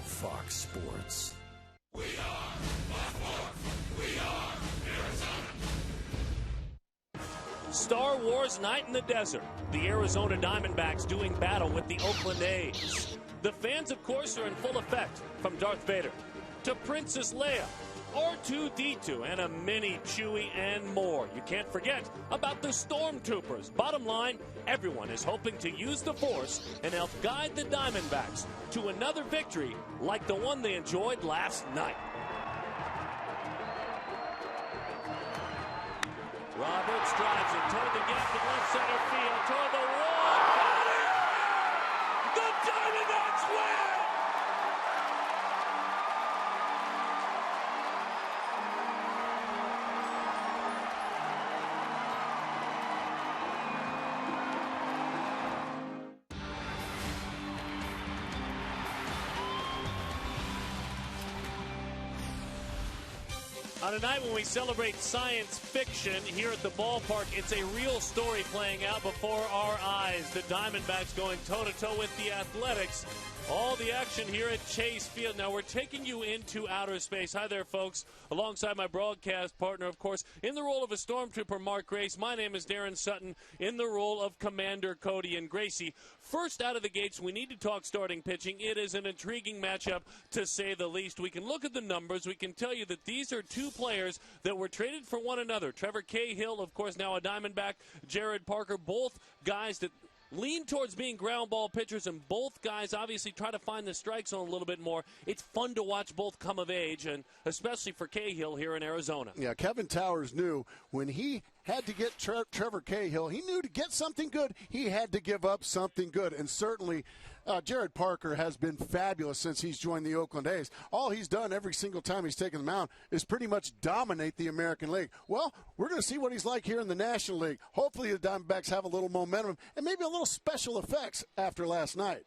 Fox Sports. We are Fox Sports. We are Arizona. Star Wars Night in the Desert. The Arizona Diamondbacks doing battle with the Oakland A's. The fans, of course, are in full effect, from Darth Vader to Princess Leia, R2-D2, and a mini Chewie and more. You can't forget about the Stormtroopers. Bottom line, everyone is hoping to use the Force and help guide the Diamondbacks to another victory like the one they enjoyed last night. Roberts drives it toward the gap in left center field, toward the wall. Got it! The Diamondbacks win! On a night when we celebrate science fiction here at the ballpark, it's a real story playing out before our eyes. The Diamondbacks going toe-to-toe with the Athletics. All the action here at Chase Field. Now, we're taking you into outer space. Hi there, folks. Alongside my broadcast partner, of course, in the role of a Stormtrooper, Mark Grace. My name is Darren Sutton, in the role of Commander Cody and Gracie. First out of the gates, we need to talk starting pitching. It is an intriguing matchup, to say the least. We can look at the numbers. We can tell you that these are two players that were traded for one another. Trevor Cahill, of course, now a Diamondback. Jared Parker, both guys that lean towards being ground ball pitchers, and both guys obviously try to find the strike zone a little bit more. It's fun to watch both come of age, and especially for Cahill here in Arizona. Yeah, Kevin Towers knew when he had to get Trevor Cahill, he knew to get something good, he had to give up something good. And certainly Jared Parker has been fabulous since he's joined the Oakland A's. All he's done every single time he's taken the mound is pretty much dominate the American League. Well, we're going to see what he's like here in the National League. Hopefully the Diamondbacks have a little momentum and maybe a little special effects after last night.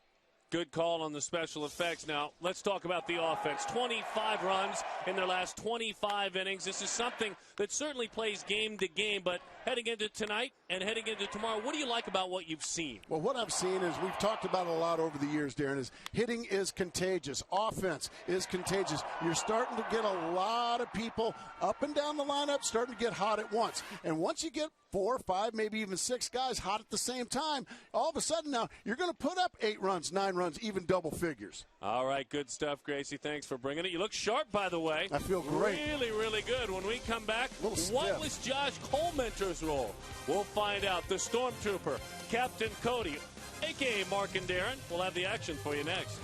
Good call on the special effects. Now, let's talk about the offense. 25 runs in their last 25 innings. This is something that certainly plays game to game, but heading into tonight and heading into tomorrow, what do you like about what you've seen? Well, what I've seen is, we've talked about it a lot over the years, Darren, is hitting is contagious. Offense is contagious. You're starting to get a lot of people up and down the lineup starting to get hot at once. And once you get 4, 5, maybe even 6 guys hot at the same time, all of a sudden now you're going to put up 8 runs, 9 runs, even double figures. All right, good stuff, Gracie. Thanks for bringing it. You look sharp, by the way. I feel great. Really, really good. When we come back, what was Josh Colementer's role? We'll find out. The Stormtrooper, Captain Cody, a.k.a. Mark and Darren. We'll have the action for you next.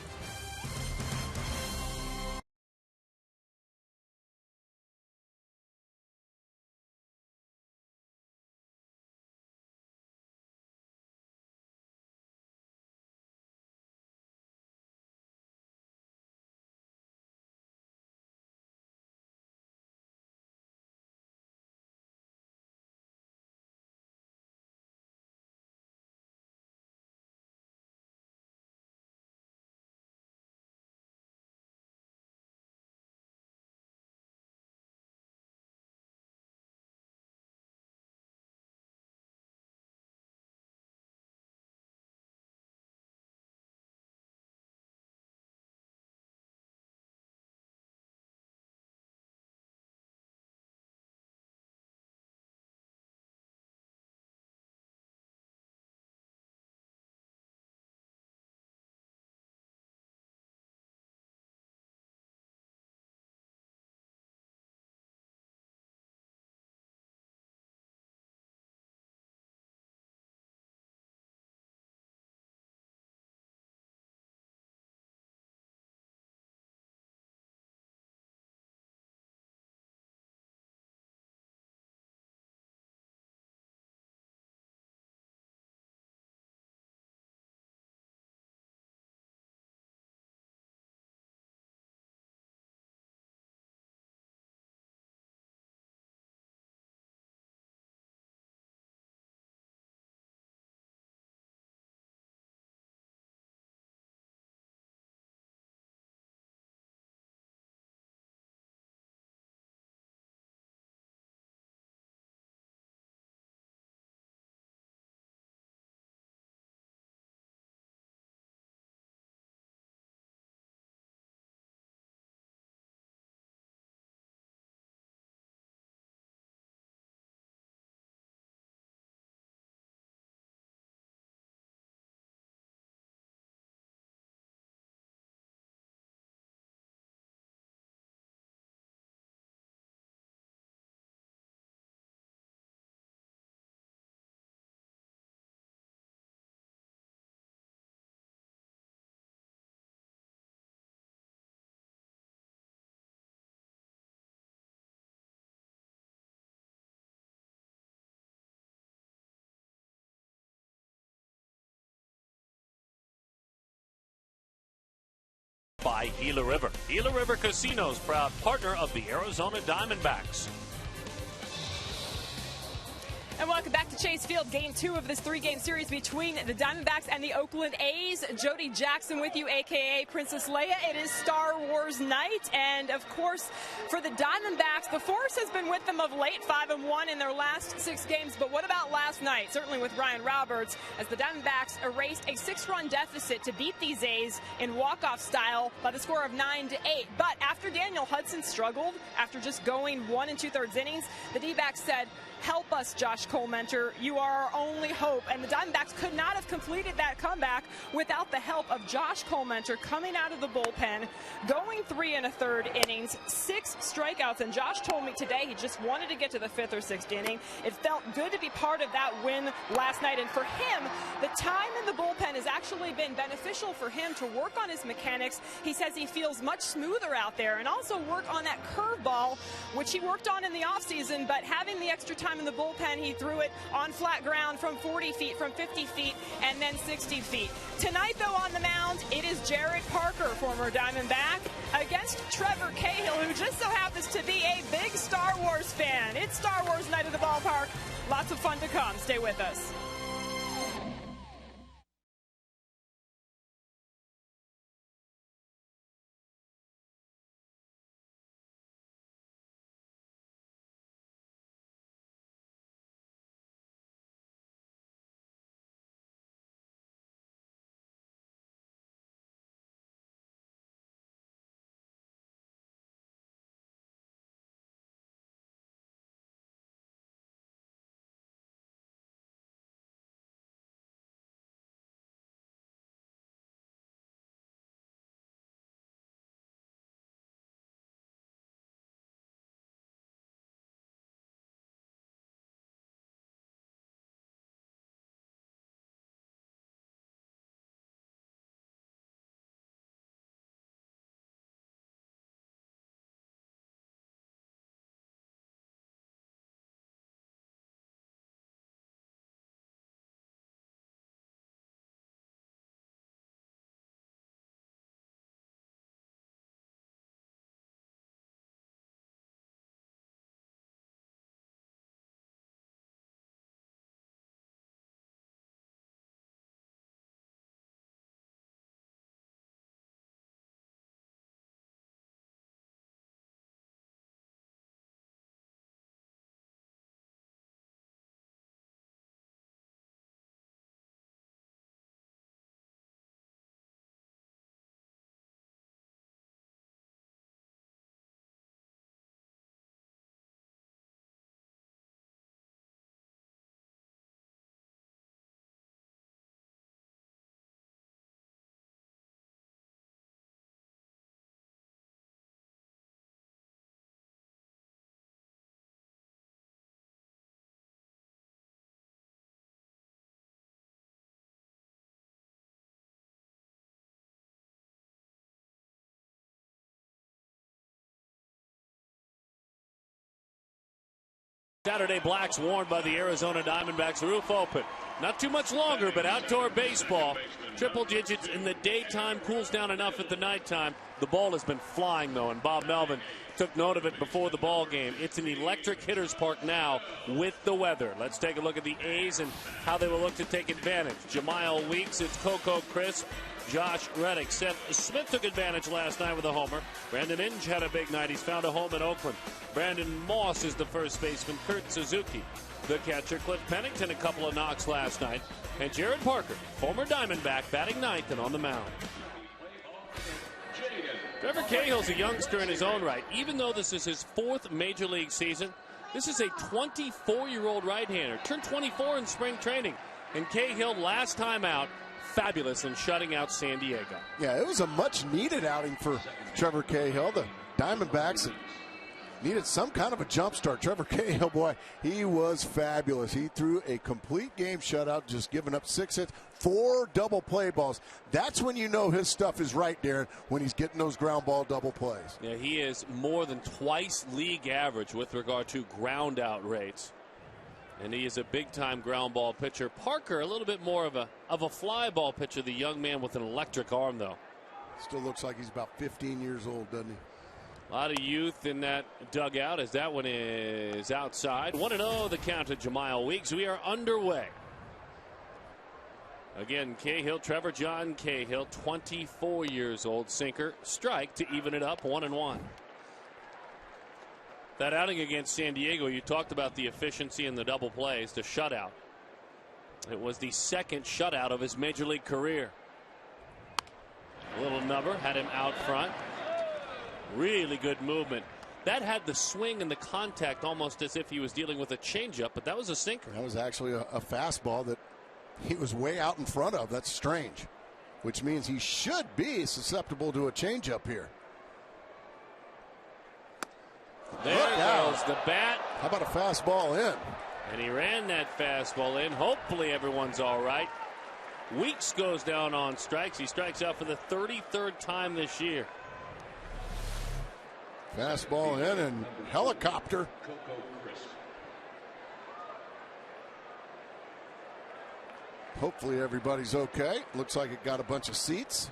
by Gila River. Gila River Casinos, proud partner of the Arizona Diamondbacks. And welcome back to Chase Field, game 2 of this 3-game series between the Diamondbacks and the Oakland A's. Jody Jackson with you, a.k.a. Princess Leia. It is Star Wars night, and of course, for the Diamondbacks, the Force has been with them of late, 5-1 in their last 6 games. But what about last night? Certainly with Ryan Roberts, as the Diamondbacks erased a 6-run deficit to beat these A's in walk-off style by the score of 9-8. But after Daniel Hudson struggled, after just going 1 2/3 innings, the D-backs said, "Help us, Josh Colementor. You are our only hope." And the Diamondbacks could not have completed that comeback without the help of Josh Colementor coming out of the bullpen, going 3 1/3 innings, 6 strikeouts. And Josh told me today he just wanted to get to the 5th or 6th inning. It felt good to be part of that win last night. And for him, the time in the bullpen has actually been beneficial for him to work on his mechanics. He says he feels much smoother out there, and also work on that curveball, which he worked on in the offseason. But having the extra time in the bullpen, he threw it on flat ground from 40 feet, from 50 feet, and then 60 feet. Tonight, though, on the mound, it is Jared Parker, former Diamondback, against Trevor Cahill, who just so happens to be a big Star Wars fan. It's Star Wars night at the ballpark. Lots of fun to come. Stay with us. Saturday Blacks warned by the Arizona Diamondbacks, roof open. Not too much longer, but outdoor baseball. Triple digits in the daytime, cools down enough at the nighttime. The ball has been flying, though, and Bob Melvin took note of it before the ball game. It's an electric hitter's park now with the weather. Let's take a look at the A's and how they will look to take advantage. JEMILE Weeks, it's Coco Crisp, Josh Reddick. Seth Smith took advantage last night with a homer. Brandon Inge had a big night. He's found a home in Oakland. Brandon Moss is the first baseman. Kurt Suzuki, the catcher. Cliff Pennington, a couple of knocks last night. And Jared Parker, former Diamondback, batting ninth and on the mound. Trevor Cahill's a youngster in his own right. Even though this is his 4th major league season, this is a 24-year-old right-hander. Turned 24 in spring training. And Cahill, last time out, fabulous in shutting out San Diego. Yeah, it was a much-needed outing for Trevor Cahill. The Diamondbacks needed some kind of a jump start. Trevor Cahill, boy, he was fabulous. He threw a complete game shutout, just giving up 6 hits, 4 double play balls. That's when you know his stuff is right, Darren, when he's getting those ground ball double plays. Yeah, he is more than twice league average with regard to ground out rates. And he is a big-time ground ball pitcher. Parker, a little bit more of a fly ball pitcher, the young man with an electric arm, though. Still looks like he's about 15 years old, doesn't he? A lot of youth in that dugout as that one is outside. 1-0 the count to JEMILE Weeks. We are underway. Again, Cahill, Trevor John Cahill, 24 years old, sinker, strike to even it up, 1-1. That outing against San Diego, you talked about the efficiency in the double plays, the shutout. It was the second shutout of his major league career. A little nubber, had him out front. Really good movement. That had the swing and the contact almost as if he was dealing with a changeup, but that was a sinker. That was actually a fastball that he was way out in front of. That's strange, which means he should be susceptible to a changeup here. There goes the bat. How about a fastball in? And he ran that fastball in. Hopefully everyone's all right. Weeks goes down on strikes. He strikes out for the 33rd time this year. Fastball in and helicopter. Hopefully everybody's okay. Looks like it got a bunch of seats.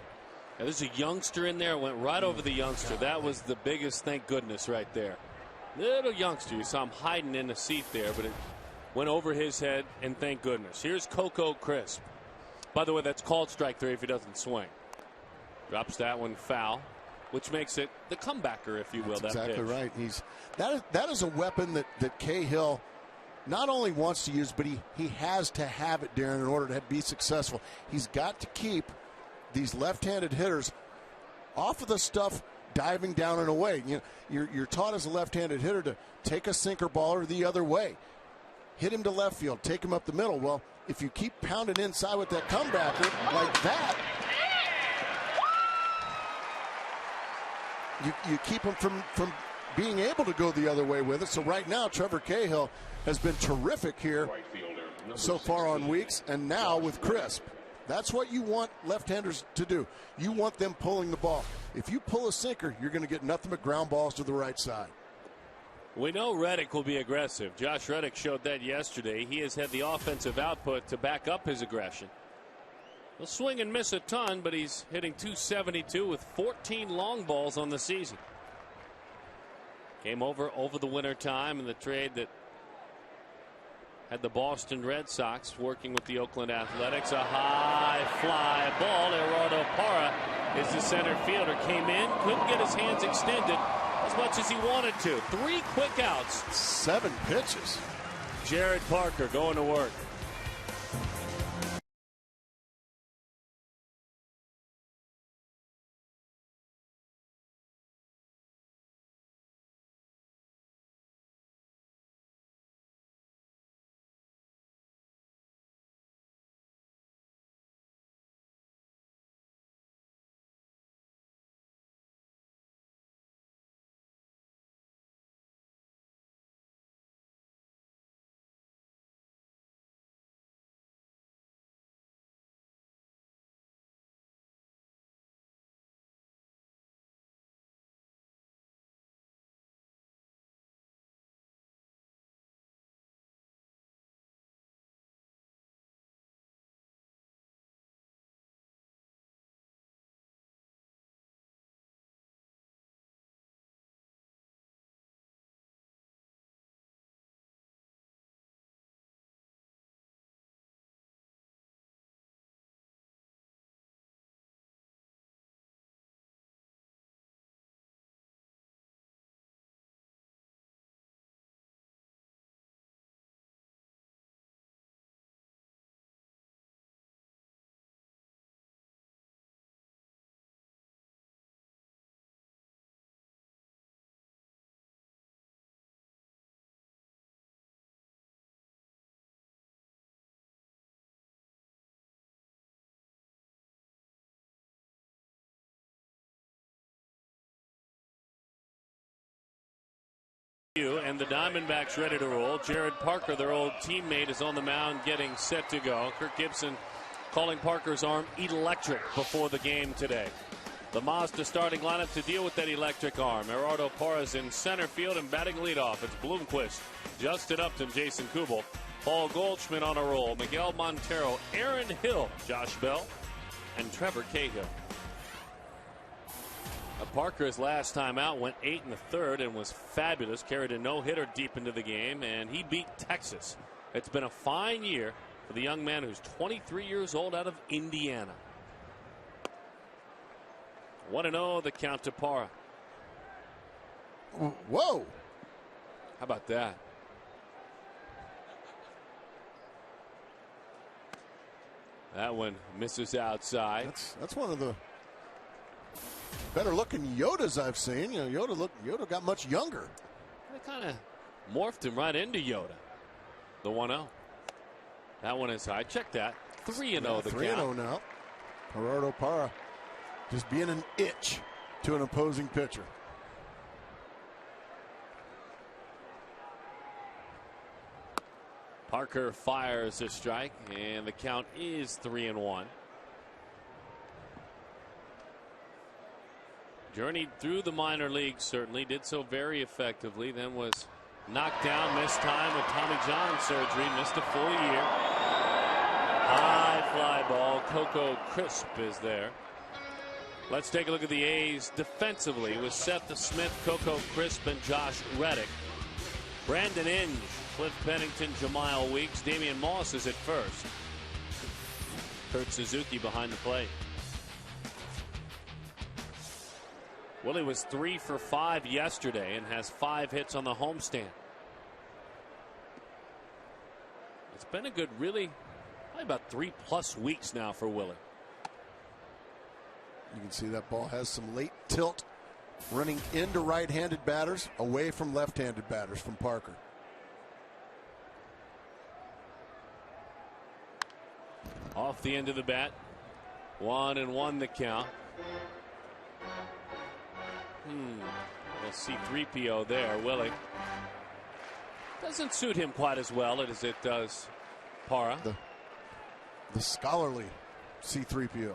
Now, there's a youngster in there. Went right over the youngster. That was the biggest thank goodness right there. Little youngster. You saw him hiding in the seat there, but it went over his head, and thank goodness. Here's Coco Crisp. By the way, that's called strike three if he doesn't swing. Drops that one foul, which makes it the comebacker, if you will. That's that exactly pitch. right. That is a weapon that Cahill not only wants to use, but he has to have it, Darren, in order to be successful. He's got to keep these left-handed hitters off of the stuff diving down and away. You know, you're taught as a left-handed hitter to take a sinker baller the other way, hit him to left field, take him up the middle. Well, if you keep pounding inside with that comebacker like that, you keep him from being able to go the other way with it. So right now, Trevor Cahill has been terrific here so far on Weeks, and now with Crisp. That's what you want left-handers to do. You want them pulling the ball. If you pull a sinker, you're going to get nothing but ground balls to the right side. We know Reddick will be aggressive. Josh Reddick showed that yesterday. He has had the offensive output to back up his aggression. He'll swing and miss a ton, but he's hitting .272 with 14 long balls on the season. Came over the winter time in the trade that had the Boston Red Sox working with the Oakland Athletics. A high fly ball. Gerardo Parra is the center fielder. Came in, couldn't get his hands extended as much as he wanted to. 3 quick outs. 7 pitches. Jared Parker going to work. And the Diamondbacks ready to roll. Jared Parker, their old teammate, is on the mound getting set to go. Kirk Gibson calling Parker's arm electric before the game today. The Mazda starting lineup to deal with that electric arm. Gerardo Parra's in center field and batting leadoff. It's Bloomquist, Justin Upton, Jason Kubel, Paul Goldschmidt on a roll, Miguel Montero, Aaron Hill, Josh Bell, and Trevor Cahill. Parker's last time out went 8 in the third and was fabulous. Carried a no-hitter deep into the game, and he beat Texas. It's been a fine year for the young man who's 23 years old out of Indiana. 1-0 the count to Parra. Whoa. How about that? That one misses outside. That's one of the better looking Yodas I've seen. You know, Yoda got much younger. They kind of morphed him right into Yoda. The 1-0. That one is high. Check that. 3-0 the 3-0 now. Gerardo Parra just being an itch to an opposing pitcher. Parker fires a strike, and the count is 3-1. Journeyed through the minor leagues, certainly did so very effectively, then was knocked down, missed time with Tommy John surgery, missed a full year. High fly ball. Coco Crisp is there. Let's take a look at the A's defensively with Seth Smith, Coco Crisp, and Josh Reddick. Brandon Inge, Cliff Pennington, JEMILE Weeks, Damian Moss is at first. Kurt Suzuki behind the plate. Willie was 3 for 5 yesterday and has 5 hits on the homestand. It's been a good, probably about 3+ weeks now for Willie. You can see that ball has some late tilt, running into right-handed batters, away from left-handed batters from Parker. Off the end of the bat. 1-1 the count. We'll see 3PO there. Willie. Doesn't suit him quite as well as it does Parra. The scholarly C3PO.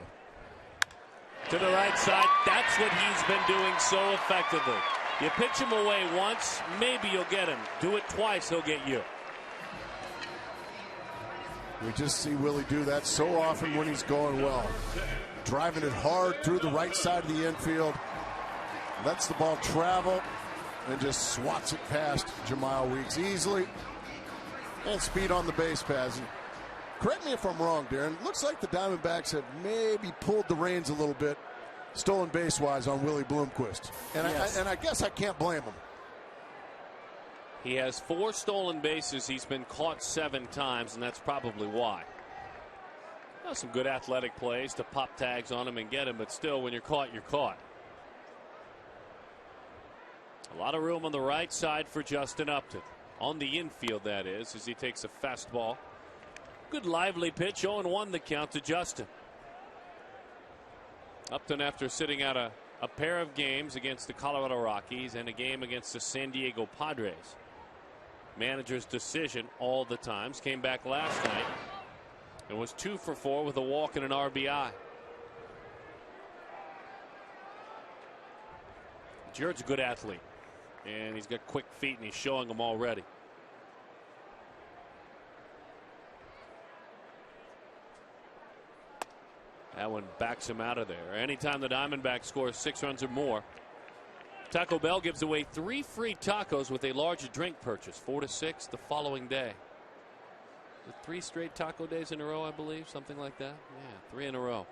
To the right side. That's what he's been doing so effectively. You pitch him away once, maybe you'll get him. Do it twice, he'll get you. We just see Willie do that so often when he's going well. Driving it hard through the right side of the infield. Lets the ball travel and just swats it past JEMILE Weeks easily. And speed on the base paths. Correct me if I'm wrong, Darren. Looks like the Diamondbacks have maybe pulled the reins a little bit, stolen base-wise, on Willie Bloomquist. And, yes. I guess I can't blame him. He has 4 stolen bases. He's been caught 7 times, and that's probably why. Well, some good athletic plays to pop tags on him and get him, but still, when you're caught, you're caught. A lot of room on the right side for Justin Upton. On the infield, that is, as he takes a fastball. Good lively pitch. 0-1 the count to Justin. Upton, after sitting out a pair of games against the Colorado Rockies and a game against the San Diego Padres. Manager's decision all the times. Came back last night and was 2 for 4 with a walk and an RBI. Jared's a good athlete, and he's got quick feet, and he's showing them already. That one backs him out of there. Anytime the Diamondbacks score 6 runs or more, Taco Bell gives away 3 free tacos with a large drink purchase. 4 to 6 the following day. 3 straight taco days in a row, I believe, something like that. Yeah, 3 in a row.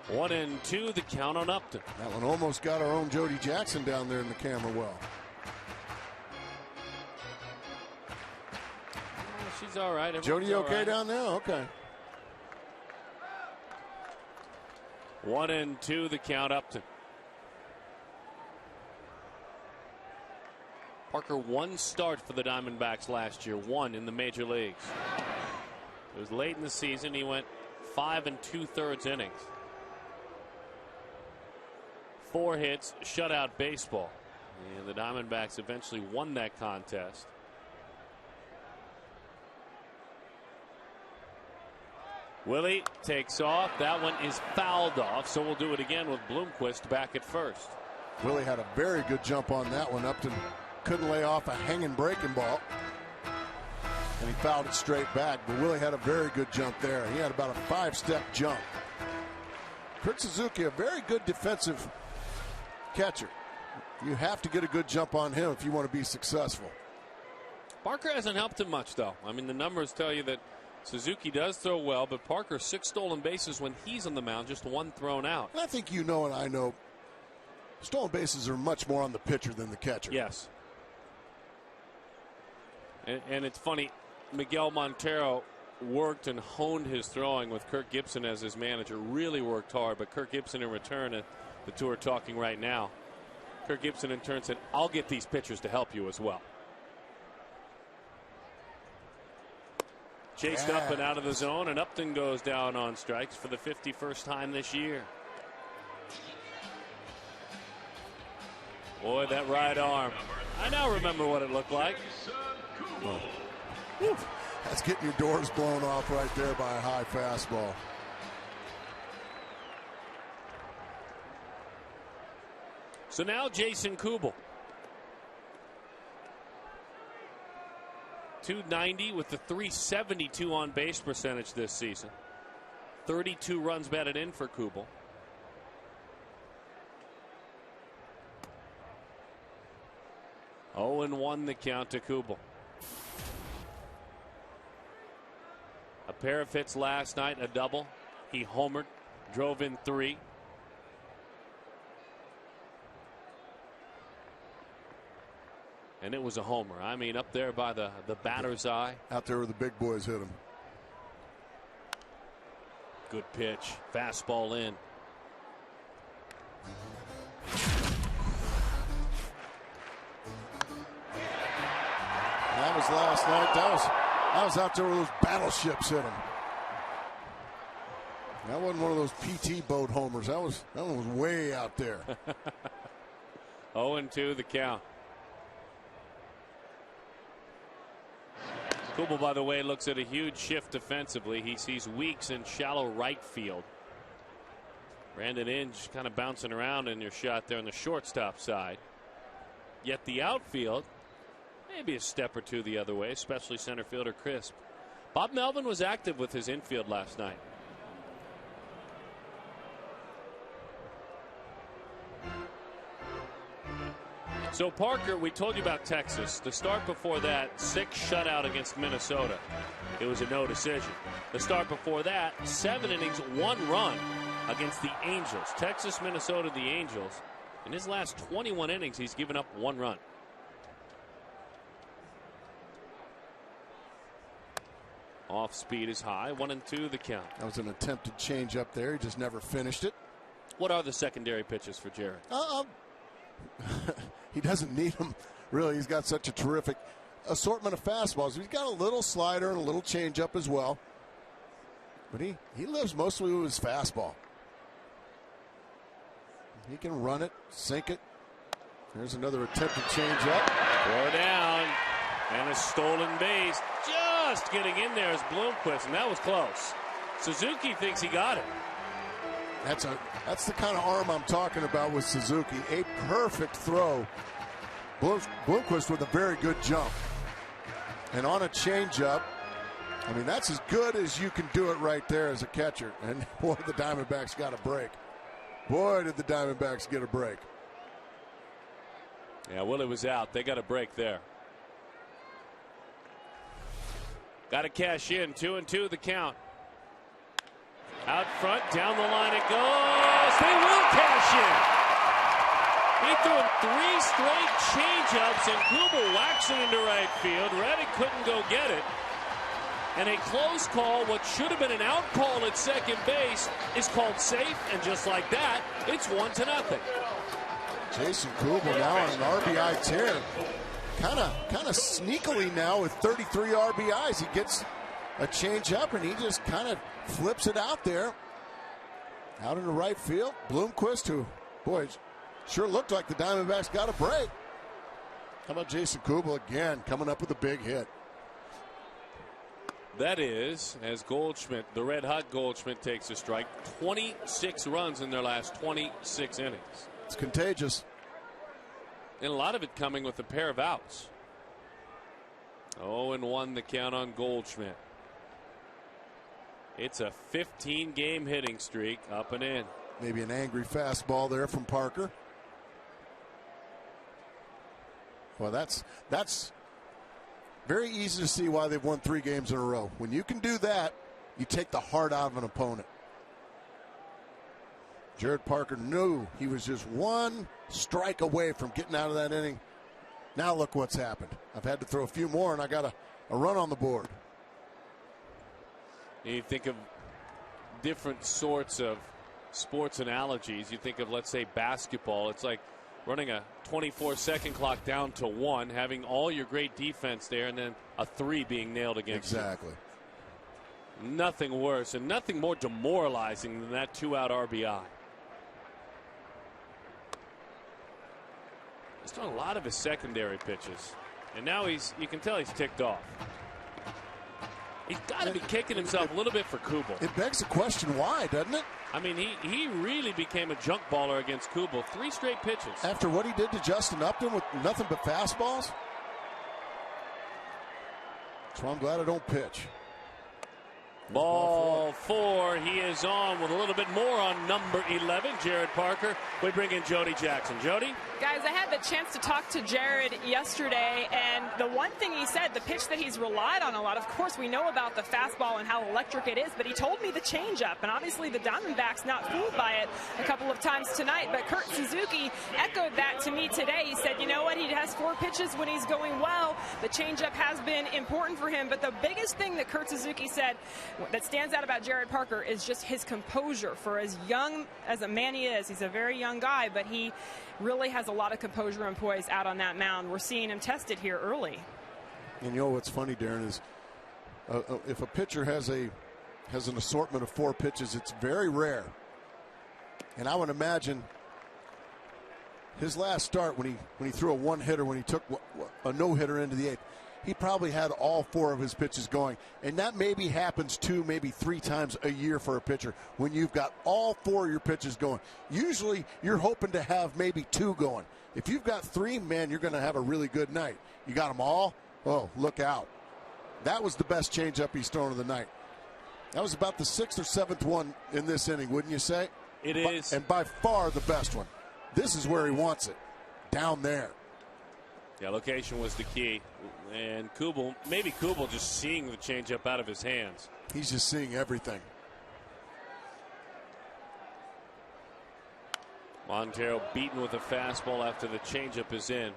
One and 2 the count on Upton. That one almost got our own Jody Jackson down there in the camera well. She's all right. Jody okay down there? Okay. 1 and 2 the count Upton. Parker 1 start for the Diamondbacks last year, 1 in the major leagues. It was late in the season. He went 5 2/3 innings. 4 hits, shutout baseball. And the Diamondbacks eventually won that contest. Willie takes off. That one is fouled off, so we'll do it again with Bloomquist back at first. Willie had a very good jump on that one. Upton couldn't lay off a hanging breaking ball. And he fouled it straight back. But Willie had a very good jump there. He had about a 5-step jump. Kurt Suzuki, a very good defensive catcher. You have to get a good jump on him if you want to be successful. Parker hasn't helped him much, though. I mean, the numbers tell you that Suzuki does throw well, but Parker 6 stolen bases when he's on the mound, just 1 thrown out. And I think you know and I know stolen bases are much more on the pitcher than the catcher. Yes. And it's funny, Miguel Montero worked and honed his throwing with Kirk Gibson as his manager. Really worked hard, but Kirk Gibson in return, the two are talking right now. Kirk Gibson in turn said, I'll get these pitchers to help you as well. Chased up and out of the zone, and Upton goes down on strikes for the 51st time this year. Boy, that right arm. I now remember what it looked like. Oh. That's getting your doors blown off right there by a high fastball. So now Jason Kubel. 290 with the 372 on base percentage this season. 32 runs batted in for Kubel. Oh, and 1 the count to Kubel. A pair of hits last night, a double. He homered, drove in 3. And it was a homer. I mean, up there by the batter's eye. Out there where the big boys hit him. Good pitch. Fastball in. That was last night. That was out there where those battleships hit him. That wasn't one of those PT boat homers. That one was way out there. 0-2 the count. Kubel, by the way, looks at a huge shift defensively. He sees Weeks in shallow right field. Brandon Inge kind of bouncing around in your shot there on the shortstop side. Yet the outfield, maybe a step or two the other way, especially center fielder Crisp. Bob Melvin was active with his infield last night. So Parker, we told you about Texas. The start before that, 6 shutout against Minnesota. It was a no decision. The start before that, 7 innings, 1 run against the Angels. Texas, Minnesota, the Angels. In his last 21 innings, he's given up 1 run. Off speed is high. 1-2 the count. That was an attempted change up there. He just never finished it. What are the secondary pitches for Jared? He doesn't need them, really. He's got such a terrific assortment of fastballs. He's got a little slider and a little changeup as well. But he lives mostly with his fastball. He can run it, sink it. There's another attempted changeup. Throw down, and a stolen base. Just getting in there is Bloomquist, and that was close. Suzuki thinks he got it. That's the kind of arm I'm talking about with Suzuki. A perfect throw. Bloomquist with a very good jump. And on a changeup, I mean, that's as good as you can do it right there as a catcher. And boy, the Diamondbacks got a break. Boy, did the Diamondbacks get a break. Yeah, Willie was out. They got a break there. Got to cash in. 2-2 the count. Out front, down the line it goes. They will cash in. He threw in 3 straight changeups, and Kubel whacks it into right field. Reddick couldn't go get it. And a close call, what should have been an out call at second base, is called safe, and just like that, it's 1-0. Jason Kubel now on an RBI tear. Kind of sneakily now with 33 RBIs. He gets a changeup, and he just kind of flips it out there. Out into right field. Bloomquist, who, boy, sure looked like the Diamondbacks got a break. How about Jason Kubel again coming up with a big hit? That is, as Goldschmidt, the red-hot Goldschmidt takes a strike, 26 runs in their last 26 innings. It's contagious. And a lot of it coming with a pair of outs. 0-1 the count on Goldschmidt. It's a 15-game hitting streak, up and in. Maybe an angry fastball there from Parker. Well, that's very easy to see why they've won 3 games in a row. When you can do that, you take the heart out of an opponent. Jared Parker knew he was just one strike away from getting out of that inning. Now look what's happened. I've had to throw a few more, and I got a run on the board. You think of different sorts of sports analogies. You think of, let's say, basketball. It's like running a 24-second clock down to 1, having all your great defense there, and then a 3 being nailed against you. Exactly. Nothing worse and nothing more demoralizing than that 2-out RBI. He's done a lot of his secondary pitches, and now you can tell he's ticked off. He's got to be kicking himself a little bit for Kubel. It begs the question why, doesn't it? I mean, he really became a junk baller against Kubel. 3 straight pitches. After what he did to Justin Upton with nothing but fastballs. So I'm glad I don't pitch. Ball 4. He is on with a little bit more on number 11, Jared Parker. We bring in Jody Jackson. Jody? Guys, I had the chance to talk to Jared yesterday, and the one thing he said, the pitch that he's relied on a lot, of course, we know about the fastball and how electric it is, but he told me the changeup, and obviously the Diamondbacks not fooled by it a couple of times tonight, but Kurt Suzuki echoed that to me today. He said, you know what, he has 4 pitches when he's going well. The changeup has been important for him, but the biggest thing that Kurt Suzuki said that stands out about Jared Parker is just his composure. For as young as a man he is, he's a very young guy, but he really has a lot of composure and poise out on that mound. We're seeing him tested here early. And you know what's funny, Darren, is if a pitcher has an assortment of 4 pitches, it's very rare. And I would imagine his last start when he threw a 1-hitter, when he took a no-hitter into the 8th, he probably had all 4 of his pitches going. And that maybe happens 2, maybe 3 times a year for a pitcher when you've got all 4 of your pitches going. Usually you're hoping to have maybe 2 going. If you've got 3, man, you're going to have a really good night. You got them all? Oh, look out. That was the best changeup he's thrown of the night. That was about the 6th or 7th one in this inning, wouldn't you say? It is. And by far the best one. This is where he wants it, down there. Yeah, location was the key. And Kubel, maybe Kubel just seeing the changeup out of his hands. He's just seeing everything. Montero beaten with a fastball after the changeup is in.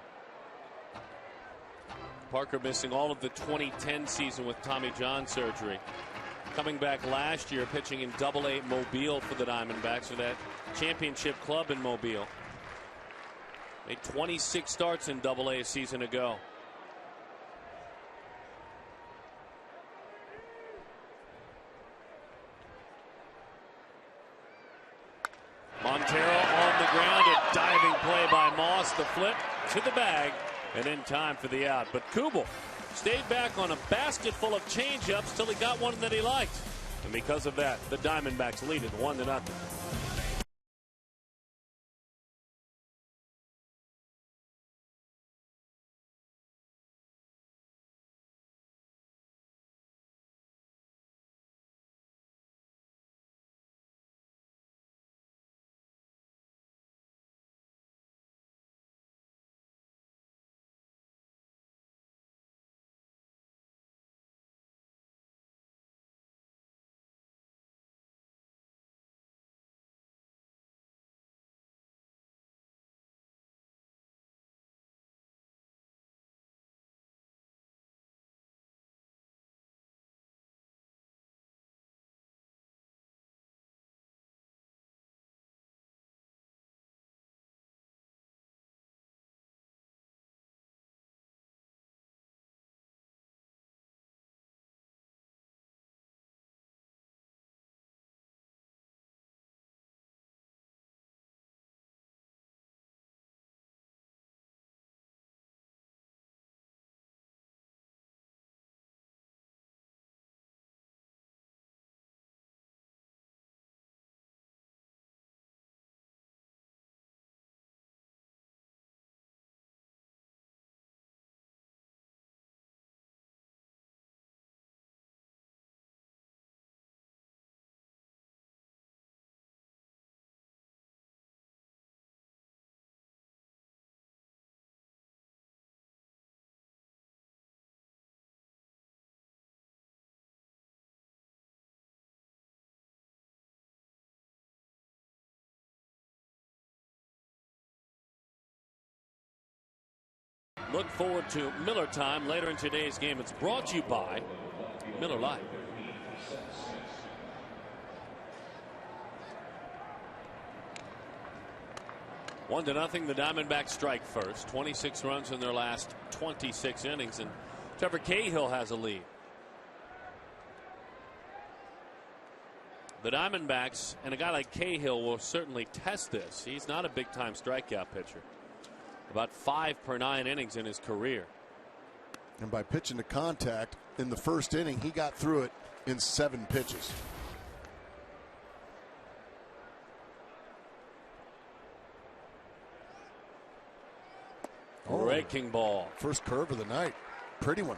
Parker missing all of the 2010 season with Tommy John surgery. Coming back last year, pitching in AA Mobile for the Diamondbacks, for that championship club in Mobile. Made 26 starts in AA a season ago. Montero on the ground, a diving play by Moss, the flip to the bag, and in time for the out. But Kubel stayed back on a basket full of changeups till he got one that he liked. And because of that, the Diamondbacks lead it 1-0. Look forward to Miller time later in today's game. It's brought to you by Miller Lite. One to nothing. The Diamondbacks strike first. 26 runs in their last 26 innings, and Trevor Cahill has a lead. The Diamondbacks and a guy like Cahill will certainly test this. He's not a big-time strikeout pitcher. About 5 per 9 innings in his career. And by pitching to contact in the first inning, he got through it in 7 pitches. Breaking ball. First curve of the night. Pretty one.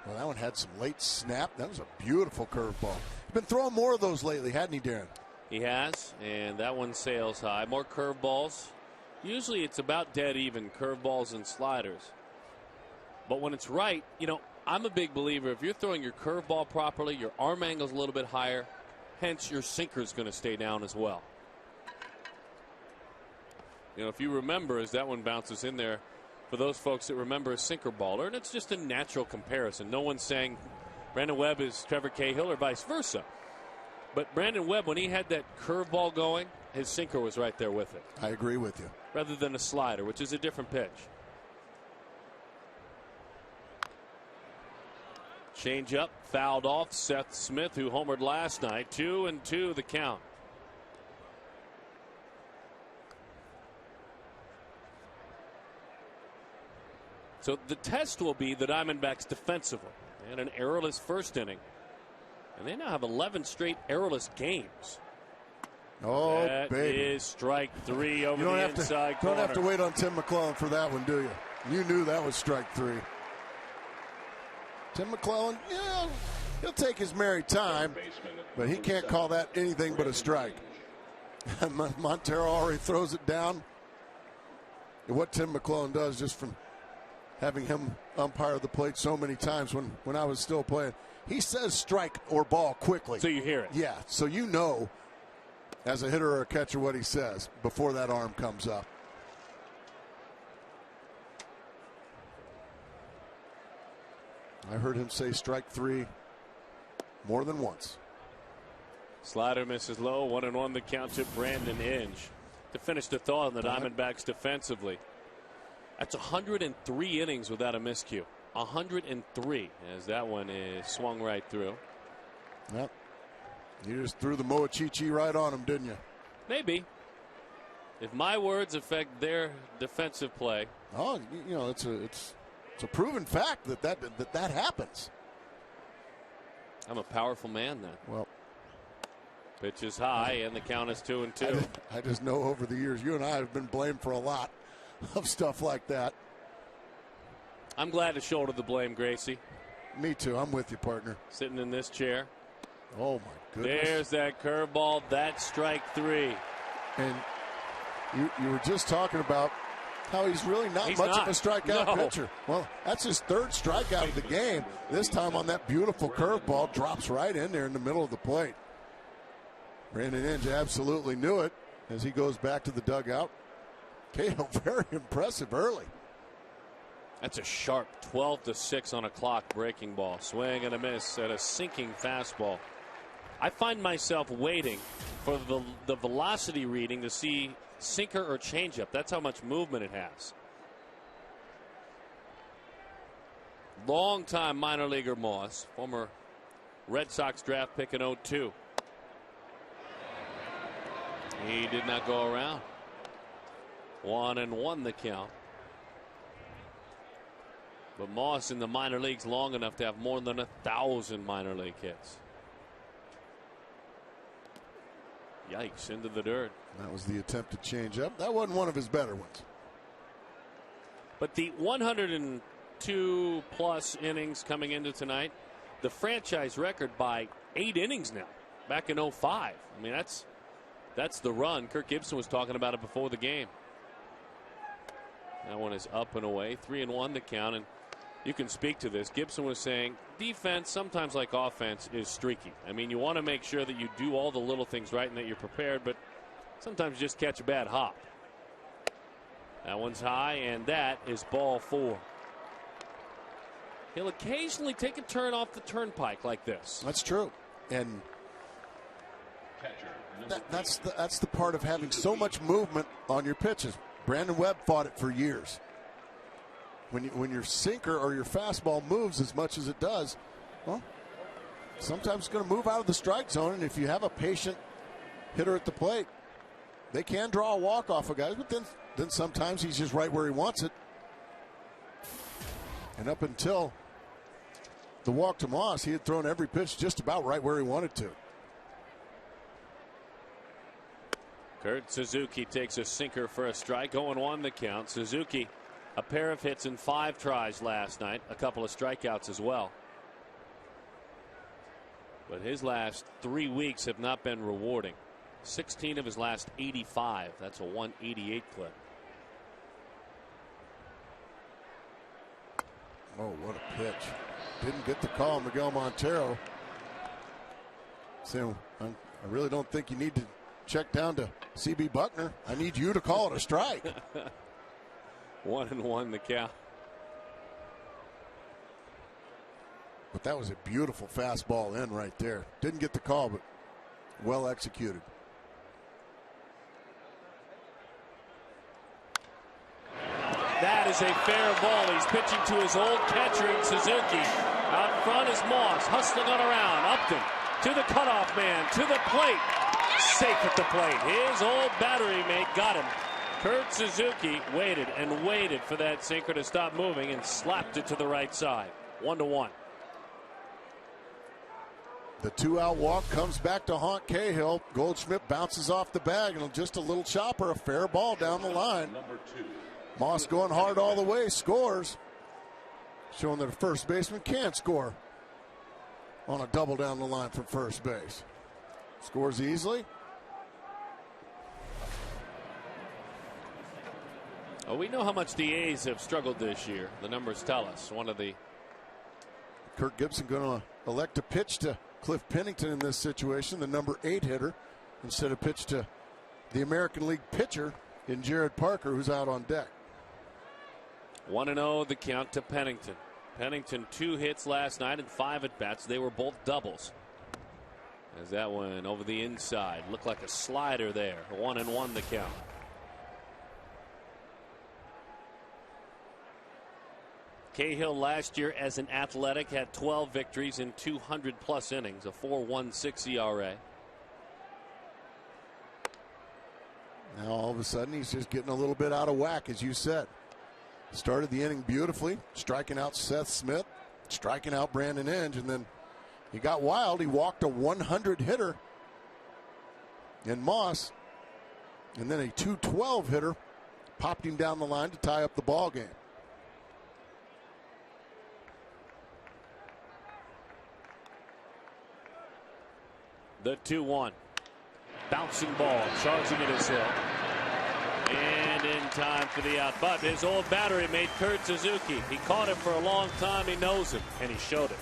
Well, that one had some late snap. That was a beautiful curveball. He's been throwing more of those lately, hadn't he, Darren? He has, and that one sails high. More curveballs. Usually it's about dead even, curveballs and sliders. But when it's right, you know, I'm a big believer if you're throwing your curveball properly, your arm angle's a little bit higher, hence your sinker's going to stay down as well. You know, if you remember, as that one bounces in there, for those folks that remember a sinker baller, and it's just a natural comparison. No one's saying Brandon Webb is Trevor Cahill or vice versa. But Brandon Webb, when he had that curveball going, his sinker was right there with it. I agree with you. Rather than a slider, which is a different pitch. Change up, fouled off. Seth Smith, who homered last night. 2-2 the count. So the test will be the Diamondbacks defensively. They had an errorless first inning. And they now have 11 straight errorless games. Oh, that baby. is strike 3 over the inside corner. Don't have to wait on Tim McClellan for that one, do you? You knew that was strike 3. Tim McClellan, yeah, he'll take his merry time, but he can't call that anything but a strike. Montero already throws it down. And what Tim McClellan does, just from having him umpire the plate so many times when I was still playing, he says strike or ball quickly. So you hear it. Yeah, so you know as a hitter or a catcher what he says before that arm comes up. I heard him say strike 3 more than once. Slider misses low. 1-1 the count to Brandon Inge. To finish the thought on the Diamondbacks defensively. That's 103 innings without a miscue. 103 as that one is swung right through. Yep. You just threw the Moachichi right on him, didn't you? Maybe. If my words affect their defensive play. Oh, you know, it's a proven fact that happens. I'm a powerful man then. Well, pitch is high and the count is 2-2. I just know over the years you and I have been blamed for a lot of stuff like that. I'm glad to shoulder the blame, Gracie. Me too. I'm with you, partner. Sitting in this chair. Oh, my goodness. There's that curveball. That's strike 3. And you were just talking about how he's really not much of a strikeout pitcher. Well, that's his 3rd strikeout of the game. This time on that beautiful curveball, drops right in there in the middle of the plate. Brandon Inge absolutely knew it as he goes back to the dugout. Cahill, very impressive early. That's a sharp 12-6 on a clock breaking ball. Swing and a miss at a sinking fastball. I find myself waiting for the velocity reading to see sinker or changeup. That's how much movement it has. Long-time minor leaguer Moss, former Red Sox draft pick in 2002. He did not go around. 1-1 the count. But Moss in the minor leagues long enough to have more than 1,000 minor league hits. Yikes, into the dirt. That was the attempted changeup. That wasn't one of his better ones. But the 102 plus innings coming into tonight, the franchise record by 8 innings now, back in 05. I mean, that's the run. Kirk Gibson was talking about it before the game. That one is up and away. 3-1 to count. And you can speak to this. Gibson was saying defense, sometimes like offense, is streaky. I mean, you want to make sure that you do all the little things right and that you're prepared, but Sometimes just catch a bad hop. That one's high, and that is ball 4. He'll occasionally take a turn off the turnpike like this. That's true. And that's the part of having so much movement on your pitches. Brandon Webb fought it for years. When your sinker or your fastball moves as much as it does, well, sometimes it's going to move out of the strike zone. And if you have a patient hitter at the plate, they can draw a walk off of guys, but then sometimes he's just right where he wants it. And up until the walk to Moss, he had thrown every pitch just about right where he wanted to. Kurt Suzuki takes a sinker for a strike. 0-1 the count. Suzuki, a pair of hits in 5 tries last night. A couple of strikeouts as well. But his last 3 weeks have not been rewarding. 16 of his last 85. That's a 188 clip. Oh, what a pitch. Didn't get the call, Miguel Montero. So I really don't think you need to check down to C.B. Buckner. I need you to call it a strike. 1-1 the count. But that was a beautiful fastball in right there. Didn't get the call, but well executed. That is a fair ball. He's pitching to his old catcher in Suzuki. Out front is Moss, hustling on around. Upton to the cutoff man, to the plate. Safe at the plate. His old battery mate got him. Kurt Suzuki waited and waited for that sinker to stop moving and slapped it to the right side. 1-1. The 2-out walk comes back to haunt Cahill. Goldschmidt bounces off the bag and just a little chopper, a fair ball down the line. Moss going hard all the way, scores. Showing that a first baseman can score on a double down the line from first base. Scores easily. Oh, we know how much the A's have struggled this year. The numbers tell us. Kirk Gibson going to elect to pitch to Cliff Pennington in this situation, the number 8 hitter, instead of pitch to the American League pitcher in Jared Parker, who's out on deck. 1-0 the count to Pennington. Pennington 2 hits last night and 5 at bats. They were both doubles. As that one over the inside looked like a slider there. 1-1 the count. Cahill last year as an Athletic had 12 victories in 200+ innings, a 4.16 ERA. Now all of a sudden he's just getting a little bit out of whack, as you said. Started the inning beautifully, striking out Seth Smith, striking out Brandon Inge, and then he got wild. He walked a 100 hitter in Moss, and then a 212 hitter popped him down the line to tie up the ball game. The 2-1. Bouncing ball, charging at his hill. And in time for the out. But his old battery mate Kurt Suzuki. He caught him for a long time. He knows him, and he showed it.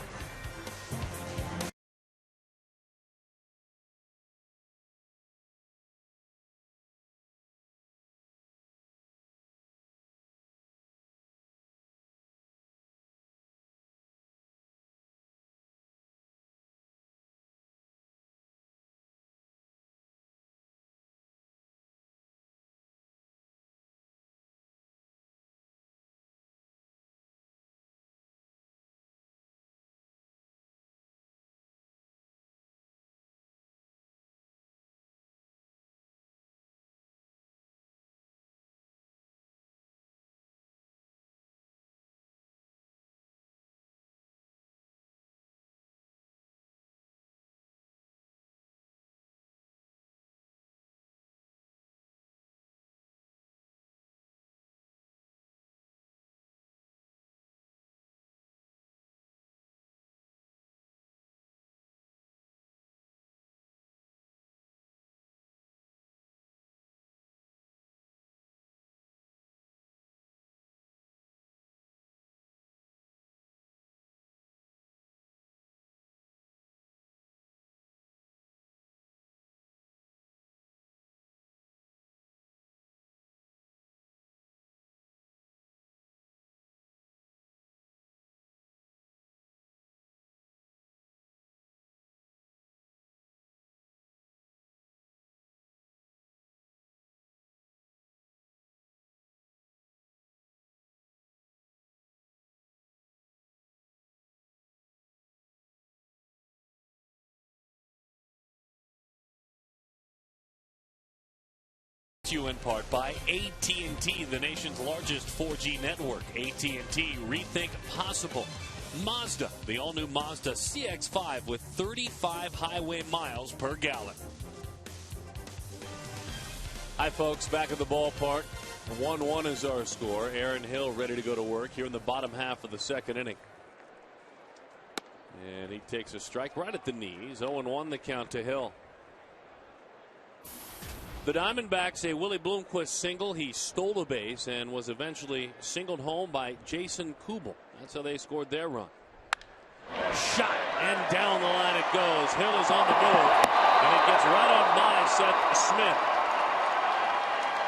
To you in part by AT, the nation's largest 4G network. AT, rethink possible. Mazda, the all-new Mazda CX-5 with 35 highway miles per gallon. Hi, folks. Back at the ballpark. 1-1 is our score. Aaron Hill ready to go to work here in the bottom half of the second inning. And he takes a strike right at the knees. 0-1 the count to Hill. The Diamondbacks, a Willie Bloomquist single. He stole a base and was eventually singled home by Jason Kubel. That's how they scored their run. Shot, and down the line it goes. Hill is on the move, and it gets right on by Seth Smith.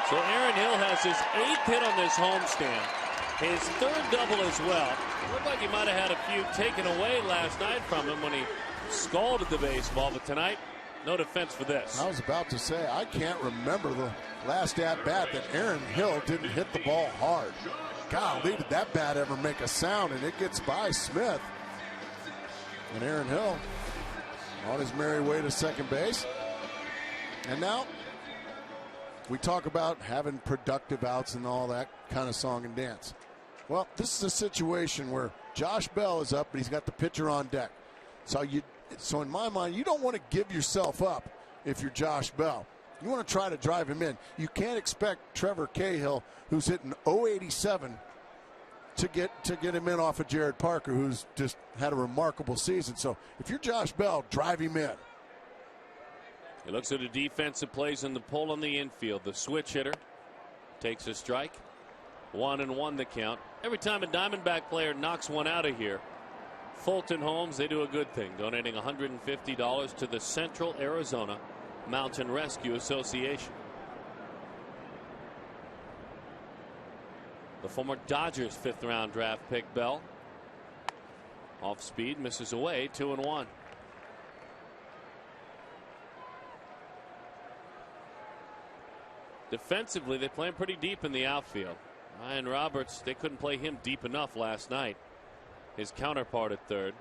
So Aaron Hill has his 8th hit on this homestand, his 3rd double as well. Looked like he might have had a few taken away last night from him when he scalded the baseball, but tonight, no defense for this. I was about to say, I can't remember the last at-bat that Aaron Hill didn't hit the ball hard. Golly, did that bat ever make a sound, and it gets by Smith. And Aaron Hill on his merry way to second base. And now we talk about having productive outs and all that kind of song and dance. Well, this is a situation where Josh Bell is up, but he's got the pitcher on deck. So in my mind, you don't want to give yourself up if you're Josh Bell. You want to try to drive him in. You can't expect Trevor Cahill, who's hitting .087, to get him in off of Jared Parker, who's just had a remarkable season. So if you're Josh Bell, drive him in. He looks at the defensive plays in the pull on the infield. The switch hitter takes a strike. 1-1 the count. Every time a Diamondback player knocks one out of here, Fulton Homes, they do a good thing, donating $150 to the Central Arizona Mountain Rescue Association. The former Dodgers 5th round draft pick Bell. Off speed, misses away, 2-1. Defensively, they play him pretty deep in the outfield. Ryan Roberts, they couldn't play him deep enough last night. His counterpart at third.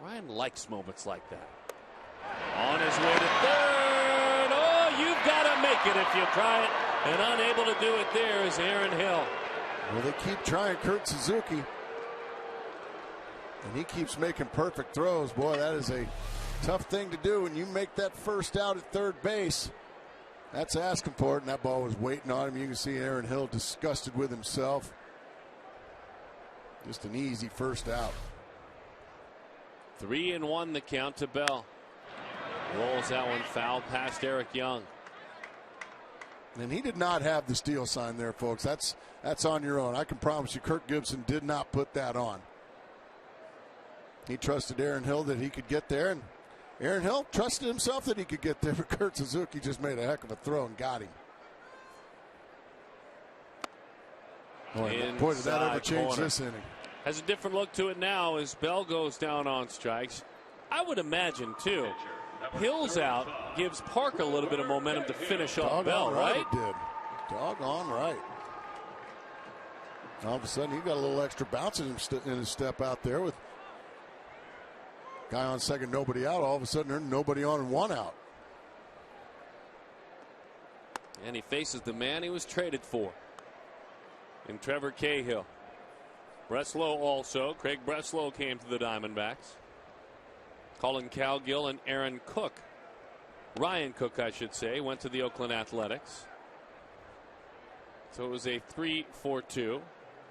Ryan likes moments like that. On his way to third. Oh, you've got to make it if you try it. And unable to do it there is Aaron Hill. Well, they keep trying Kurt Suzuki. And he keeps making perfect throws. Boy, that is a tough thing to do when you make that first out at third base. That's asking for it, and that ball was waiting on him. You can see Aaron Hill disgusted with himself. Just an easy first out. 3-1 the count to Bell. Rolls that one foul past Eric Young. And he did not have the steal sign there, folks. That's on your own. I can promise you Kirk Gibson did not put that on. He trusted Aaron Hill that he could get there, and Aaron Hill trusted himself that he could get there, but Kurt Suzuki just made a heck of a throw and got him. Boy, did that ever change this inning. Has a different look to it now as Bell goes down on strikes. I would imagine, too, Hill's out gives Parker a little bit of momentum to finish off Bell, right? It did. Doggone right. All of a sudden, he got a little extra bounce in his step out there with guy on second, nobody out. All of a sudden, there's nobody on and one out. And he faces the man he was traded for in Trevor Cahill. Breslow also. Craig Breslow came to the Diamondbacks. Colin Cowgill and Aaron Cook. Ryan Cook, I should say, went to the Oakland Athletics. So it was a 3-4-2.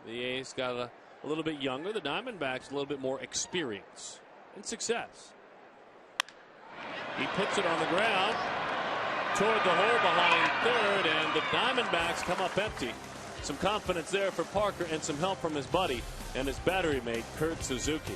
The A's got a little bit younger. The Diamondbacks a little bit more experience and success. He puts it on the ground toward the hole behind third, and the Diamondbacks come up empty. Some confidence there for Parker and some help from his buddy and his battery mate, Kurt Suzuki.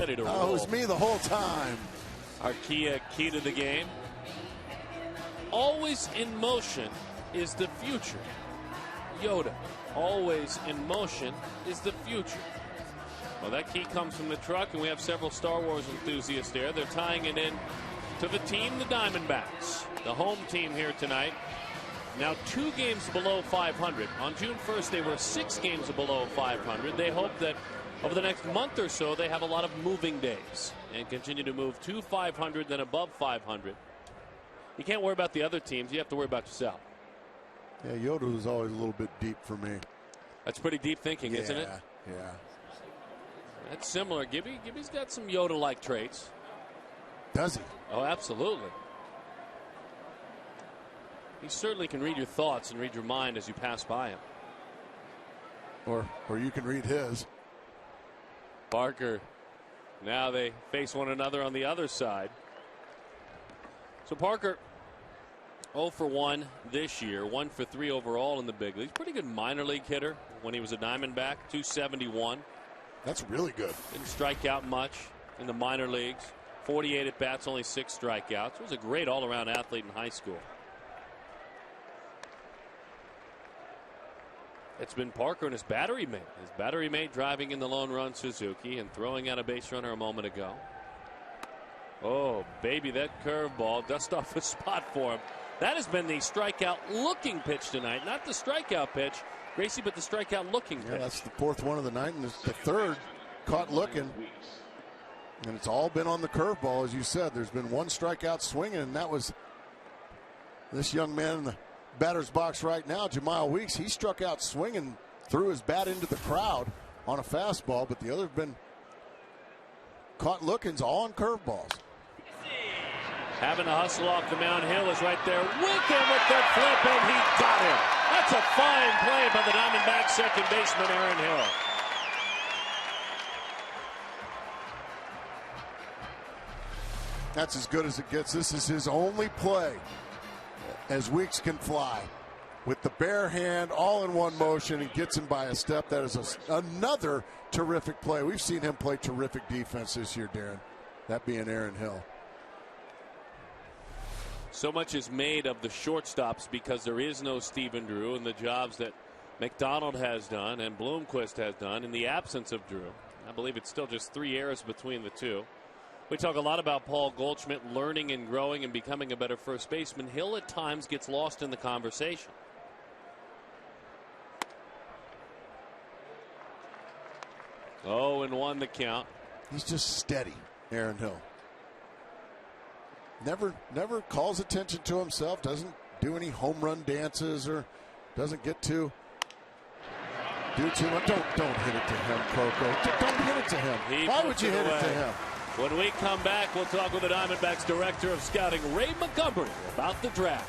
ready to roll. Oh, it was me the whole time. Our key to the game. Always in motion is the future. Yoda. Always in motion is the future. Well, that key comes from the truck, and we have several Star Wars enthusiasts there. They're tying it in to the team, the Diamondbacks, the home team here tonight. Now 2 games below 500. On June 1st, they were 6 games below 500. They hope that over the next month or so, they have a lot of moving days and continue to move to 500, then above 500. You can't worry about the other teams. You have to worry about yourself. Yeah, Yoda was always a little bit deep for me. That's pretty deep thinking, isn't it? Yeah. That's similar. Gibby's got some Yoda-like traits. Does he? Oh, absolutely. He certainly can read your thoughts and read your mind as you pass by him. Or you can read his. Parker. Now they face one another on the other side. So Parker 0 for 1 this year, 1 for 3 overall in the big leagues. Pretty good minor league hitter when he was a Diamondback, 271. That's really good. Didn't strike out much in the minor leagues. 48 at bats, only 6 strikeouts. Was a great all-around athlete in high school. It's been Parker and his battery mate. His battery mate driving in the lone run Suzuki and throwing out a base runner a moment ago. Oh, baby, that curveball. Dust off a spot for him. That has been the strikeout looking pitch tonight. Not the strikeout pitch, Gracie, but the strikeout looking pitch. Yeah, that's the 4th one of the night, and the 3rd caught looking. And it's all been on the curveball, as you said. There's been 1 strikeout swinging, and that was this young man in the batter's box right now, JEMILE Weeks. He struck out swinging, threw his bat into the crowd on a fastball, but the other have been caught lookings all on curveballs. Having to hustle off the mound. Hill is right there with him with the flip, and he got him. That's a fine play by the Diamondbacks second baseman, Aaron Hill. That's as good as it gets. This is his only play as Weeks can fly. With the bare hand, all in one motion, and gets him by a step. That is another terrific play. We've seen him play terrific defense this year, Darren. That being Aaron Hill. So much is made of the shortstops because there is no Stephen Drew, and the jobs that McDonald has done and Bloomquist has done in the absence of Drew. I believe it's still just 3 errors between the two. We talk a lot about Paul Goldschmidt learning and growing and becoming a better first baseman. Hill at times gets lost in the conversation. Oh, and 1 the count. He's just steady, Aaron Hill. Never calls attention to himself, doesn't do any home run dances or doesn't get to do too much. Don't hit it to him, Coco. Don't hit it to him. Why would you hit it to him? When we come back, we'll talk with the Diamondbacks Director of Scouting, Ray Montgomery, about the draft.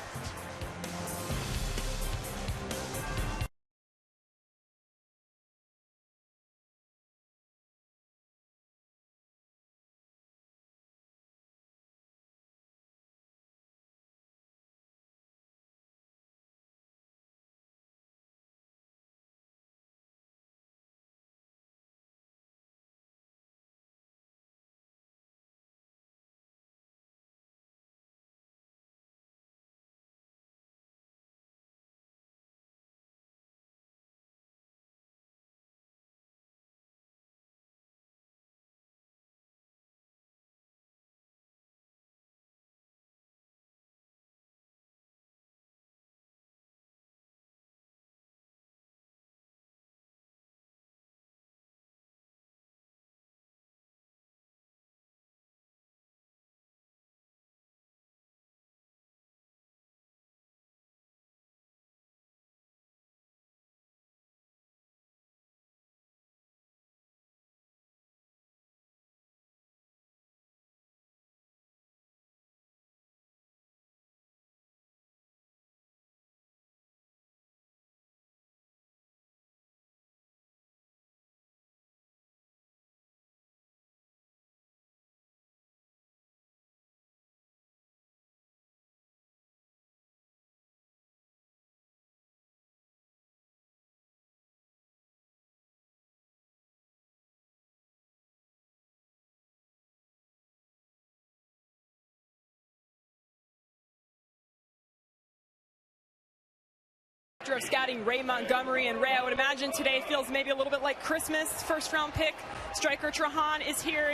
Of scouting Ray Montgomery. And Ray, I would imagine today feels maybe a little bit like Christmas. First-round pick striker Trahan is here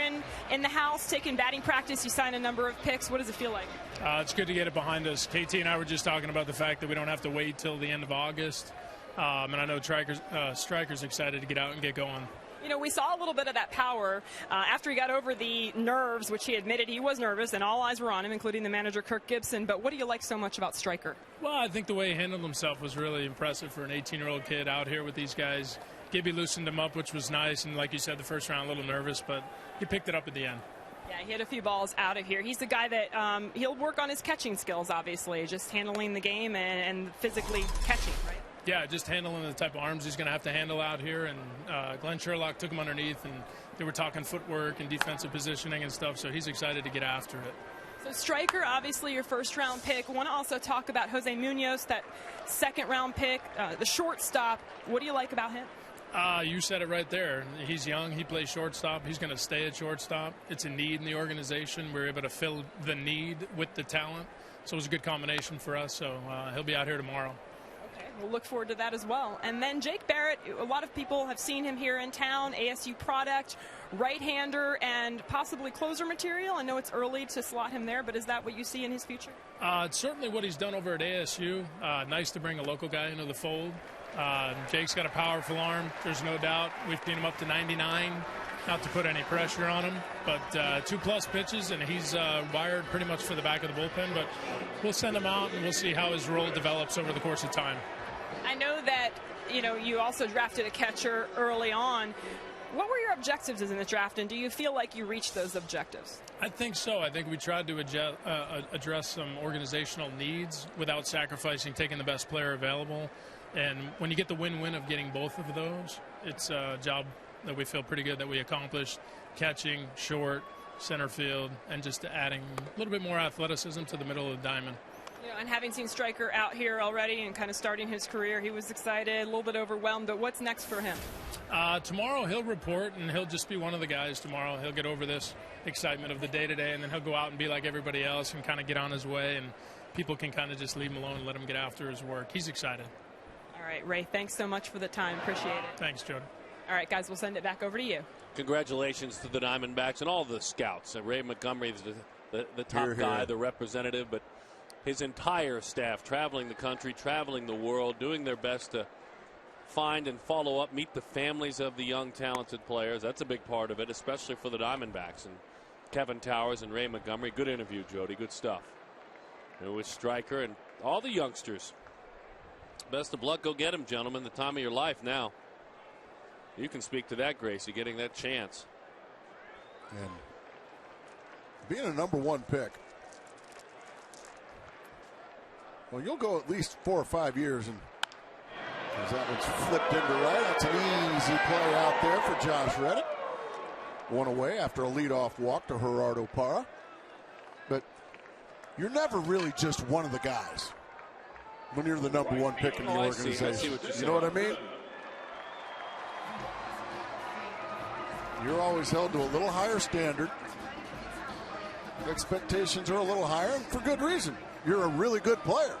in the house taking batting practice. You signed a number of picks. What does it feel like? It's good to get it behind us. KT and I were just talking about the fact that we don't have to wait till the end of August. And I know Striker's excited to get out and get going. You know, we saw a little bit of that power after he got over the nerves, which he admitted he was nervous, and all eyes were on him, including the manager, Kirk Gibson. But what do you like so much about Striker? Well, I think the way he handled himself was really impressive for an 18-year-old kid out here with these guys. Gibby loosened him up, which was nice, and like you said, the first round, a little nervous, but he picked it up at the end. Yeah, he had a few balls out of here. He's the guy that he'll work on his catching skills, obviously, just handling the game and physically catching, right? Yeah, just handling the type of arms he's going to have to handle out here. And Glenn Sherlock took him underneath, and they were talking footwork and defensive positioning and stuff, so he's excited to get after it. So Striker, obviously your first-round pick. I want to also talk about Jose Munoz, that second-round pick, the shortstop. What do you like about him? You said it right there. He's young. He plays shortstop. He's going to stay at shortstop. It's a need in the organization. We're able to fill the need with the talent. So it was a good combination for us. So he'll be out here tomorrow. We'll look forward to that as well. And then Jake Barrett, a lot of people have seen him here in town, ASU product, right-hander, and possibly closer material. I know it's early to slot him there, but is that what you see in his future? It's certainly what he's done over at ASU. Nice to bring a local guy into the fold. Jake's got a powerful arm, there's no doubt. We've beat him up to 99. Not to put any pressure on him, but 2+ pitches, and he's wired pretty much for the back of the bullpen. But we'll send him out, and we'll see how his role develops over the course of time. I know that, you know, you also drafted a catcher early on. What were your objectives in the draft, and do you feel like you reached those objectives? I think so. I think we tried to address some organizational needs without sacrificing taking the best player available. And when you get the win-win of getting both of those, it's a job that we feel pretty good that we accomplished. Catching, short, center field, and just adding a little bit more athleticism to the middle of the diamond. You know, and having seen Striker out here already and kind of starting his career, he was excited, a little bit overwhelmed, but what's next for him? Tomorrow he'll report, and he'll just be one of the guys tomorrow. He'll get over this excitement of the day-to-day, and then he'll go out and be like everybody else and kind of get on his way, and people can kind of just leave him alone and let him get after his work. He's excited. All right, Ray, thanks so much for the time. Appreciate it. Thanks, Jody. All right, guys, we'll send it back over to you. Congratulations to the Diamondbacks and all the scouts. Ray Montgomery is the top guy, the representative, but his entire staff traveling the country, traveling the world, doing their best to find and follow up, meet the families of the young, talented players. That's a big part of it, especially for the Diamondbacks. And Kevin Towers and Ray Montgomery, good interview, Jody, good stuff. And with Striker and all the youngsters. Best of luck. Go get him, gentlemen. The time of your life now. You can speak to that, Gracie, getting that chance. And being a #1 pick, well, you'll go at least 4 or 5 years, and as that one's flipped into right, that's an easy play out there for Josh Reddick. One away after a leadoff walk to Gerardo Parra. But you're never really just one of the guys when you're the #1 pick in the organization. I see what you're saying. You know what I mean? You're always held to a little higher standard. Expectations are a little higher, and for good reason. You're a really good player.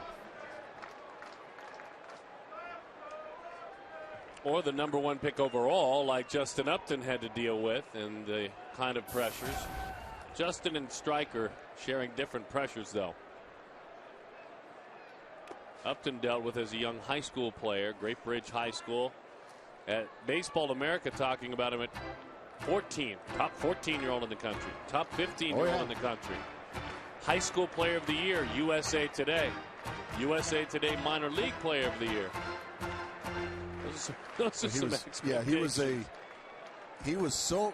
Or the #1 pick overall, like Justin Upton had to deal with, and the kind of pressures. Justin and Striker sharing different pressures, though. Upton dealt with as a young high school player, Great Bridge High School. At Baseball America talking about him at 14, top 14-year-old in the country, top 15-year-old in the country. High School Player of the Year, USA Today. USA Today Minor League Player of the Year. Those are some expectations. He was so,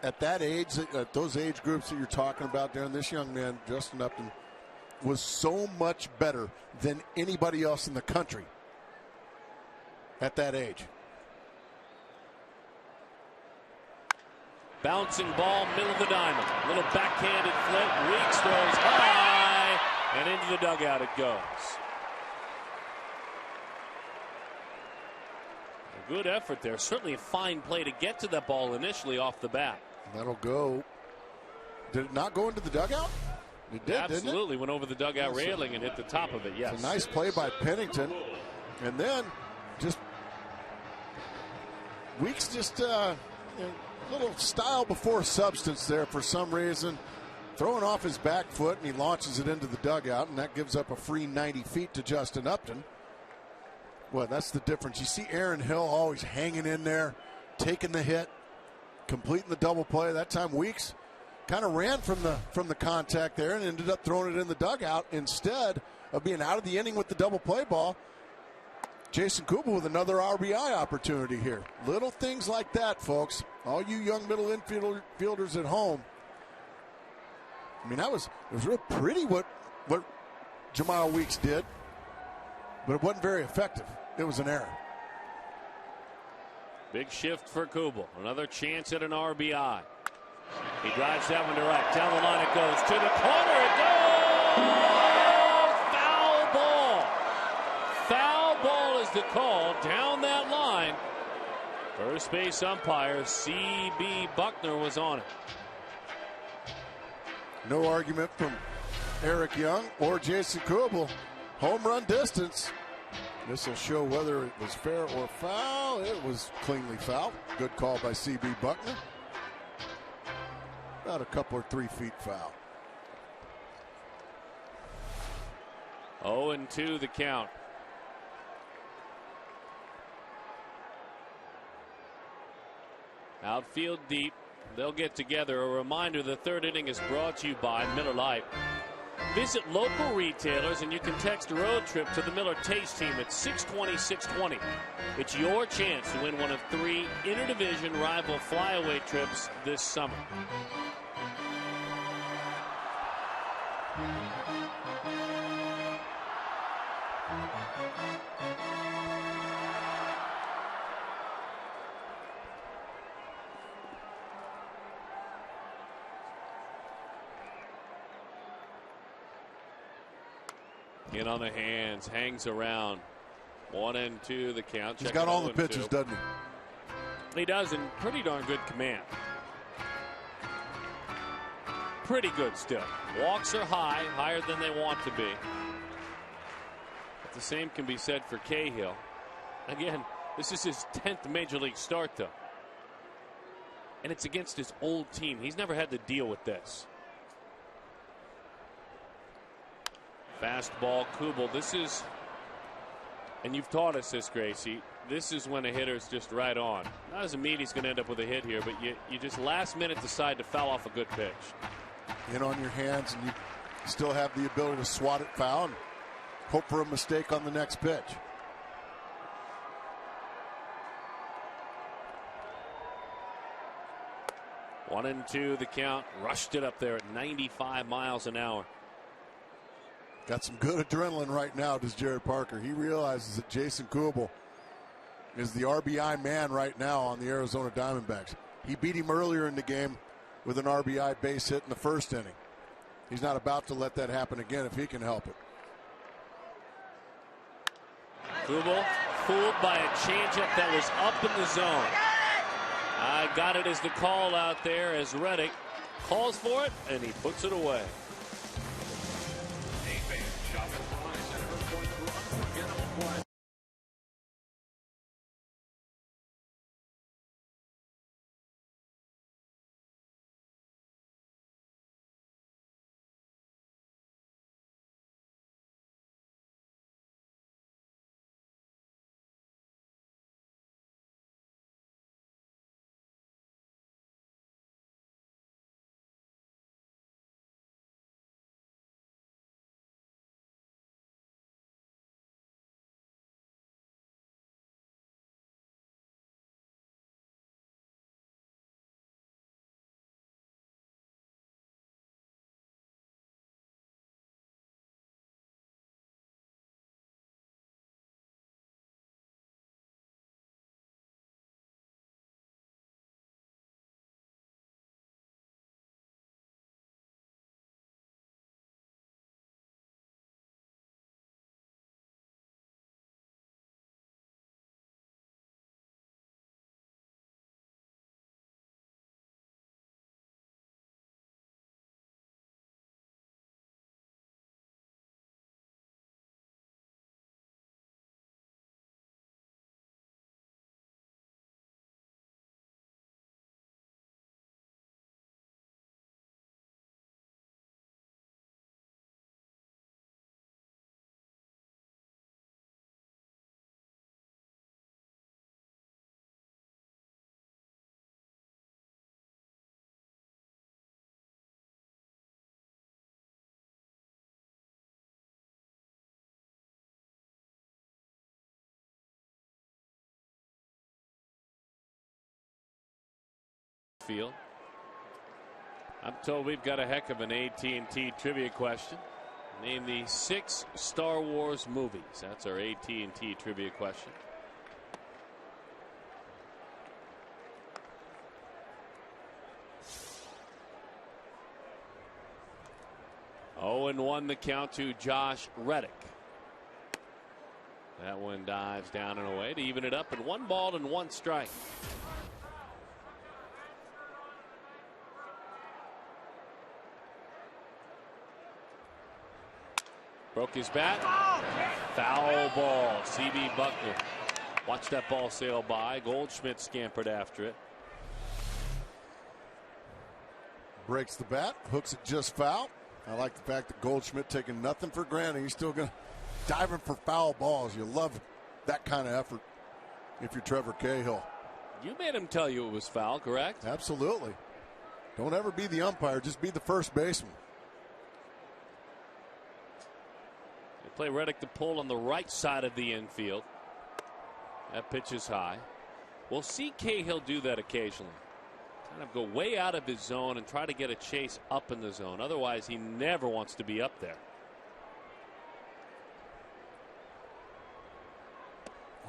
at that age, at those age groups that you're talking about, Darren, this young man, Justin Upton, was so much better than anybody else in the country at that age. Bouncing ball, middle of the diamond. Little backhanded flip. Weeks throws high, and into the dugout it goes. A good effort there. Certainly a fine play to get to that ball initially off the bat. That'll go. Did it not go into the dugout? It did, Absolutely. didn't it? Went over the dugout railing and hit the top of it, yes. It's a nice play by Pennington. And then just Weeks just a little style before substance there for some reason. Throwing off his back foot, and he launches it into the dugout, and that gives up a free 90 feet to Justin Upton. Well, that's the difference. You see Aaron Hill always hanging in there, taking the hit, completing the double play. That time Weeks kind of ran from the contact there and ended up throwing it in the dugout instead of being out of the inning with the double play ball. Jason Kubel with another RBI opportunity here. Little things like that, folks. All you young middle infielders at home. I mean, it was real pretty what JEMILE Weeks did, but it wasn't very effective. It was an error. Big shift for Kubel. Another chance at an RBI. He drives that one to right. Down the line it goes. To the corner it goes! Foul ball! Foul ball is the call down that line. First base umpire C.B. Buckner was on it. No argument from Eric Young or Jason Kubel. Home run distance. This will show whether it was fair or foul. It was cleanly foul. Good call by C.B. Buckner. About a couple or 3 feet foul. 0-2 the count. Outfield deep. They'll get together. A reminder, the third inning is brought to you by Miller Lite. Visit local retailers and you can text a road trip to the Miller Taste Team at 620-620. It's your chance to win one of 3 interdivision rival flyaway trips this summer. In on the hands, hangs around. 1-2 the count. He's got all the pitches, doesn't he? He does, and pretty darn good command. Pretty good still. Walks are high, higher than they want to be. But the same can be said for Cahill. Again, this is his 10th major league start, though. And it's against his old team. He's never had to deal with this. Fastball, Kubel. This is, and you've taught us this, Gracie, this is when a hitter's just right on. Not doesn't mean he's going to end up with a hit here, but you just last minute decide to foul off a good pitch. In on your hands, and you still have the ability to swat it foul and hope for a mistake on the next pitch. One and two the count. Rushed it up there at 95 miles an hour. Got some good adrenaline right now, does Jared Parker. He realizes that Jason Kubel is the RBI man right now on the Arizona Diamondbacks. He beat him earlier in the game with an RBI base hit in the first inning. He's not about to let that happen again if he can help it. Kubel fooled by a changeup that was up in the zone. I got it as the call out there as Reddick calls for it, and he puts it away. field. I'm told we've got a heck of an AT&T trivia question. Name the 6 Star Wars movies. That's our AT&T trivia question. Oh, and 1 the count to Josh Reddick. That one dives down and away to even it up, and 1 ball and 1 strike. Broke his bat. Foul ball. C.B. Buckner. Watch that ball sail by. Goldschmidt scampered after it. Breaks the bat, hooks it just foul. I like the fact that Goldschmidt taking nothing for granted. He's still going to diving for foul balls. You love that kind of effort if you're Trevor Cahill. You made him tell you it was foul, correct? Absolutely. Don't ever be the umpire, just be the first baseman. They play Reddick to pull on the right side of the infield. That pitch is high. We'll see Cahill do that occasionally. Kind of go way out of his zone and try to get a chase up in the zone. Otherwise, he never wants to be up there.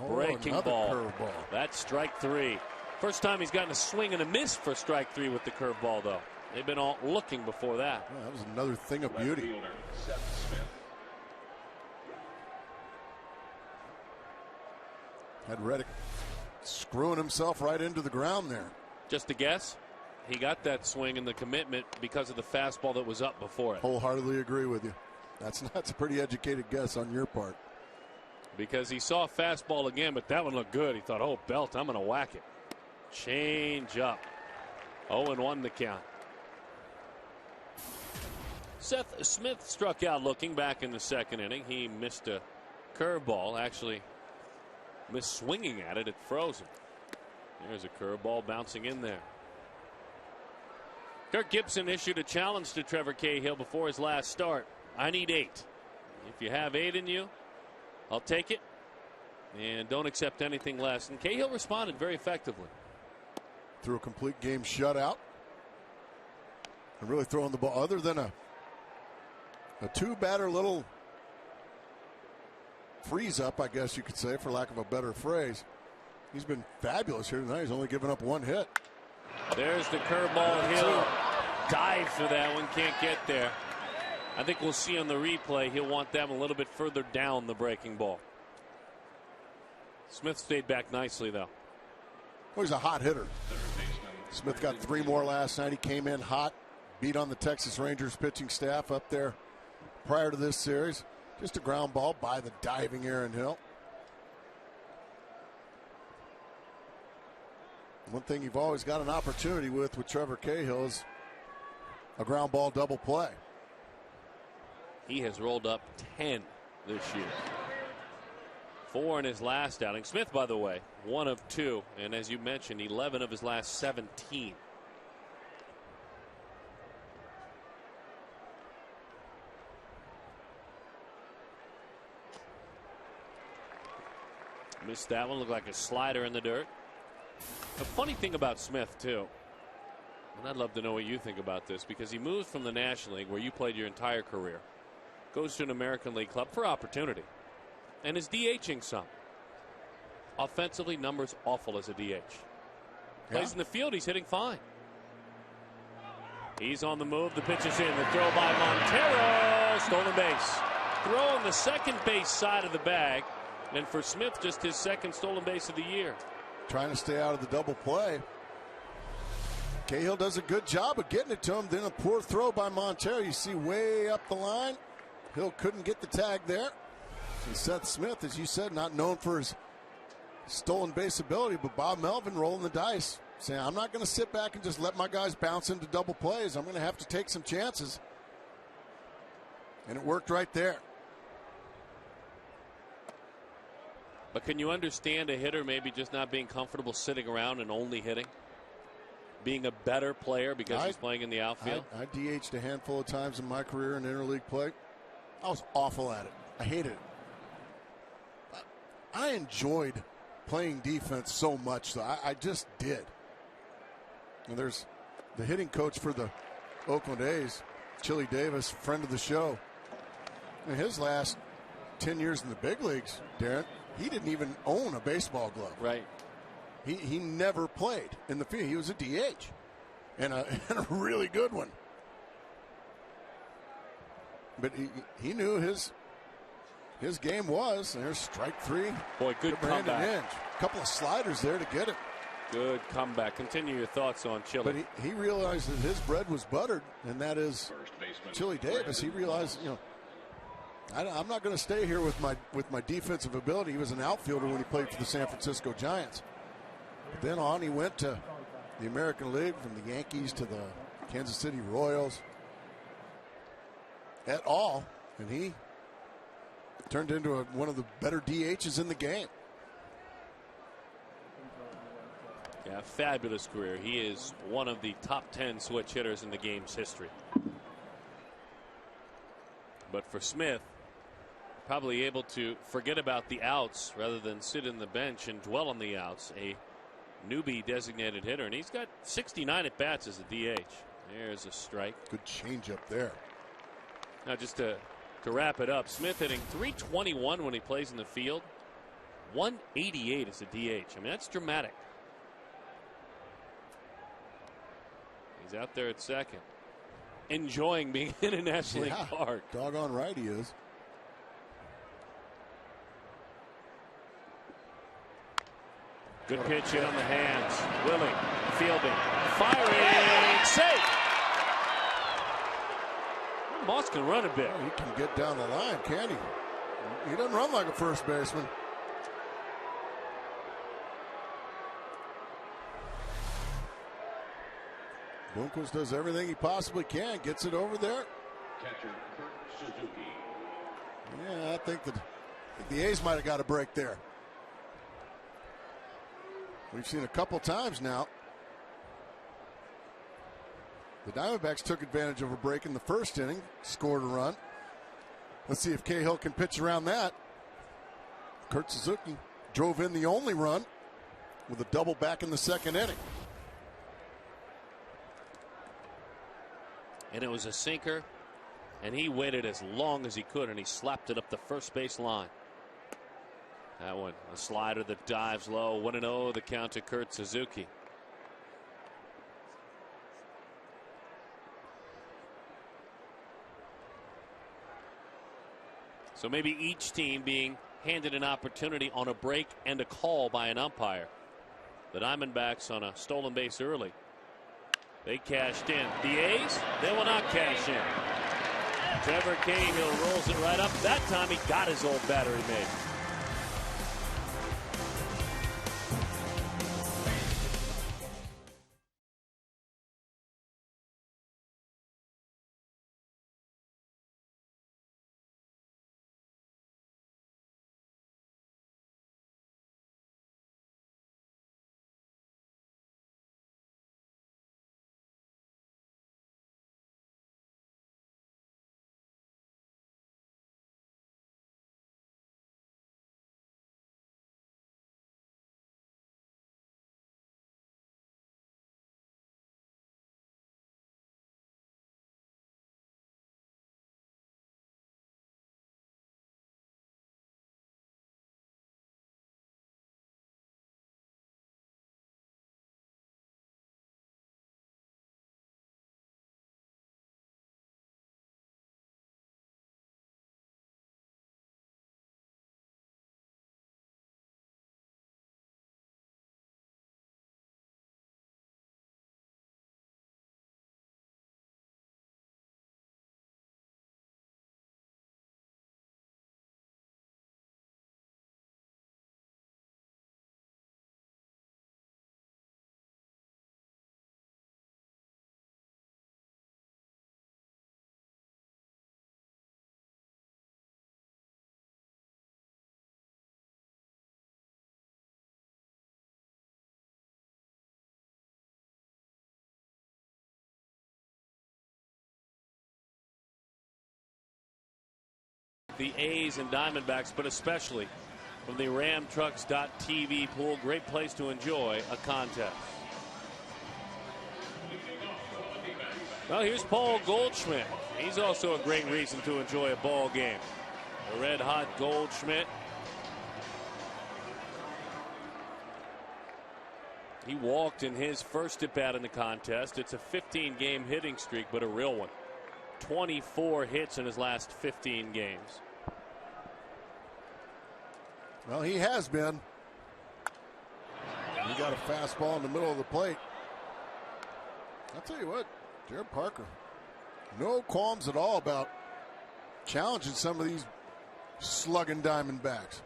Breaking ball. Curveball. That's strike 3. First time he's gotten a swing and a miss for strike 3 with the curveball, though. They've been all looking before that. Well, that was another thing of beauty. Had Reddick screwing himself right into the ground there. Just a guess? He got that swing and the commitment because of the fastball that was up before it. Wholeheartedly agree with you. That's a pretty educated guess on your part. Because he saw a fastball again, but that one looked good. He thought, oh, belt, I'm going to whack it. Change up. 0-1 the count. Seth Smith struck out looking back in the second inning. He missed a curveball, actually missed swinging at it. It froze him. There's a curveball bouncing in there. Kirk Gibson issued a challenge to Trevor Cahill before his last start. I need 8. If you have 8 in you, I'll take it. And don't accept anything less. And Cahill responded very effectively. Threw a complete game shutout. And really throwing the ball, other than a 2-batter little freeze up, I guess you could say, for lack of a better phrase. He's been fabulous here tonight. He's only given up 1 hit. There's the curveball. He'll dive for that one. Can't get there. I think we'll see on the replay he'll want them a little bit further down the breaking ball. Smith stayed back nicely, though. Well, he's a hot hitter. Smith got 3 more last night. He came in hot, beat on the Texas Rangers pitching staff up there prior to this series. Just a ground ball by the diving Aaron Hill. One thing you've always got an opportunity with Trevor Cahill is a ground ball double play. He has rolled up 10 this year. 4 in his last outing. Smith, by the way, 1 of 2. And as you mentioned, 11 of his last 17. Missed that one. Looked like a slider in the dirt. A funny thing about Smith, too, and I'd love to know what you think about this, because he moves from the National League, where you played your entire career, goes to an American League club for opportunity, and is DHing some. Offensively, numbers awful as a DH. Plays in the field, he's hitting fine. He's on the move, the pitch is in, the throw by Montero, stolen base. Throw on the second base side of the bag, and for Smith, just his second stolen base of the year. Trying to stay out of the double play. Cahill does a good job of getting it to him. Then a poor throw by Montero. You see way up the line. Hill couldn't get the tag there. And Seth Smith, as you said, not known for his stolen base ability, but Bob Melvin rolling the dice, saying, I'm not going to sit back and just let my guys bounce into double plays. I'm going to have to take some chances. And it worked right there. But can you understand a hitter maybe just not being comfortable sitting around and only hitting? Being a better player because he's playing in the outfield? I DH'd a handful of times in my career in interleague play. I was awful at it. I hated it. I enjoyed playing defense so much, though. I just did. And there's the hitting coach for the Oakland A's, Chili Davis, friend of the show. In his last 10 years in the big leagues, Darren, he didn't even own a baseball glove. Right. He never played in the field. He was a DH, and a really good one. But he knew his game was. There's strike three. Boy, good comeback. A couple of sliders there to get it. Good comeback. Continue your thoughts on Chili. But he realized that his bread was buttered, and that is Chili Davis. He realized, I'm not going to stay here with my defensive ability. He was an outfielder when he played for the San Francisco Giants. But then on he went to the American League, from the Yankees to the Kansas City Royals. Et al. And he turned into one of the better DHs in the game. Yeah, fabulous career. He is one of the top 10 switch hitters in the game's history. But for Smith, probably able to forget about the outs rather than sit in the bench and dwell on the outs. A newbie designated hitter, and he's got 69 at bats as a DH. There's a strike. Good changeup there. Now, just to wrap it up, Smith hitting .321 when he plays in the field, .188 as a DH. I mean, that's dramatic. He's out there at second, enjoying being in a National League park. Doggone right he is. Good pitch in on the hands. Willing, fielding, firing, safe. Moss can run a bit. He can get down the line, can't he? He doesn't run like a first baseman. Bloomquist does everything he possibly can. Gets it over there. Catcher Kurt Suzuki. Yeah, I think the A's might have got a break there. We've seen a couple times now. The Diamondbacks took advantage of a break in the first inning, scored a run. Let's see if Cahill can pitch around that. Kurt Suzuki drove in the only run with a double back in the second inning. And it was a sinker, and he waited as long as he could, and he slapped it up the first base line. That one, a slider that dives low. 1-0 the count to Kurt Suzuki. So maybe each team being handed an opportunity on a break and a call by an umpire. The Diamondbacks on a stolen base early. They cashed in. The A's, they will not cash in. Trevor Cahill rolls it right up. That time he got his old battery made. The A's and Diamondbacks, but especially from the RamTrucks.tv pool. Great place to enjoy a contest. Well, here's Paul Goldschmidt. He's also a great reason to enjoy a ball game. The red-hot Goldschmidt. He walked in his first at-bat in the contest. It's a 15-game hitting streak, but a real one. 24 hits in his last 15 games. Well, he has been. He got a fastball in the middle of the plate. I'll tell you what, Jared Parker, no qualms at all about challenging some of these slugging Diamondbacks.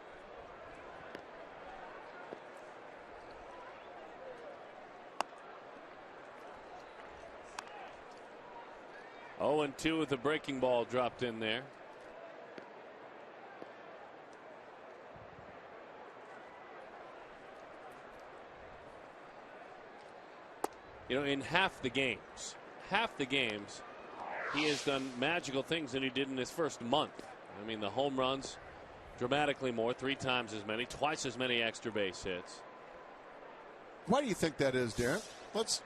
Oh, and 2 with the breaking ball dropped in there. You know, in half the games, he has done magical things than he did in his first month. I mean, the home runs, dramatically more, 3 times as many, twice as many extra base hits. Why do you think that is, Darren? Let's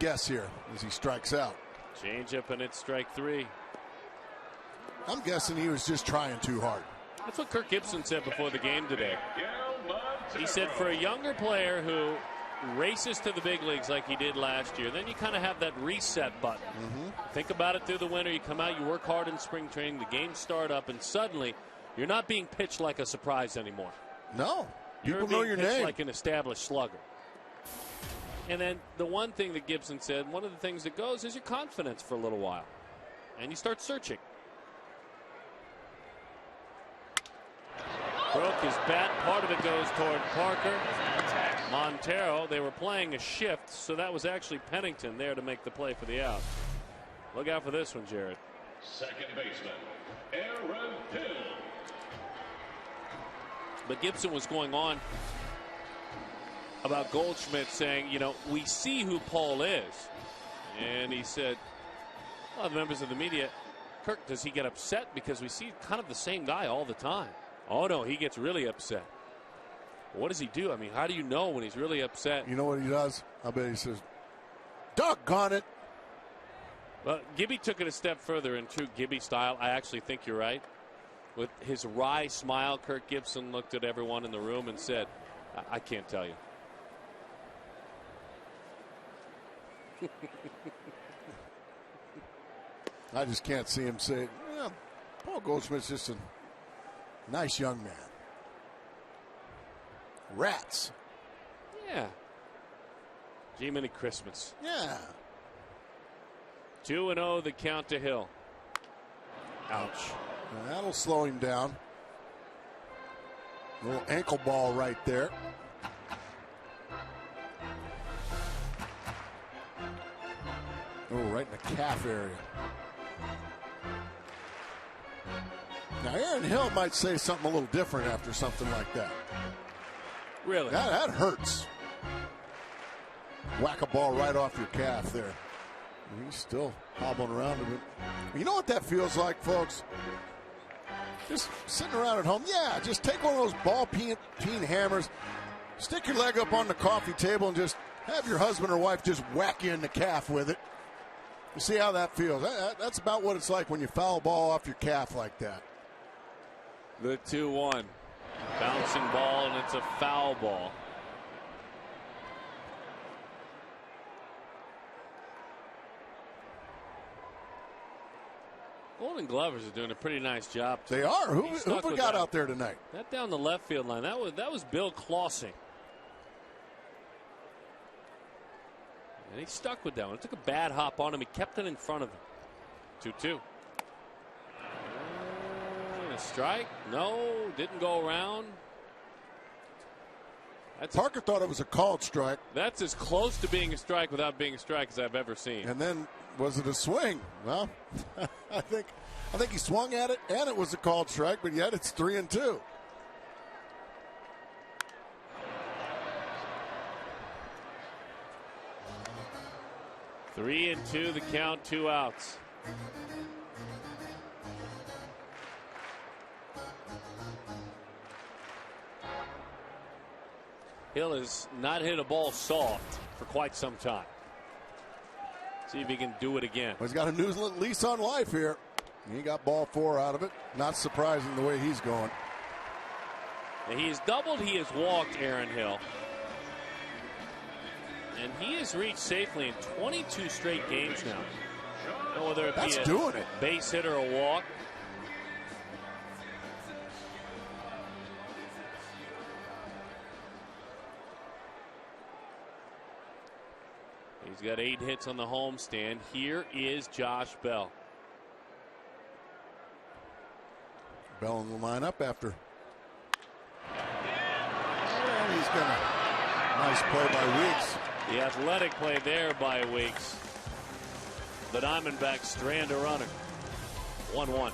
guess here as he strikes out. Change up and it's strike 3. I'm guessing he was just trying too hard. That's what Kirk Gibson said before the game today. He said for a younger player who races to the big leagues like he did last year, then you kind of have that reset button. Think about it through the winter. You come out, you work hard in spring training, the games start up, and suddenly you're not being pitched like a surprise anymore. No. You're People know being your pitched name. like an established slugger. And then the one thing that Gibson said, one of the things that goes is your confidence for a little while. And you start searching. Broke his bat. Part of it goes toward Parker. Montero, they were playing a shift, so that was actually Pennington there to make the play for the out. Look out for this one, Jared. Second baseman, Aaron Hill. But Gibson was going on about Goldschmidt saying, you know, we see who Paul is. And he said, well, the members of the media, Kirk, does he get upset? Because we see kind of the same guy all the time. Oh, no, he gets really upset. What does he do? I mean, how do you know when he's really upset? You know what he does? I bet he says, doggone it. Well, Gibby took it a step further in true Gibby style. I actually think you're right. With his wry smile, Kirk Gibson looked at everyone in the room and said, I can't tell you. I just can't see him say, yeah, Paul Goldschmidt's just a nice young man. Rats. Yeah. Gee, many Christmas. Yeah. 2-0 the count to Hill. Ouch. Now that'll slow him down. A little ankle ball right there. Oh, right in the calf area. Now Aaron Hill might say something a little different after something like that. Really? That hurts. Whack a ball right off your calf there. He's still hobbling around a bit. You know what that feels like, folks? Just sitting around at home. Yeah, just take one of those ball peen hammers, stick your leg up on the coffee table, and just have your husband or wife just whack you in the calf with it. You see how that feels. That's about what it's like when you foul a ball off your calf like that. The 2-1. Bouncing ball, and it's a foul ball. Golden Glovers are doing a pretty nice job. They are. Who we got out there tonight? That down the left field line. That was Bill Clausing. And he stuck with that one. It took a bad hop on him. He kept it in front of him. 2-2. And a strike. No, didn't go around. Parker thought it was a called strike. That's as close to being a strike without being a strike as I've ever seen. And then, was it a swing? Well, I think he swung at it, and it was a called strike, but yet it's 3-2. Three and two, the count, 2 outs. Hill has not hit a ball soft for quite some time. See if he can do it again. Well, he's got a new lease on life here. He got ball 4 out of it. Not surprising the way he's going. And he has doubled, he has walked Aaron Hill. And he has reached safely in 22 straight games now. Whether it be doing it. Base hit or a walk. He's got 8 hits on the homestand. Here is Josh Bell. Bell in the lineup after. And he's got a nice play by Weeks. The athletic play there by Weeks. The Diamondbacks strand a runner. 1-1.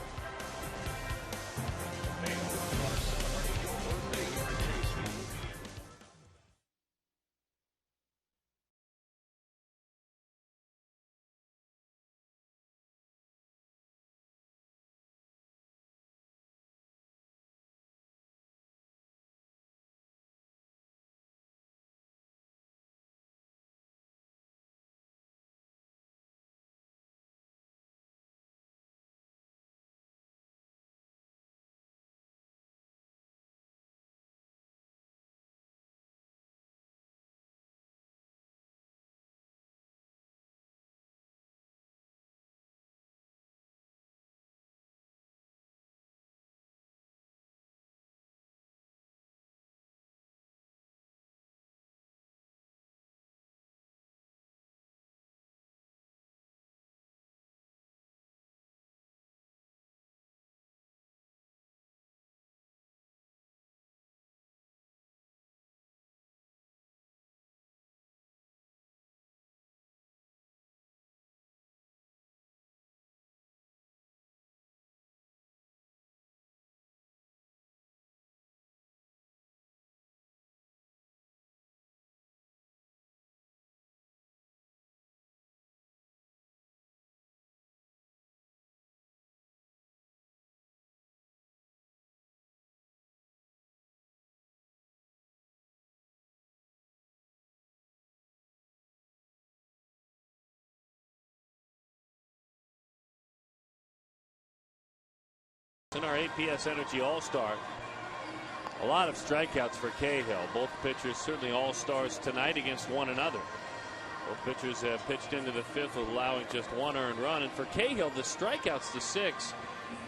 In our APS Energy All-Star, a lot of strikeouts for Cahill. Both pitchers certainly all-stars tonight against one another. Both pitchers have pitched into the 5th, allowing just 1 earned run. And for Cahill, the strikeouts to 6,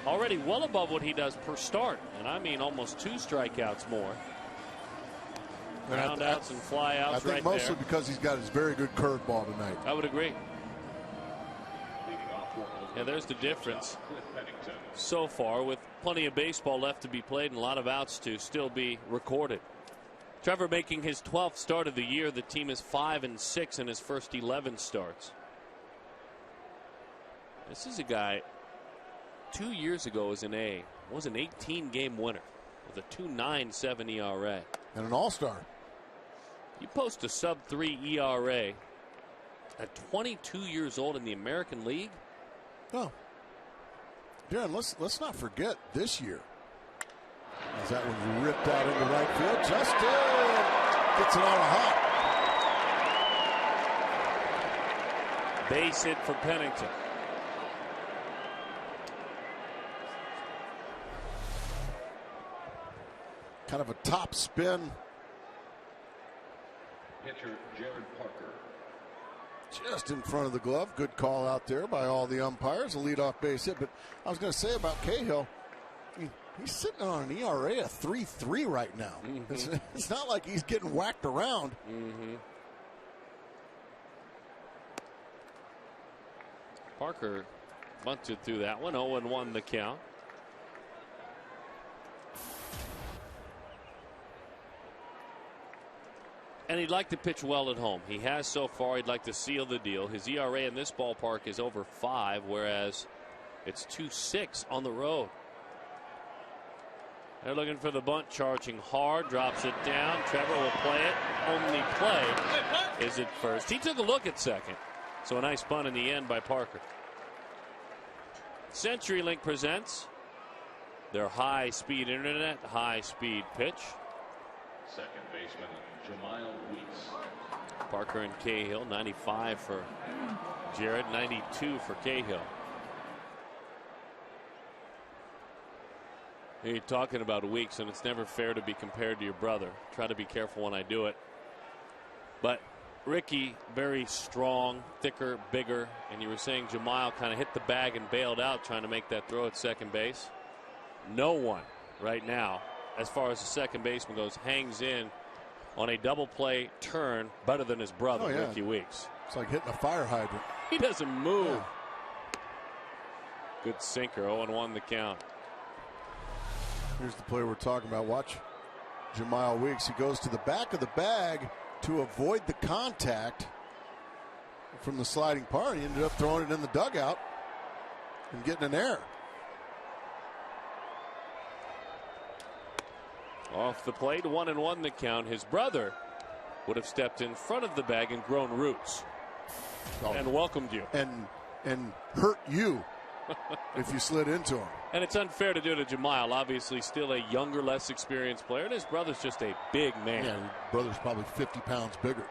already well above what he does per start. And I mean almost 2 strikeouts more. Ground outs and fly outs right there. I think mostly because he's got his very good curveball tonight. I would agree. Yeah, there's the difference so far, with plenty of baseball left to be played and a lot of outs to still be recorded. Trevor making his 12th start of the year. The team is 5-6 in his first 11 starts. This is a guy 2 years ago was an 18-game winner with a 2.97 ERA. And an all-star. You post a sub-3 ERA at 22 years old in the American League. Oh, Darren, let's not forget this year. As that one's ripped out into right field. Justin gets it on a hop. Base hit for Pennington. Kind of a top spin. Pitcher Jared Parker. Just in front of the glove. Good call out there by all the umpires. A leadoff base hit. But I was going to say about Cahill, he's sitting on an ERA of 3.3 right now. Mm-hmm. It's not like he's getting whacked around. Mm-hmm. Parker bunted through that one. 0-1 the count. And he'd like to pitch well at home. He has so far. He'd like to seal the deal. His ERA in this ballpark is over 5, whereas it's 2.6 on the road. They're looking for the bunt, charging hard, drops it down. Trevor will play it. Only play is at first. He took a look at second. So a nice bunt in the end by Parker. CenturyLink presents their high-speed internet, high-speed pitch. Second baseman JEMILE. Parker and Cahill, 95 for Jared. 92 for Cahill. You're talking about Weeks, and it's never fair to be compared to your brother. Try to be careful when I do it. But Ricky, very strong, thicker, bigger, and you were saying JEMILE kind of hit the bag and bailed out trying to make that throw at second base. No one right now, as far as the second baseman goes, hangs in on a double play turn better than his brother, Ricky Weeks. It's like hitting a fire hydrant. He doesn't move. Yeah. Good sinker, 0-1 the count. Here's the play we're talking about. Watch JEMILE Weeks. He goes to the back of the bag to avoid the contact from the sliding part. He ended up throwing it in the dugout and getting an error. Off the plate, 1-1 the count. His brother would have stepped in front of the bag and grown roots and welcomed you. And hurt you if you slid into him. And it's unfair to do to JEMILE. Obviously still a younger, less experienced player. And his brother's just a big man. Yeah, his brother's probably 50 pounds bigger.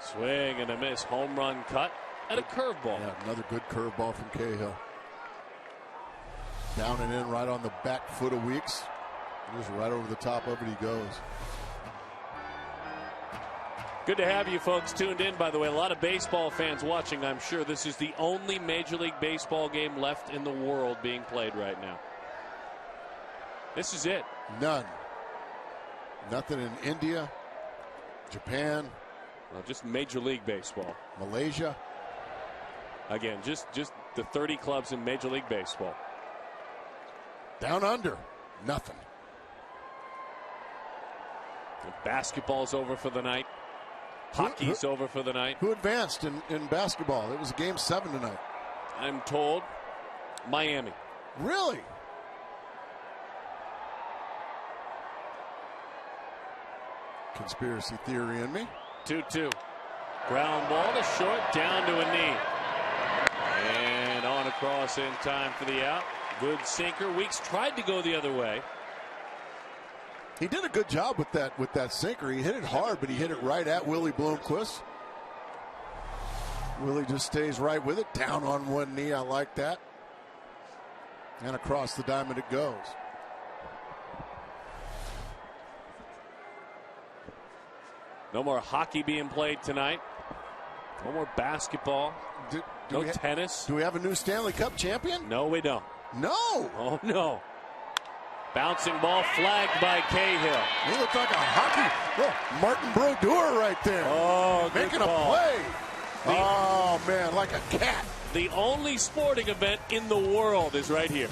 Swing and a miss. Home run cut and a curveball. Yeah, another good curveball from Cahill. Down and in right on the back foot of Weeks. Just right over the top of it he goes. Good to have you folks tuned in, by the way. A lot of baseball fans watching, I'm sure. This is the only Major League Baseball game left in the world being played right now. This is it. None. Nothing in India, Japan. Well, just Major League Baseball. Malaysia. Again, just the 30 clubs in Major League Baseball. Down under. Nothing. And basketball's over for the night. Hockey's over for the night. Who advanced in basketball? It was Game 7 tonight. I'm told Miami. Really? Conspiracy theory in me. 2-2. Ground ball to short, down to a knee. And on across in time for the out. Good sinker. Weeks tried to go the other way. He did a good job with that sinker. He hit it hard, but he hit it right at Willie Bloomquist. Willie just stays right with it. Down on one knee. I like that. And across the diamond it goes. No more hockey being played tonight. No more basketball. No tennis. Do we have a new Stanley Cup champion? No, we don't. No. Oh, no. Bouncing ball flagged by Cahill. He looked like a hockey. Oh, Martin Brodeur right there. Oh, good making call. a play. Oh, man, like a cat. The only sporting event in the world is right here.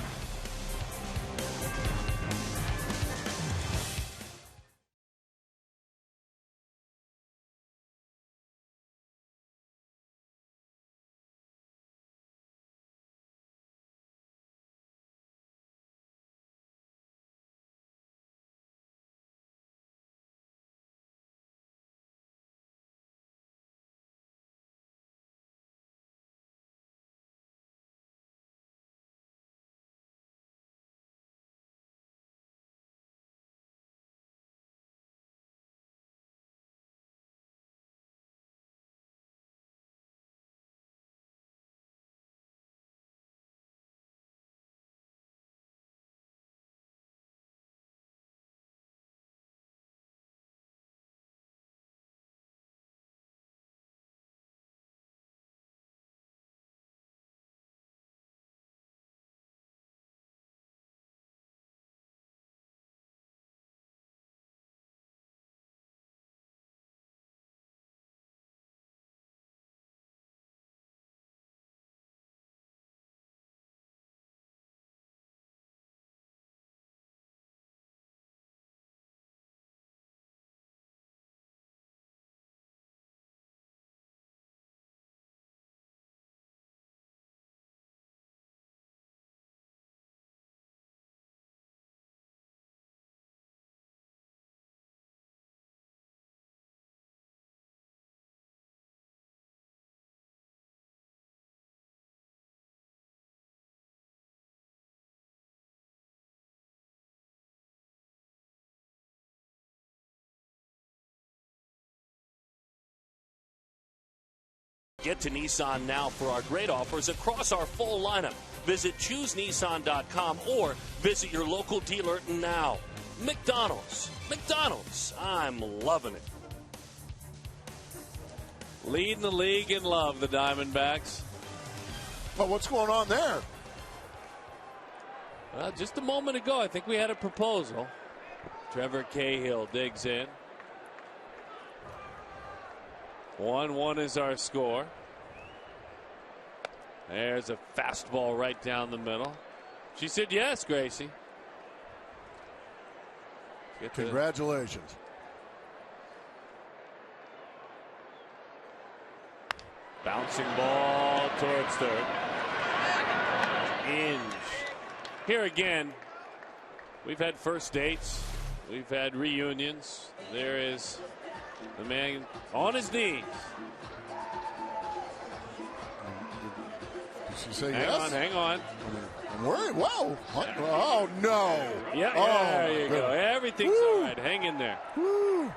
Get to Nissan now for our great offers across our full lineup. Visit ChooseNissan.com or visit your local dealer now. McDonald's, I'm loving it. Leading the league in love, the Diamondbacks. Well, what's going on there? Well, just a moment ago, I think we had a proposal. Trevor Cahill digs in. 1-1 is our score. There's a fastball right down the middle. She said yes, Gracie. Congratulations. Bouncing ball towards third. Inge. Here again, we've had first dates. We've had reunions. There is the man on his knees. Did she say hang yes? Hang on. I'm worried. Whoa. Oh, no. Yeah, there you go. Everything's all right. Hang in there. Woo.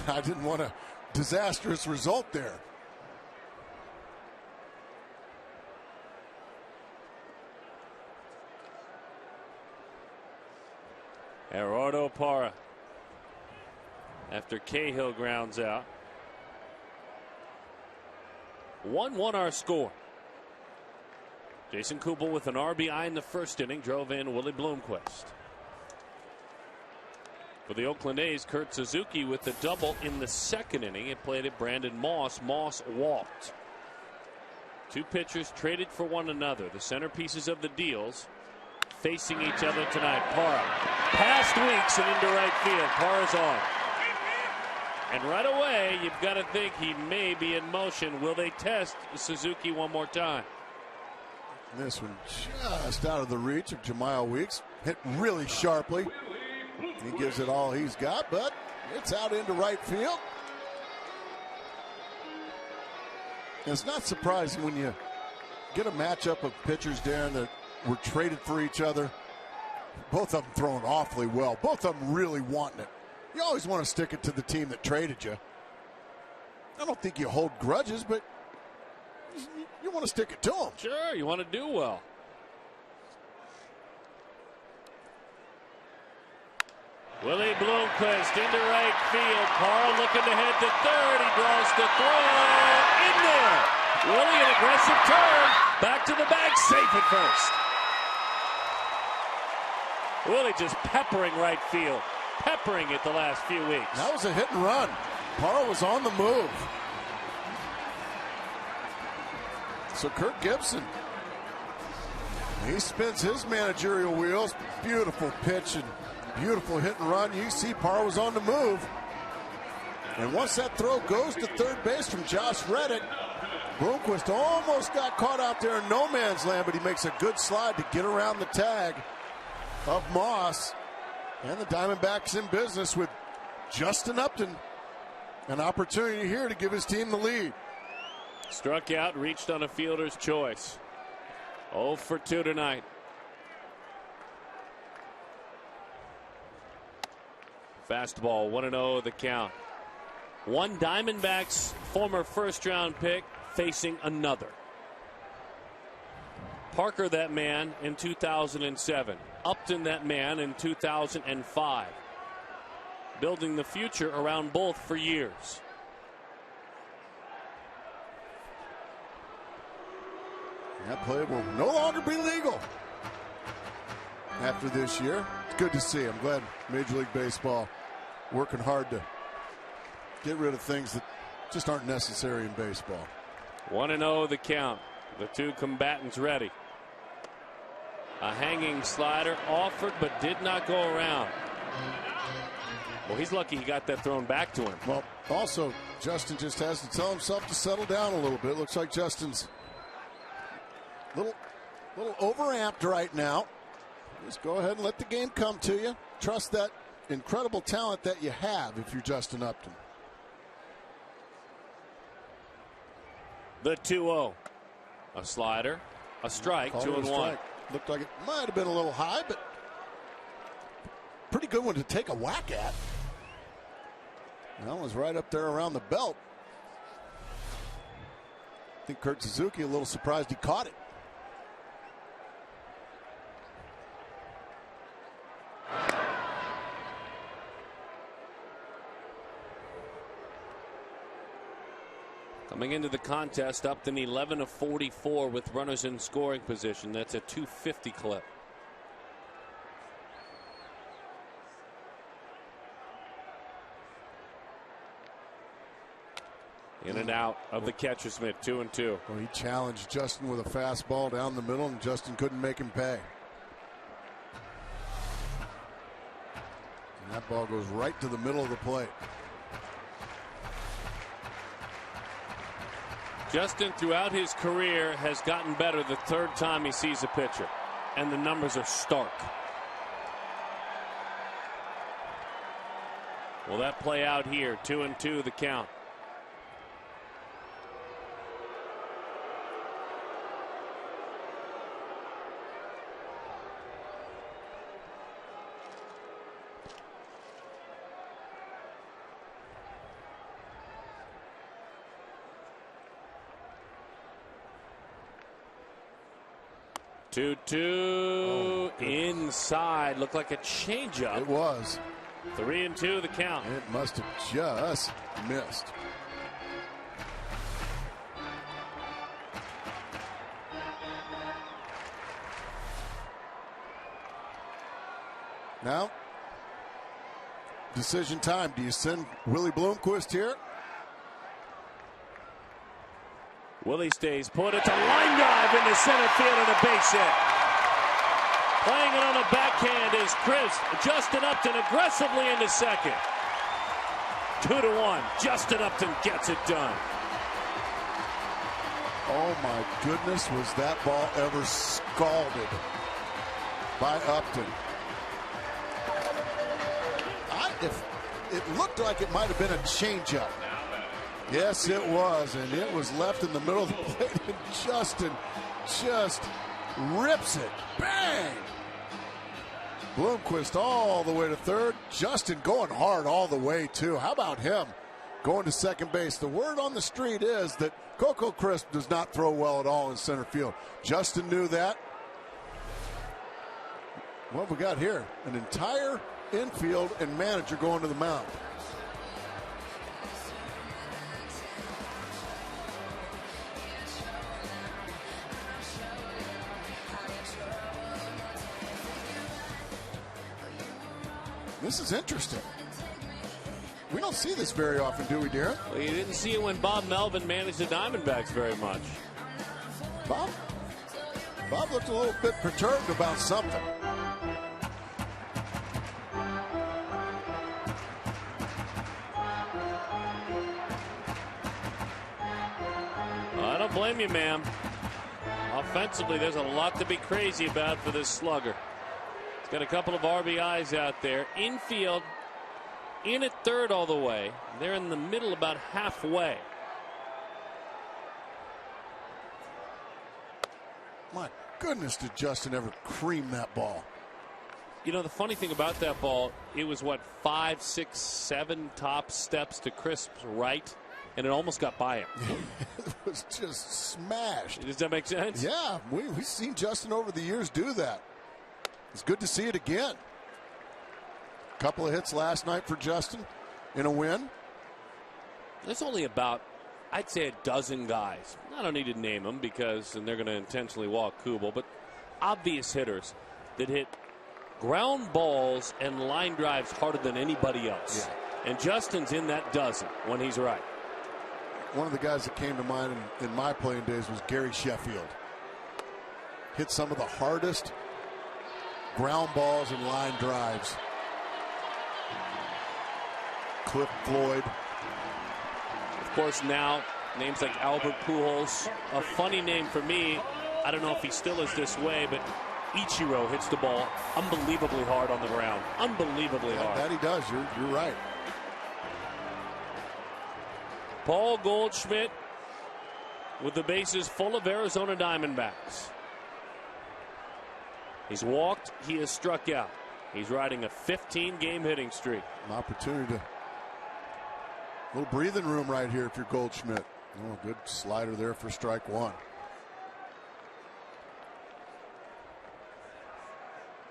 I didn't want a disastrous result there. Gerardo Parra after Cahill grounds out. 1-1 our score. Jason Kubel with an RBI in the first inning drove in Willie Bloomquist. For the Oakland A's, Kurt Suzuki with the double in the second inning. It played at Brandon Moss. Moss walked. Two pitchers traded for one another. The centerpieces of the deals facing each other tonight. Parra past Weeks and into right field. Parra's on. And right away, you've got to think he may be in motion. Will they test Suzuki one more time? This one just out of the reach of JEMILE Weeks. Hit really sharply. He gives it all he's got, but it's out into right field. And it's not surprising when you get a matchup of pitchers, Darren, that were traded for each other. Both of them throwing awfully well. Both of them really wanting it. You always want to stick it to the team that traded you. I don't think you hold grudges, but you want to stick it to them. Sure, you want to do well. Willie Bloomquist into right field. Parra looking to head to third. He draws the throw in there. Willie, an aggressive turn. Back to the bag, safe at first. Willie just peppering right field. Peppering it the last few weeks. That was a hit and run. Parra was on the move. So Kirk Gibson, he spins his managerial wheels. Beautiful pitch and beautiful hit and run. You see Parra was on the move. And once that throw goes to third base from Josh Reddick, Bloomquist almost got caught out there in no man's land, but he makes a good slide to get around the tag of Moss. And the Diamondbacks in business with Justin Upton. An opportunity here to give his team the lead. Struck out, reached on a fielder's choice. 0 for 2 tonight. Fastball, 1-0 the count. One Diamondbacks former first-round pick facing another. Parker, that man, in 2007. Upton, that man, in 2005. Building the future around both for years. That play will no longer be legal after this year. It's good to see. I'm glad Major League Baseball working hard to get rid of things that just aren't necessary in baseball. 1-0 the count. The two combatants ready. A hanging slider offered but did not go around. Well, he's lucky he got that thrown back to him. Well, also, Justin just has to tell himself to settle down a little bit. Looks like Justin's a little overamped right now. Just go ahead and let the game come to you. Trust that incredible talent that you have if you're Justin Upton. The 2-0. A slider, a strike, 2-1. Looked like it might have been a little high, but pretty good one to take a whack at. That was right up there around the belt. think Kurt Suzuki a little surprised he caught it. Coming into the contest, Upton 11 of 44 with runners in scoring position. That's a 250 clip. In and out of the catcher's mitt, 2-2. Well, he challenged Justin with a fastball down the middle, and Justin couldn't make him pay. And that ball goes right to the middle of the plate. Justin, throughout his career, has gotten better the third time he sees a pitcher, and the numbers are stark. Will that play out here? 2-2 the count. Two inside. Looked like a changeup. It was. 3-2 the count. It must have just missed. Now, decision time. Do you send Willie Bloomquist here? Willie stays put. It's a line drive into center field and a base hit. Playing it on a backhand is Justin Upton aggressively into second. 2-1. Justin Upton gets it done. Oh my goodness, was that ball ever scalded by Upton? It looked like it might have been a changeup. Yes, it was, and it was left in the middle of the plate, and Justin just rips it. Bang! Bloomquist all the way to third. Justin going hard all the way, too. How about him going to second base? The word on the street is that Coco Crisp does not throw well at all in center field. Justin knew that. What have we got here? An entire infield and manager going to the mound. This is interesting. We don't see this very often, do we, Darren? Well, you didn't see it when Bob Melvin managed the Diamondbacks very much. Bob looked a little bit perturbed about something. I don't blame you, ma'am. Offensively, there's a lot to be crazy about for this slugger. He's got a couple of RBIs out there. Infield, in at third all the way. They're in the middle about halfway. My goodness, did Justin ever cream that ball? You know, the funny thing about that ball, it was what, 5, 6, 7 top steps to Crisp's right, and it almost got by him. It was just smashed. Does that make sense? Yeah, we've seen Justin over the years do that. It's good to see it again. A couple of hits last night for Justin in a win. There's only about, I'd say, a dozen guys. I don't need to name them because and they're going to intentionally walk Kubel, but obvious hitters that hit ground balls and line drives harder than anybody else. Yeah. And Justin's in that dozen when he's right. One of the guys that came to mind in my playing days was Gary Sheffield. Hit some of the hardest ground balls and line drives. Cliff Floyd. Of course, now names like Albert Pujols. A funny name for me. I don't know if he still is this way, but Ichiro hits the ball unbelievably hard on the ground. Unbelievably hard. That he does. You're right. Paul Goldschmidt with the bases full of Arizona Diamondbacks. He's walked, he has struck out. He's riding a 15-game hitting streak. An opportunity to, a little breathing room right here if you're Goldschmidt. Oh, good slider there for strike one.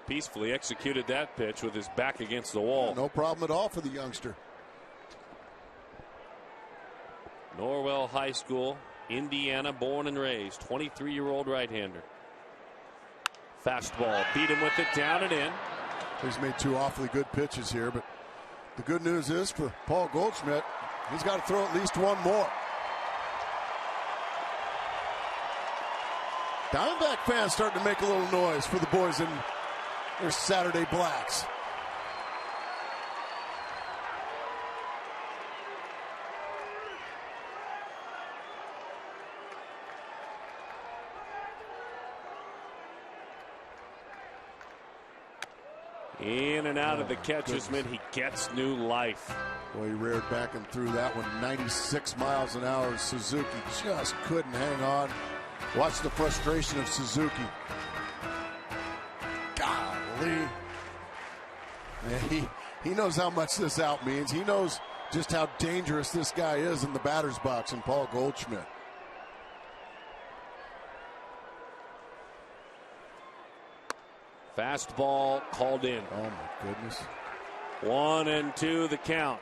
Peacefully executed that pitch with his back against the wall. No problem at all for the youngster. Norwell High School, Indiana, born and raised. 23-year-old right-hander. Fastball, beat him with it, down and in. He's made two awfully good pitches here, but the good news is for Paul Goldschmidt, he's got to throw at least one more. Diamondback fans starting to make a little noise for the boys in their Saturday blacks. In and out of the catcher's mitt, he gets new life. Boy, he reared back and threw that one 96 miles an hour. Suzuki just couldn't hang on. Watch the frustration of Suzuki. Golly. Man, he knows how much this out means. He knows just how dangerous this guy is in the batter's box, and Paul Goldschmidt. Fastball called in. Oh, my goodness. 1-2 the count.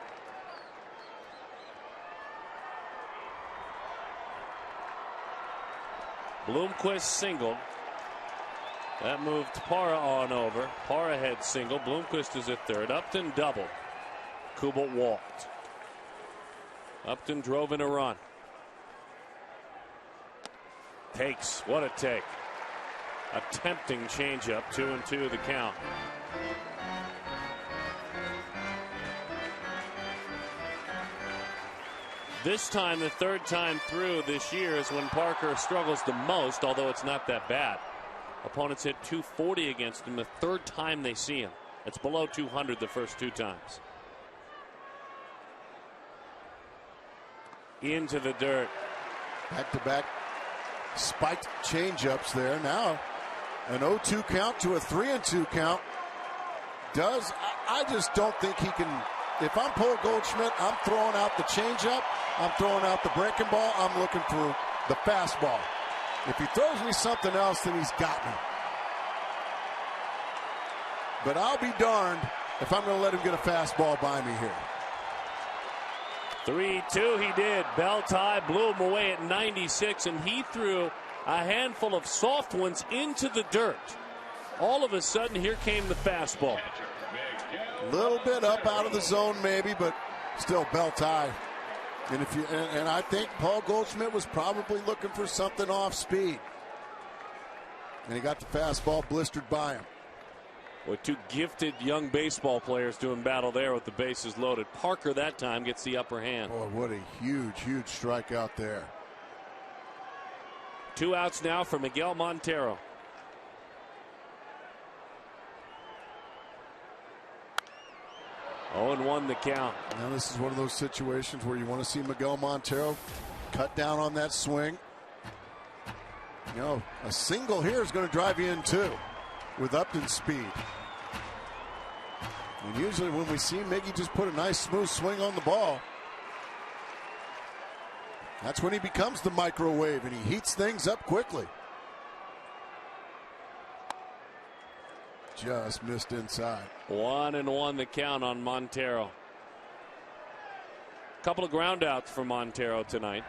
Bloomquist singled. That moved Parra on over. Parra had single. Bloomquist is at third. Upton doubled. Kubel walked. Upton drove in a run. Takes. What a take. A tempting changeup. 2-2 the count. This time, the third time through this year, is when Parker struggles the most, although it's not that bad. Opponents hit .240 against him the third time they see him. It's below 200 the first two times. Into the dirt. Back-to-back spiked changeups there. Now an 0-2 count to a 3-2 count. I just don't think he can. If I'm Paul Goldschmidt, I'm throwing out the changeup. I'm throwing out the breaking ball. I'm looking for the fastball. If he throws me something else, then he's got me. But I'll be darned if I'm going to let him get a fastball by me here. 3-2 he did. Bell tie blew him away at 96, and he threw a handful of soft ones into the dirt. All of a sudden, here came the fastball. A little bit up out of the zone maybe, but still bell tie. And and I think Paul Goldschmidt was probably looking for something off speed. And he got the fastball blistered by him. With two gifted young baseball players doing battle there with the bases loaded. Parker that time gets the upper hand. Boy, what a huge, huge strikeout there. 2 outs now for Miguel Montero. Oh, and 1 the count. Now this is one of those situations where you want to see Miguel Montero cut down on that swing. You know, a single here is going to drive you in too with Upton's speed. And usually when we see Miggy just put a nice smooth swing on the ball, that's when he becomes the microwave and he heats things up quickly. Just missed inside. 1-1 the count on Montero. Couple of ground outs for Montero tonight.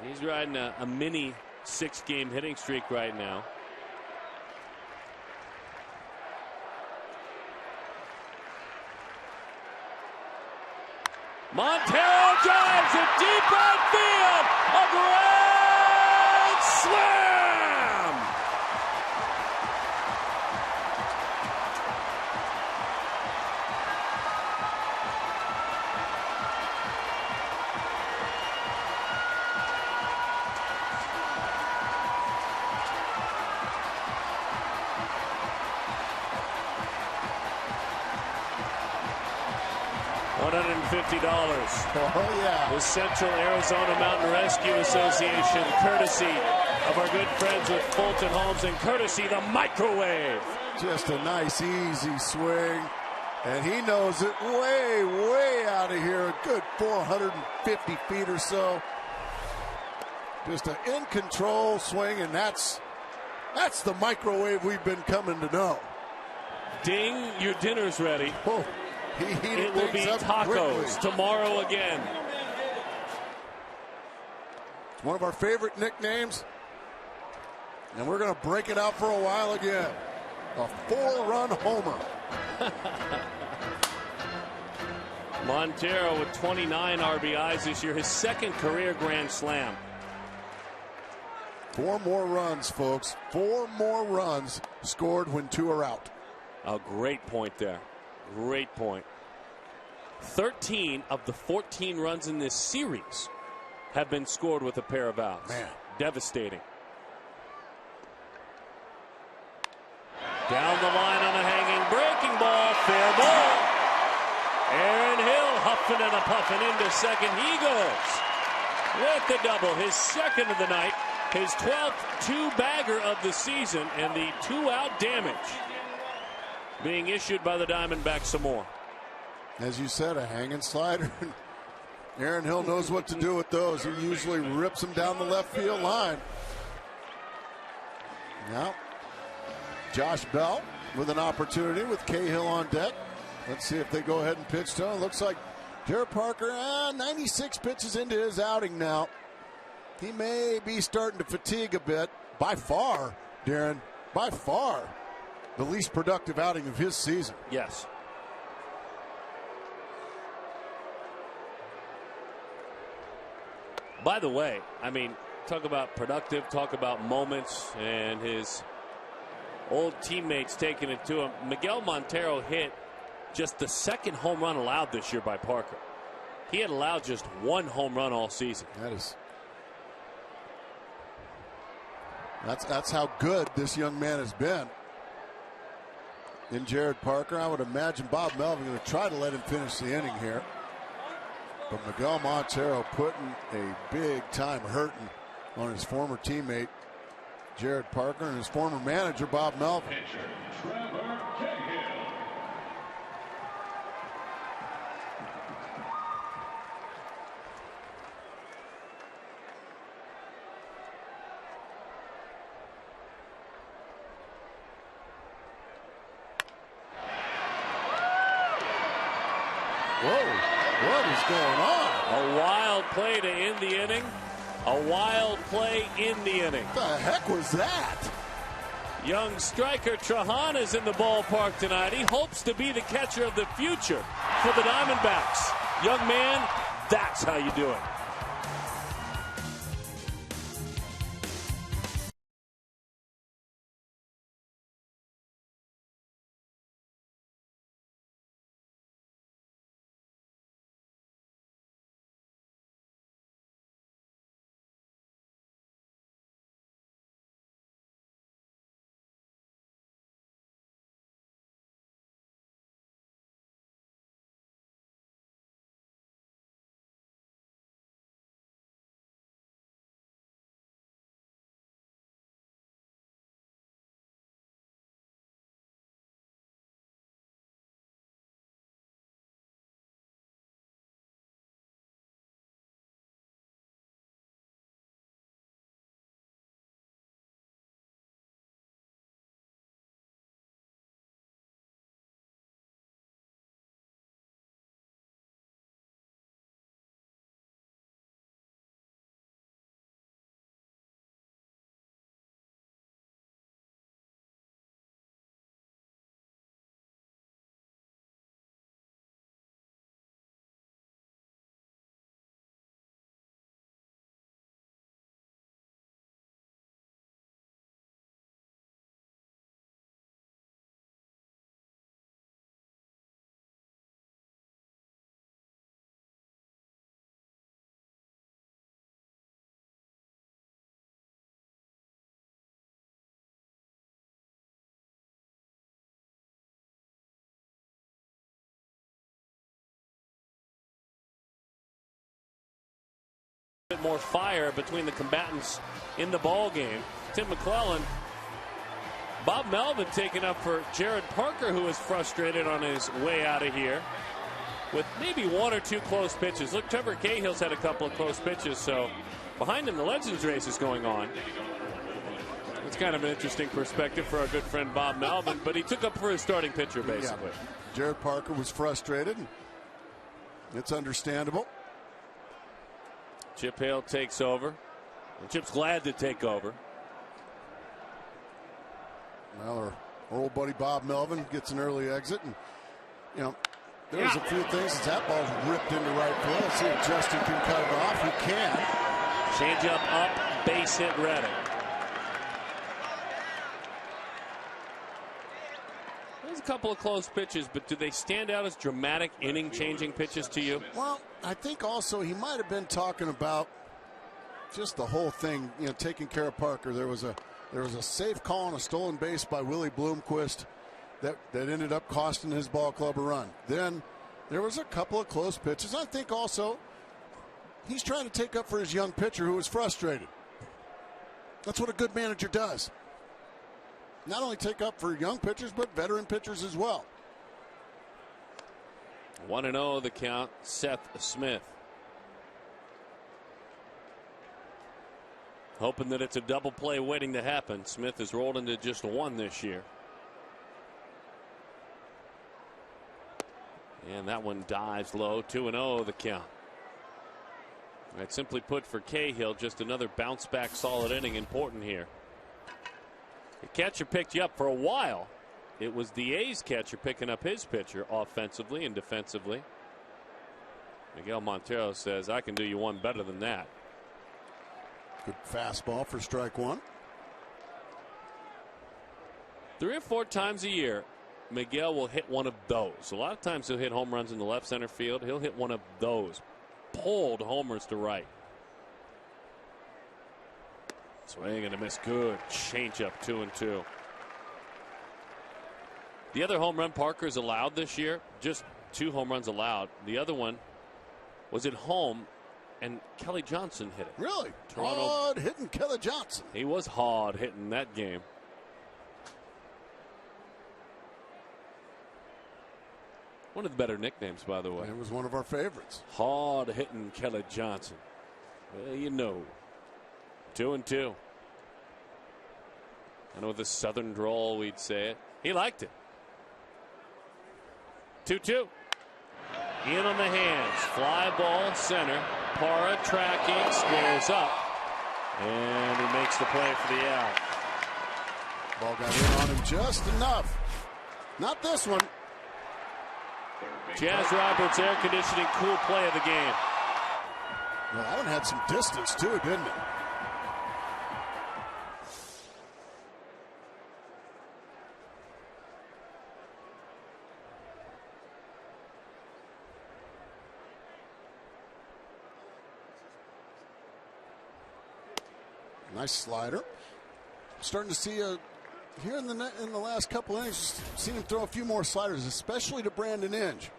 He's riding a mini 6-game hitting streak right now. Montero drives it deep outfield. A grand slam. $150. Oh, yeah. The Central Arizona Mountain Rescue Association, courtesy of our good friends with Fulton Homes, and courtesy the microwave. Just a nice, easy swing. And he knows it way, way out of here. A good 450 feet or so. Just an in-control swing, and that's the microwave we've been coming to know. Ding, your dinner's ready. Oh, he heated it will be tacos quickly. tomorrow again. It's one of our favorite nicknames, and we're going to break it out for a while again. A 4-run homer. Montero with 29 RBIs this year, his second career grand slam. 4 more runs, folks. 4 more runs scored when 2 are out. A great point there. Great point. 13 of the 14 runs in this series have been scored with a pair of outs. Man. Devastating. Down the line on a hanging breaking ball. Fair ball. Aaron Hill huffing and a puffing into second. He goes with the double. His second of the night. His 12th two-bagger of the season. And the 2-out damage being issued by the Diamondbacks some more. As you said, a hanging slider. Aaron Hill knows what to do with those. He usually rips them down the left field line. Now, Josh Bell with an opportunity with Cahill on deck. Let's see if they go ahead and pitch to him. Looks like Jared Parker, 96 pitches into his outing now. He may be starting to fatigue a bit. By far, Darren, by far, the least productive outing of his season. Yes. By the way, I mean, talk about productive, talk about moments, and his old teammates taking it to him. Miguel Montero hit just the second home run allowed this year by Parker. He had allowed just 1 home run all season. That's how good this young man has been. In Jared Parker, I would imagine Bob Melvin going to try to let him finish the inning here. But Miguel Montero putting a big time hurting on his former teammate Jared Parker and his former manager Bob Melvin. Whoa, what is going on? A wild play to end the inning. A wild play in the inning. What the heck was that? Young striker Trahan is in the ballpark tonight. He hopes to be the catcher of the future for the Diamondbacks. Young man, that's how you do it. Bit more fire between the combatants in the ball game. Tim McClellan Bob Melvin taking up for Jared Parker, who was frustrated on his way out of here with maybe one or two close pitches. Look, Trevor Cahill's had a couple of close pitches, so behind him the Legends race is going on. It's kind of an interesting perspective for our good friend Bob Melvin, but he took up for his starting pitcher, basically. Yeah. Jared Parker was frustrated. It's understandable. Chip Hale takes over. And Chip's glad to take over. Well, our old buddy Bob Melvin gets an early exit. And, you know, there's a few things as that ball's ripped into right field. Let's see if Justin can cut it off. He can. Changeup up, base hit Reddick. There's a couple of close pitches, but do they stand out as dramatic inning-changing pitches to you? Well, I think also he might have been talking about just the whole thing, you know, taking care of Parker. There was a safe call on a stolen base by Willie Bloomquist that ended up costing his ball club a run. Then there was a couple of close pitches. I think also he's trying to take up for his young pitcher who was frustrated. That's what a good manager does. Not only take up for young pitchers, but veteran pitchers as well. 1-0 the count, Seth Smith. Hoping that it's a double play waiting to happen. Smith has rolled into just one this year. And that one dives low. 2-0 the count. Right, simply put, for Cahill, just another bounce back solid inning important here. The catcher picked you up for a while. It was the A's catcher picking up his pitcher offensively and defensively. Miguel Montero says, I can do you one better than that. Good fastball for strike one. 3 or 4 times a year, Miguel will hit one of those. A lot of times he'll hit home runs in the left center field. He'll hit one of those. Pulled homers to right. Swing and a miss. Good changeup. 2-2. The other home run Parker's allowed this year, just 2 home runs allowed. The other one was at home, and Kelly Johnson hit it. Really? Toronto. Hard hitting Kelly Johnson. He was hard hitting that game. One of the better nicknames, by the way. It was one of our favorites. Hard hitting Kelly Johnson. Well, you know. 2-2. I know with a southern drawl we'd say it. He liked it. 2-2. In on the hands. Fly ball center. Parra tracking. Squares up. And he makes the play for the out. Ball got in on him just enough. Not this one. Jazz Roberts air conditioning cool play of the game. Well, that one had some distance too, didn't it? Nice slider. Starting to see here in the last couple innings, seen him throw a few more sliders, especially to Brandon Inge.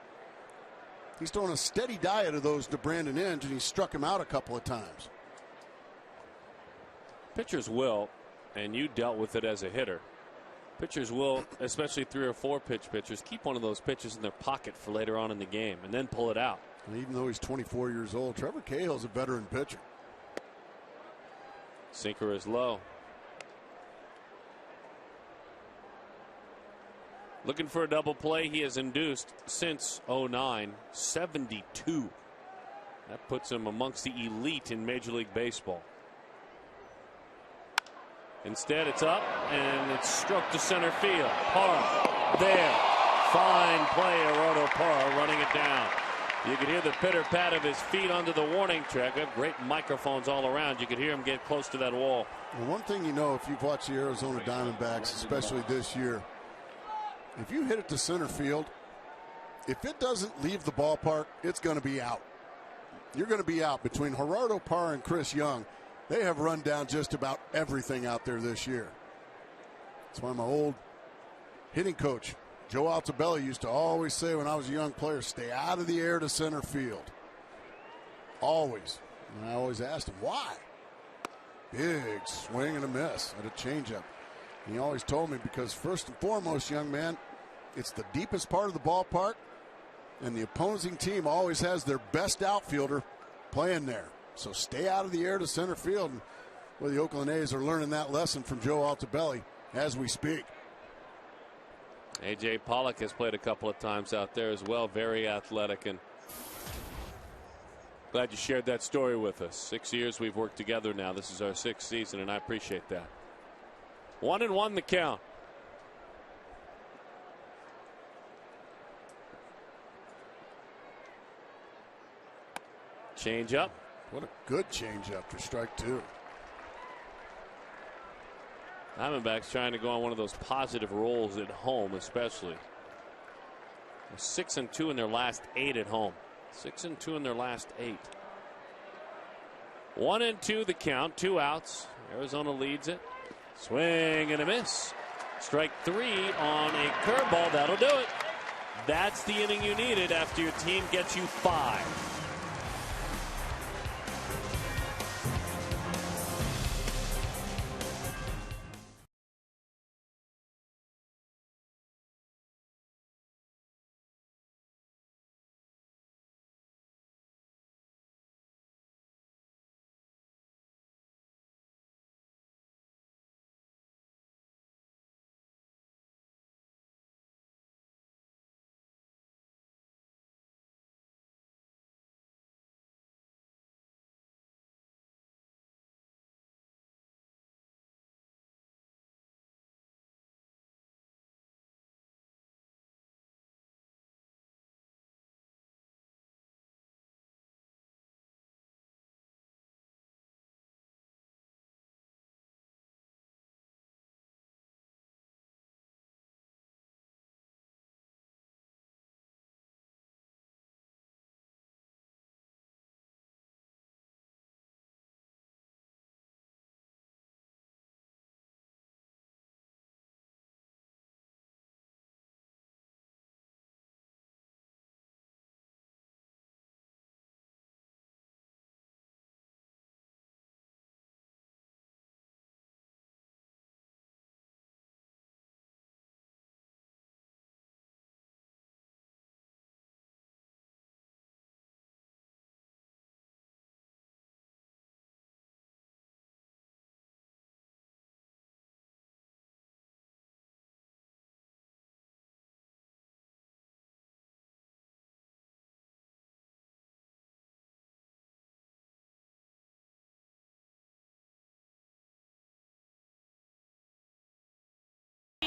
He's throwing a steady diet of those to Brandon Inge, and he struck him out a couple of times. Pitchers will, and you dealt with it as a hitter. Pitchers will, especially 3 or 4 pitch pitchers, keep one of those pitches in their pocket for later on in the game and then pull it out. And even though he's 24 years old, Trevor Cahill's a veteran pitcher. Sinker is low. Looking for a double play. He has induced since 09 72. That puts him amongst the elite in Major League Baseball. Instead, it's up and it's struck to center field. Parra there. Fine play, Gerardo Parra running it down. You could hear the pitter-pat of his feet onto the warning track. We have great microphones all around. You could hear him get close to that wall. Well, one thing you know, if you've watched the Arizona Diamondbacks, especially this year, if you hit it to center field, if it doesn't leave the ballpark, it's going to be out. You're going to be out. Between Gerardo Parra and Chris Young, they have run down just about everything out there this year. That's why my old hitting coach, Joe Altobelli, used to always say when I was a young player, stay out of the air to center field. Always. And I always asked him, why? Big swing and a miss at a changeup. He always told me, because first and foremost, young man, it's the deepest part of the ballpark, and the opposing team always has their best outfielder playing there. So stay out of the air to center field. And, well, the Oakland A's are learning that lesson from Joe Altobelli as we speak. A.J. Pollock has played a couple of times out there as well. Very athletic, and glad you shared that story with us. 6 years we've worked together now. This is our 6th season, and I appreciate that. 1-1 the count. Change up. What a good change up for strike 2. Diamondbacks trying to go on one of those positive rolls at home, especially. 6-2 in their last 8 at home. 6-2 in their last 8. 1-2 the count. 2 outs. Arizona leads it. Swing and a miss. Strike 3 on a curveball. That'll do it. That's the inning you needed after your team gets you 5.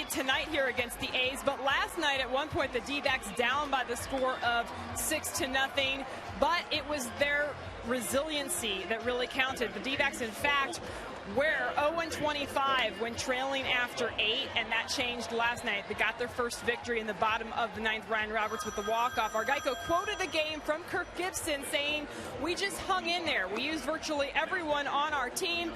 Tonight here against the A's, but last night at one point the D-backs down by the score of 6-0, but it was their resiliency that really counted. The D-backs, in fact, were 0-25 when trailing after 8, and that changed last night. They got their first victory in the bottom of the 9th. Ryan Roberts with the walk-off. Our Geico quoted the game from Kirk Gibson saying, "We just hung in there. We used virtually everyone on our team."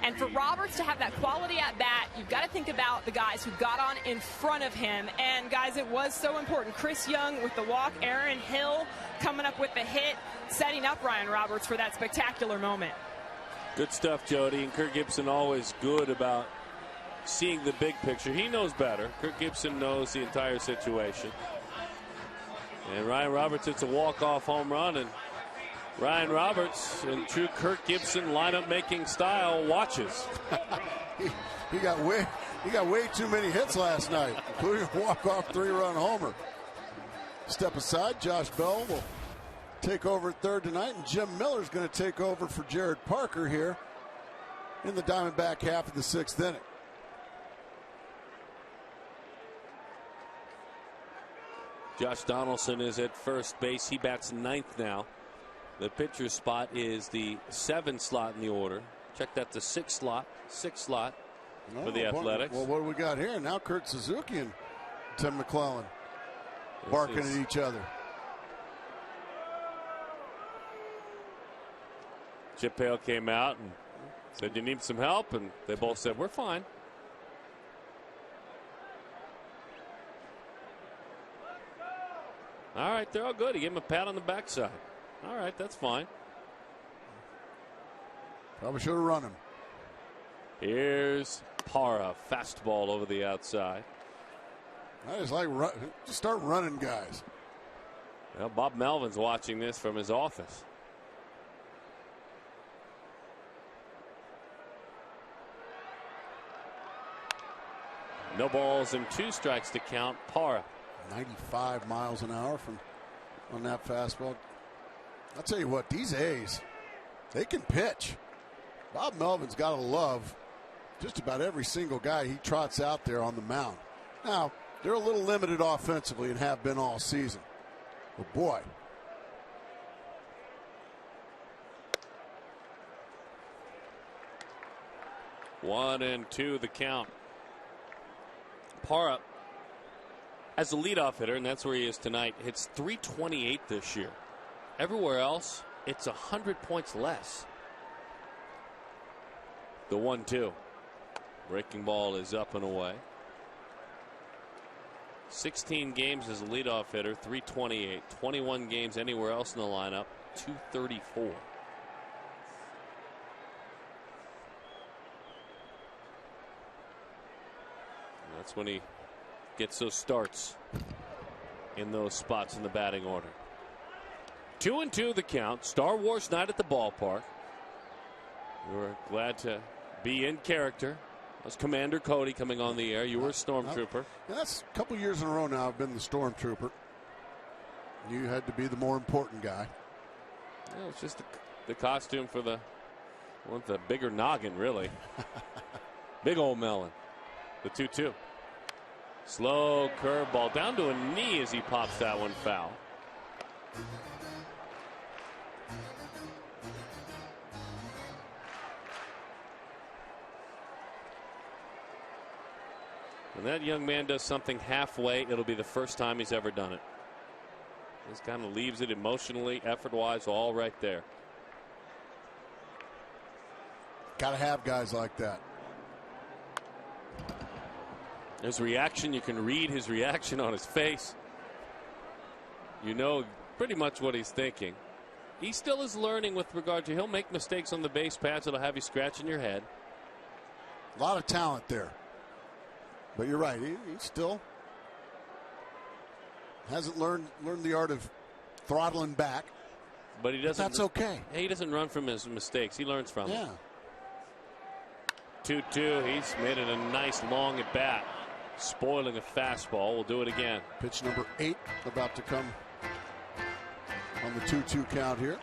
And for Roberts to have that quality at bat, you've got to think about the guys who got on in front of him. And guys, it was so important. Chris Young with the walk, Aaron Hill coming up with the hit, setting up Ryan Roberts for that spectacular moment. Good stuff, Jody. And Kirk Gibson always good about seeing the big picture. He knows better. Kirk Gibson knows the entire situation. And Ryan Roberts, it's a walk-off home run. And Ryan Roberts, in true Kirk Gibson lineup-making style, watches. he got way too many hits last night, including a walk-off 3-run homer. Step aside, Josh Bell will take over at third tonight, and Jim Miller's going to take over for Jared Parker here in the Diamondback half of the 6th inning. Josh Donaldson is at first base. He bats 9th now. The pitcher spot is the 7th slot in the order. Check that, the 6th slot for the Athletics. Well, what do we got here? Now Kurt Suzuki and Tim McClellan barking at each other. Chip Hale came out and said, "You need some help?" And they both said, "We're fine." All right, they're all good. He gave him a pat on the backside. All right, that's fine. Probably should have run him. Here's Parra, fastball over the outside. I just like just start running guys. Well, Bob Melvin's watching this from his office. No balls and 2 strikes to count. Parra. 95 miles an hour on that fastball. I'll tell you what, these A's, they can pitch. Bob Melvin's got to love just about every single guy he trots out there on the mound. Now, they're a little limited offensively and have been all season. But boy. 1-2 the count. Parra, as a leadoff hitter, and that's where he is tonight, hits .328 this year. Everywhere else, it's 100 points less. The 1-2. Breaking ball is up and away. 16 games as a leadoff hitter, .328. 21 games anywhere else in the lineup, .234. That's when he gets those starts in those spots in the batting order. 2-2 the count. Star Wars night at the ballpark. We were glad to be in character. That was Commander Cody coming on the air. You were a stormtrooper. That's a couple years in a row now I've been the stormtrooper. You had to be the more important guy. Yeah, it's just the costume for the bigger noggin, really. Big old melon. The 2-2. Slow curveball down to a knee as he pops that one foul. When that young man does something halfway, it'll be the first time he's ever done it. Just kind of leaves it emotionally, effort-wise, all right there. Got to have guys like that. His reaction, you can read his reaction on his face. You know pretty much what he's thinking. He still is learning with regard to, he'll make mistakes on the base paths that'll have you scratching your head. A lot of talent there. But you're right, he still hasn't learned the art of throttling back. But he doesn't. That's okay. He doesn't run from his mistakes. He learns from them. Yeah. 2-2. He's made it a nice long at bat. Spoiling a fastball. We'll do it again. Pitch number 8 about to come on the 2-2 count here.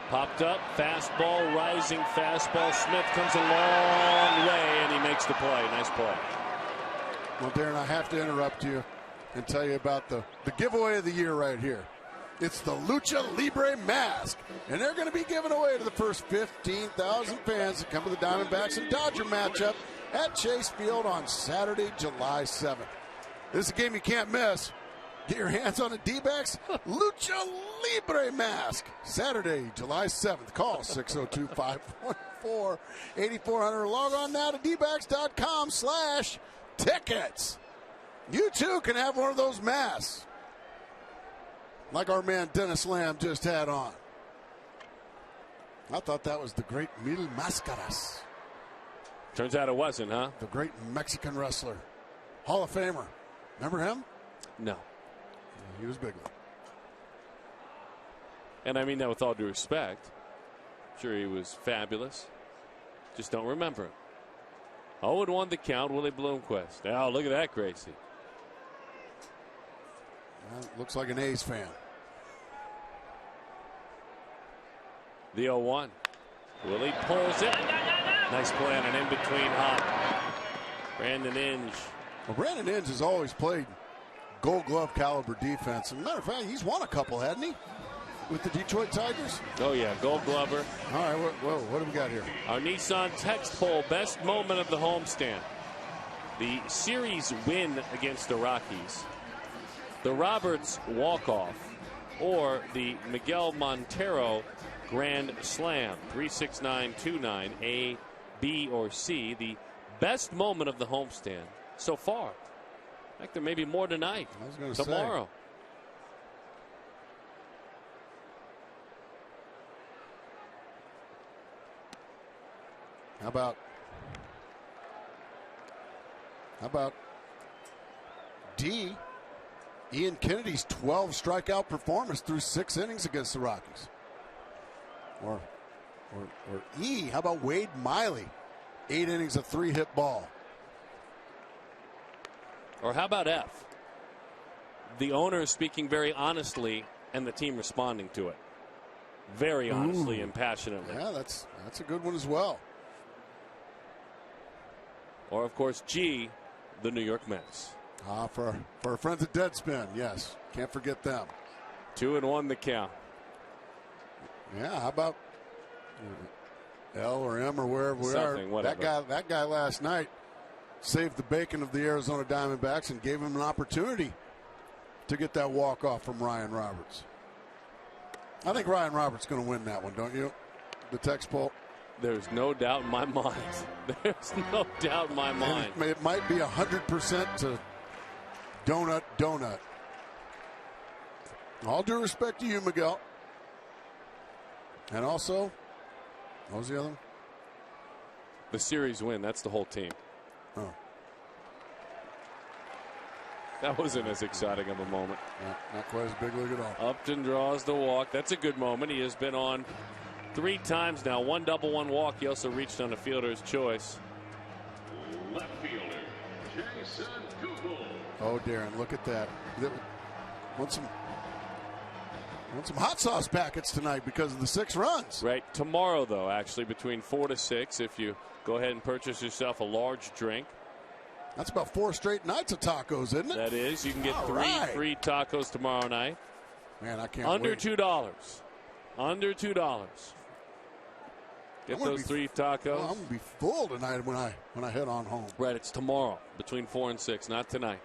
Popped up, fastball, rising fastball. Smith comes a long way, and he makes the play. Nice play. Well, Darren, I have to interrupt you and tell you about the giveaway of the year right here. It's the Lucha Libre mask, and they're going to be given away to the first 15,000 fans that come to the Diamondbacks and Dodger matchup at Chase Field on Saturday, July 7th. This is a game you can't miss. Get your hands on a D-backs Lucha Libre mask. Saturday, July 7th. Call 602-514-8400. Log on now to dbacks.com/tickets. You too can have one of those masks, like our man Dennis Lamb just had on. I thought that was the great Mil Máscaras. Turns out it wasn't, huh? The great Mexican wrestler. Hall of Famer. Remember him? No. He was big one. And I mean that with all due respect. Sure, he was fabulous. Just don't remember him. 0-1 the count, Willie Bloomquist. Oh, look at that, Gracie. Looks like an A's fan. The 0-1. Willie pulls it. Nice play on an in-between hop. Brandon Inge. Well, Brandon Inge has always played Gold Glove caliber defense. As a matter of fact, he's won a couple, hadn't he? With the Detroit Tigers? Oh, yeah, Gold Glover. All right, what do we got here? Our Nissan text poll, best moment of the homestand. The series win against the Rockies, the Roberts walk-off, or the Miguel Montero grand slam. 36929 B or C, the best moment of the homestand so far. In fact, there may be more tonight. I was going to tomorrow. Say. How about D? Ian Kennedy's 12 strikeout performance through 6 innings against the Rockies. Or E, how about Wade Miley? 8 innings, a 3-hit ball. Or how about F? The owner is speaking very honestly and the team responding to it. Very honestly and passionately. Yeah, that's a good one as well. Or, of course, G, the New York Mets. For our friends at Deadspin, yes. Can't forget them. 2-1 the count. Yeah, how about L or M or wherever we are? Whatever. That guy last night saved the bacon of the Arizona Diamondbacks and gave him an opportunity to get that walk-off from Ryan Roberts. I think Ryan Roberts is going to win that one, don't you? The text poll. There's no doubt in my mind. There's no doubt in my mind. It might be 100% to donut. All due respect to you, Miguel. And also, what was the other one? The series win. That's the whole team. Oh. That wasn't as exciting of a moment. Not quite as big league at all. Upton draws the walk. That's a good moment. He has been on 3 times now. 1 double, 1 walk. He also reached on a fielder's choice. Left fielder, Jason Google. Oh, Darren, look at that. Want some hot sauce packets tonight because of the 6 runs. Right. Tomorrow, though, actually, between 4 to 6, if you go ahead and purchase yourself a large drink. That's about 4 straight nights of tacos, isn't it? That is. You can get All 3 right. free tacos tomorrow night. Man, I can't Under wait. $2. Under $2. Get those 3 tacos. Well, I'm going to be full tonight when I head on home. Right, it's tomorrow between 4 and 6, not tonight.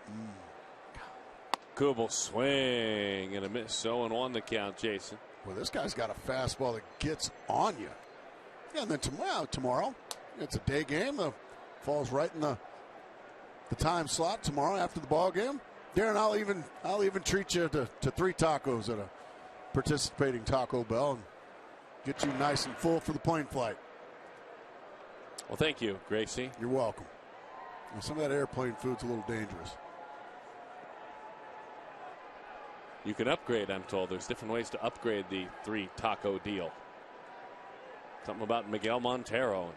Kubel swing and a miss. 0-1 the count, Jason. Well, this guy's got a fastball that gets on you. Yeah, and then tomorrow, it's a day game. Falls right in the time slot tomorrow after the ball game. Darren, I'll even treat you to 3 tacos at a participating Taco Bell and get you nice and full for the plane flight. Well, thank you, Gracie. You're welcome. Well, some of that airplane food's a little dangerous. You can upgrade, I'm told. There's different ways to upgrade the 3 taco deal. Something about Miguel Montero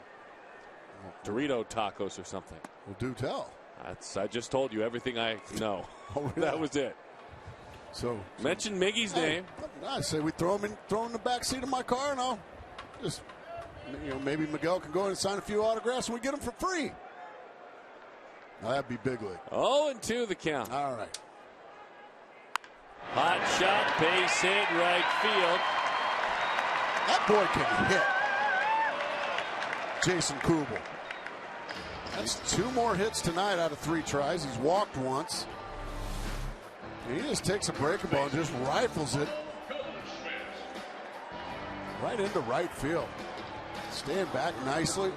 and Dorito tacos or something. Well, do tell. I just told you everything I know. Oh, really? That was it. So mention Miggy's name. I say we throw him in the back seat of my car, and I'll just, maybe Miguel can go in and sign a few autographs, and we get him for free. Now, that'd be big league. 0-2 the count. All right. Hot shot, base hit, right field. That boy can hit. Jason Kubel. That's 2 more hits tonight out of 3 tries. He's walked once. And he just takes a breaking ball and just rifles it right into right field. Staying back nicely.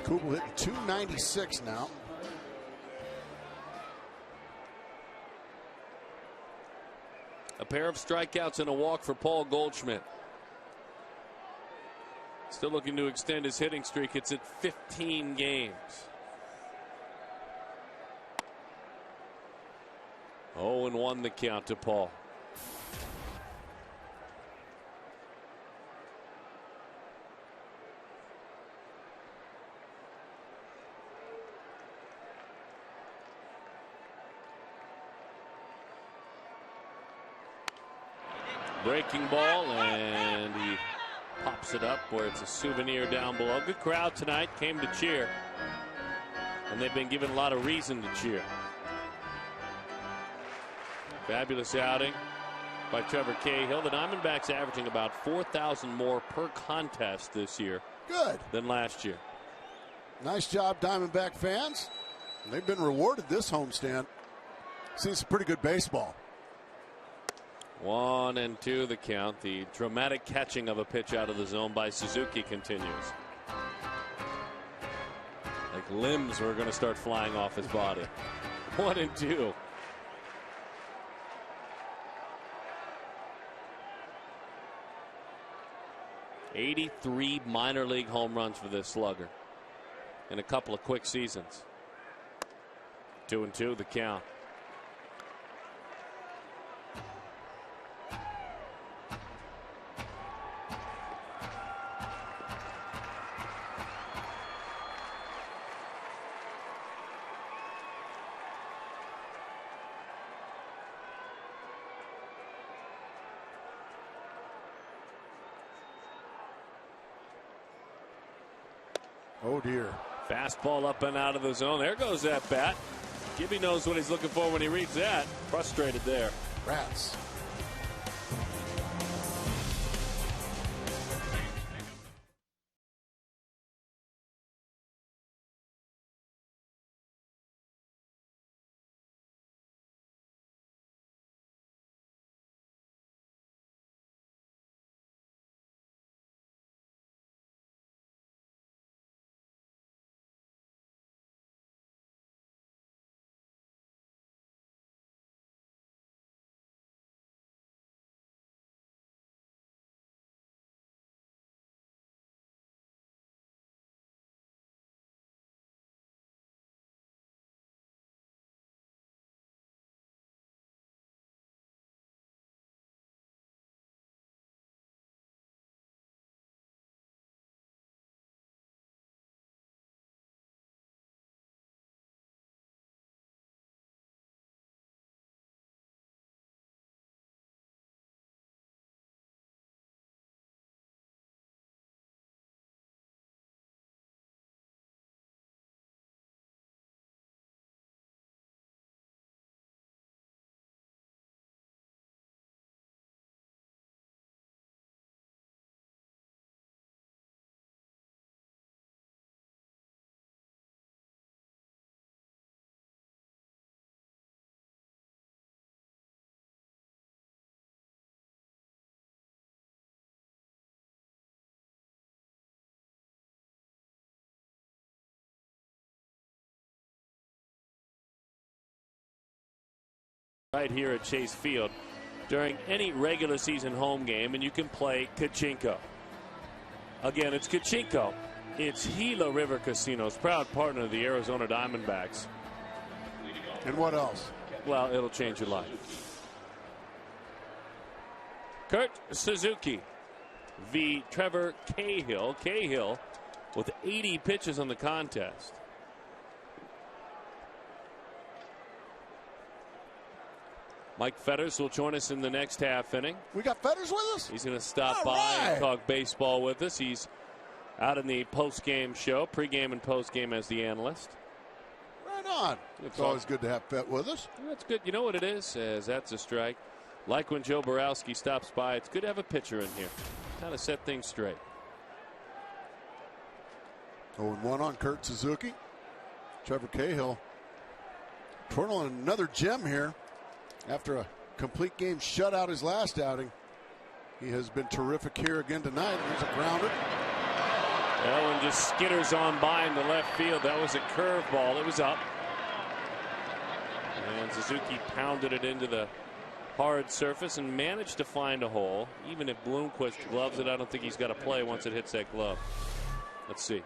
Kubel hitting 296 now. A pair of strikeouts and a walk for Paul Goldschmidt. Still looking to extend his hitting streak. It's at 15 games. 0-1 the count to Paul. Breaking ball, and he pops it up where it's a souvenir down below. Good crowd tonight, came to cheer. And they've been given a lot of reason to cheer. Fabulous outing by Trevor Cahill. The Diamondbacks averaging about 4,000 more per contest this year. Good. Than last year. Nice job, Diamondback fans. They've been rewarded this homestand. Seen some pretty good baseball. 1-2 the count. The dramatic catching of a pitch out of the zone by Suzuki continues. Like limbs were going to start flying off his body. 1-2. '83 minor league home runs for this slugger in a couple of quick seasons. 2-2 the count. Oh dear. Fastball up and out of the zone. There goes that bat. Gibby knows what he's looking for when he reads that. Frustrated there. Rats. Right here at Chase Field during any regular season home game, and you can play Kachinko. Again, it's Kachinko. It's Gila River Casinos, proud partner of the Arizona Diamondbacks. And what else? Well, it'll change your life. Kurt Suzuki v. Trevor Cahill. Cahill with 80 pitches on the contest. Mike Fetters will join us in the next half inning. We got Fetters with us? He's going to stop by and talk baseball with us. He's out in the post-game show, pre-game and post-game as the analyst. Right on. It's always good to have Fett with us. That's good. You know what it is? As that's a strike. Like when Joe Borowski stops by, it's good to have a pitcher in here. Kind of set things straight. 0-1 on Kurt Suzuki. Trevor Cahill twirling another gem here. After a complete game shutout his last outing, he has been terrific here again tonight. There's a grounder. That one just skitters on by in the left field. That was a curveball. It was up. And Suzuki pounded it into the hard surface and managed to find a hole. Even if Bloomquist gloves it, I don't think he's got to play once it hits that glove. Let's see.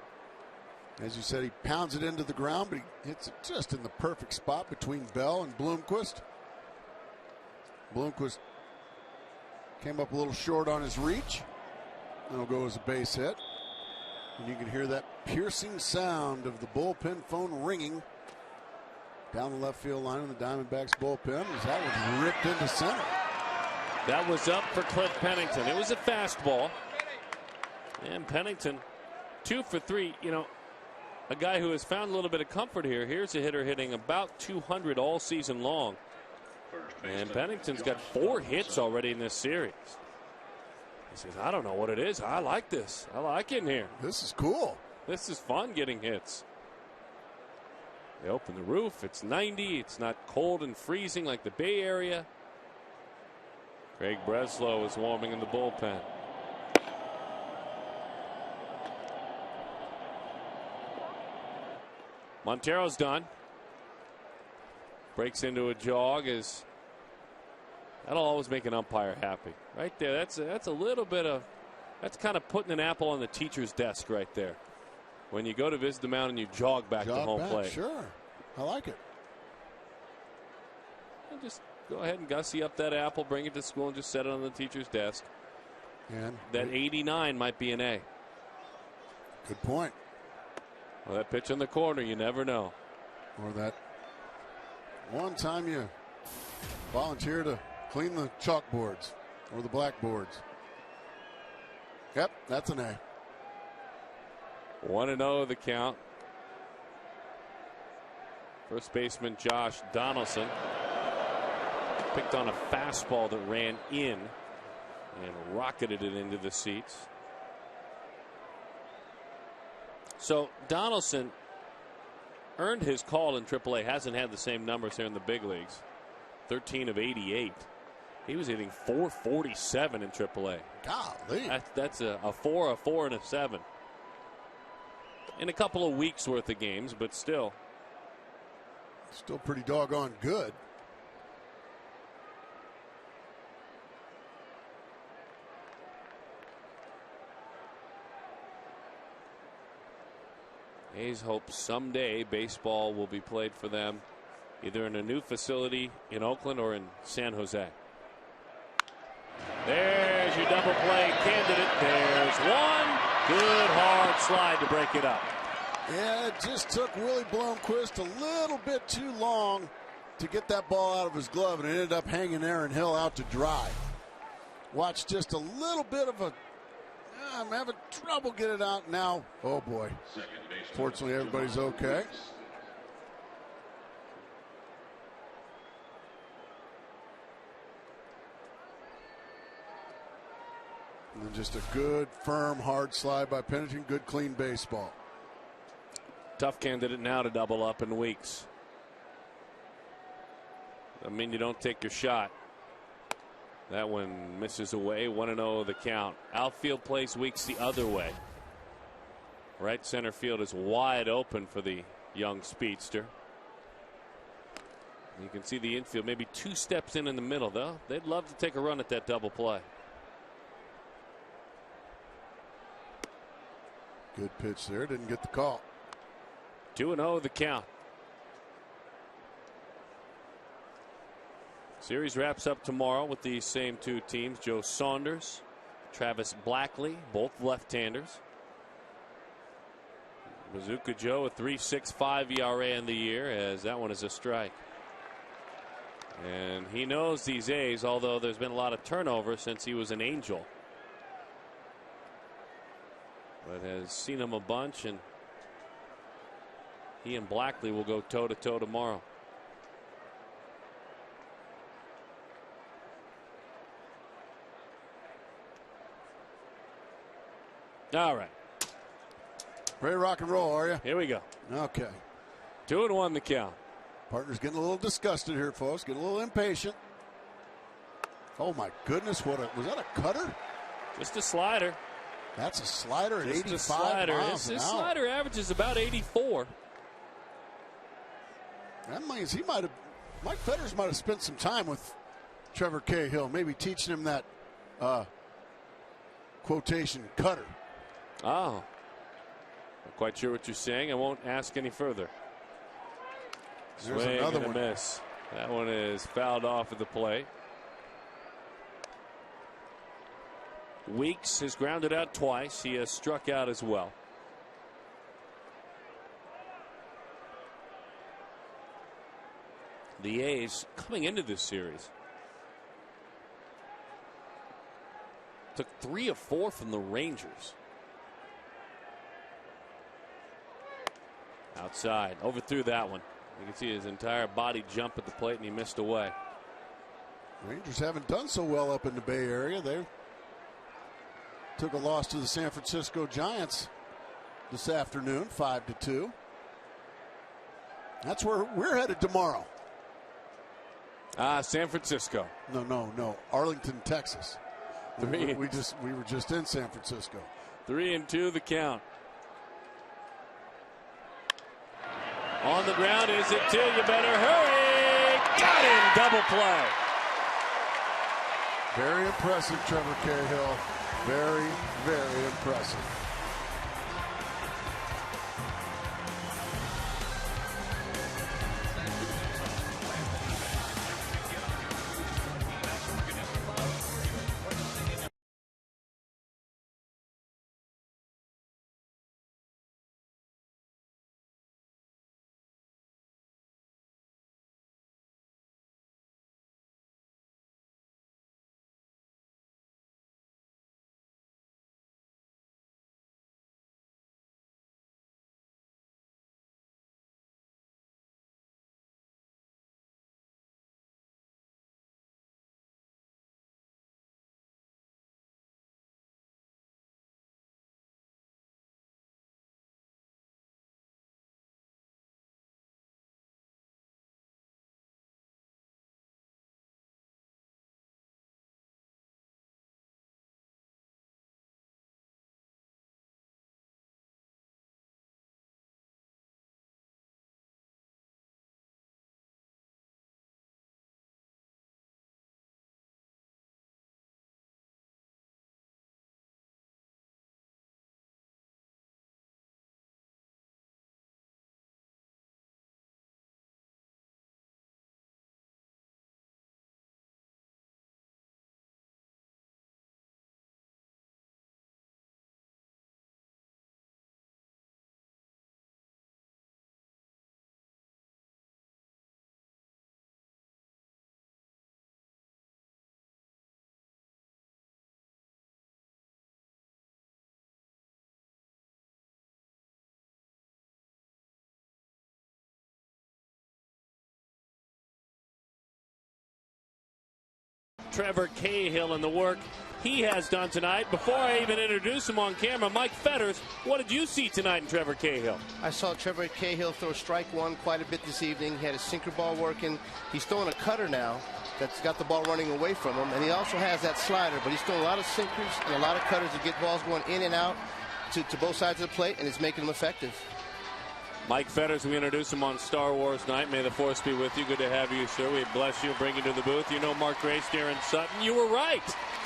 As you said, he pounds it into the ground, but he hits it just in the perfect spot between Bell and Bloomquist. Bloomquist came up a little short on his reach. It'll go as a base hit. And you can hear that piercing sound of the bullpen phone ringing down the left field line of the Diamondbacks bullpen as that was ripped into center. That was up for Cliff Pennington. It was a fastball. And Pennington, 2 for 3. You know, a guy who has found a little bit of comfort here. Here's a hitter hitting about 200 all season long. And Pennington's got 4 hits already in this series. He says, I don't know what it is. I like this. I like it in here. This is cool. This is fun getting hits. They open the roof. It's 90. It's not cold and freezing like the Bay Area. Craig Breslow is warming in the bullpen. Montero's done. Breaks into a jog. That'll always make an umpire happy. Right there. That's a little bit of, that's kind of putting an apple on the teacher's desk right there. When you go to visit the mound and you jog back to home plate. Sure. I like it. And just go ahead and gussy up that apple, bring it to school, and just set it on the teacher's desk. And that 89 might be an A. Good point. Well, that pitch in the corner, you never know. Or that one time you volunteer to clean the chalkboards or the blackboards. Yep, that's an A. 1-0 the count. First baseman Josh Donaldson picked on a fastball that ran in and rocketed it into the seats. So Donaldson earned his call in AAA. Hasn't had the same numbers here in the big leagues. 13 of 88. He was hitting .447 in AAA. Golly. That's a 4, a 4, and a 7. In a couple of weeks worth of games, but still. Still pretty doggone good. A's hope someday baseball will be played for them either in a new facility in Oakland or in San Jose. There's your double play candidate. There's one. Good hard slide to break it up. Yeah, it just took Willie Blomquist a little bit too long to get that ball out of his glove, and it ended up hanging Aaron Hill out to dry. Watch just a little bit of a, I'm having trouble getting it out now. Oh boy. Fortunately, everybody's okay. And then just a good, firm, hard slide by Pennington. Good, clean baseball. Tough candidate now to double up in Weeks. I mean, you don't take your shot. That one misses away. 1-0 the count. Outfield plays Weeks the other way. Right center field is wide open for the young speedster. You can see the infield maybe 2 steps in the middle, though. They'd love to take a run at that double play. Good pitch there. Didn't get the call. 2-0 the count. Series wraps up tomorrow with these same 2 teams. Joe Saunders, Travis Blackley, both left-handers. Bazooka Joe a 3.65 ERA in the year, as that one is a strike. And he knows these A's, although there's been a lot of turnover since he was an Angel. But has seen him a bunch, and he and Blackley will go toe-to-toe tomorrow. All right. Ready to rock and roll, are you? Here we go. Okay. 2-1 the count. Partner's getting a little disgusted here, folks. Getting a little impatient. Oh, my goodness. Was that a cutter? Just a slider. That's a slider at 85 a slider. miles an hour. His slider averages about 84. That means Mike Fetters might have spent some time with Trevor Cahill, maybe teaching him that quotation cutter. Oh. Not quite sure what you're saying. I won't ask any further. There's Swing another and a one. miss. That one is fouled off at the plate. Weeks has grounded out twice. He has struck out as well. The A's coming into this series took 3 of 4 from the Rangers. Outside, overthrew that one. You can see his entire body jump at the plate, and he missed away. Rangers haven't done so well up in the Bay Area. They took a loss to the San Francisco Giants this afternoon, 5-2. That's where we're headed tomorrow. San Francisco. No. Arlington, Texas. We were just in San Francisco. 3-2 the count. On the ground, is it two? You better hurry. Got him. Double play. Very impressive, Trevor Cahill. Very, very impressive. Trevor Cahill and the work he has done tonight. Before I even introduce him on camera, Mike Fetters, what did you see tonight in Trevor Cahill? I saw Trevor Cahill throw strike one quite a bit this evening. He had his sinker ball working. He's throwing a cutter now that's got the ball running away from him, and he also has that slider, but he's throwing a lot of sinkers and a lot of cutters to get balls going in and out to both sides of the plate, and it's making them effective. Mike Fetters, we introduced him on Star Wars night. May the force be with you. Good to have you, sir. We bless you and bring you to the booth. You know Mark Grace, Darren Sutton. You were right.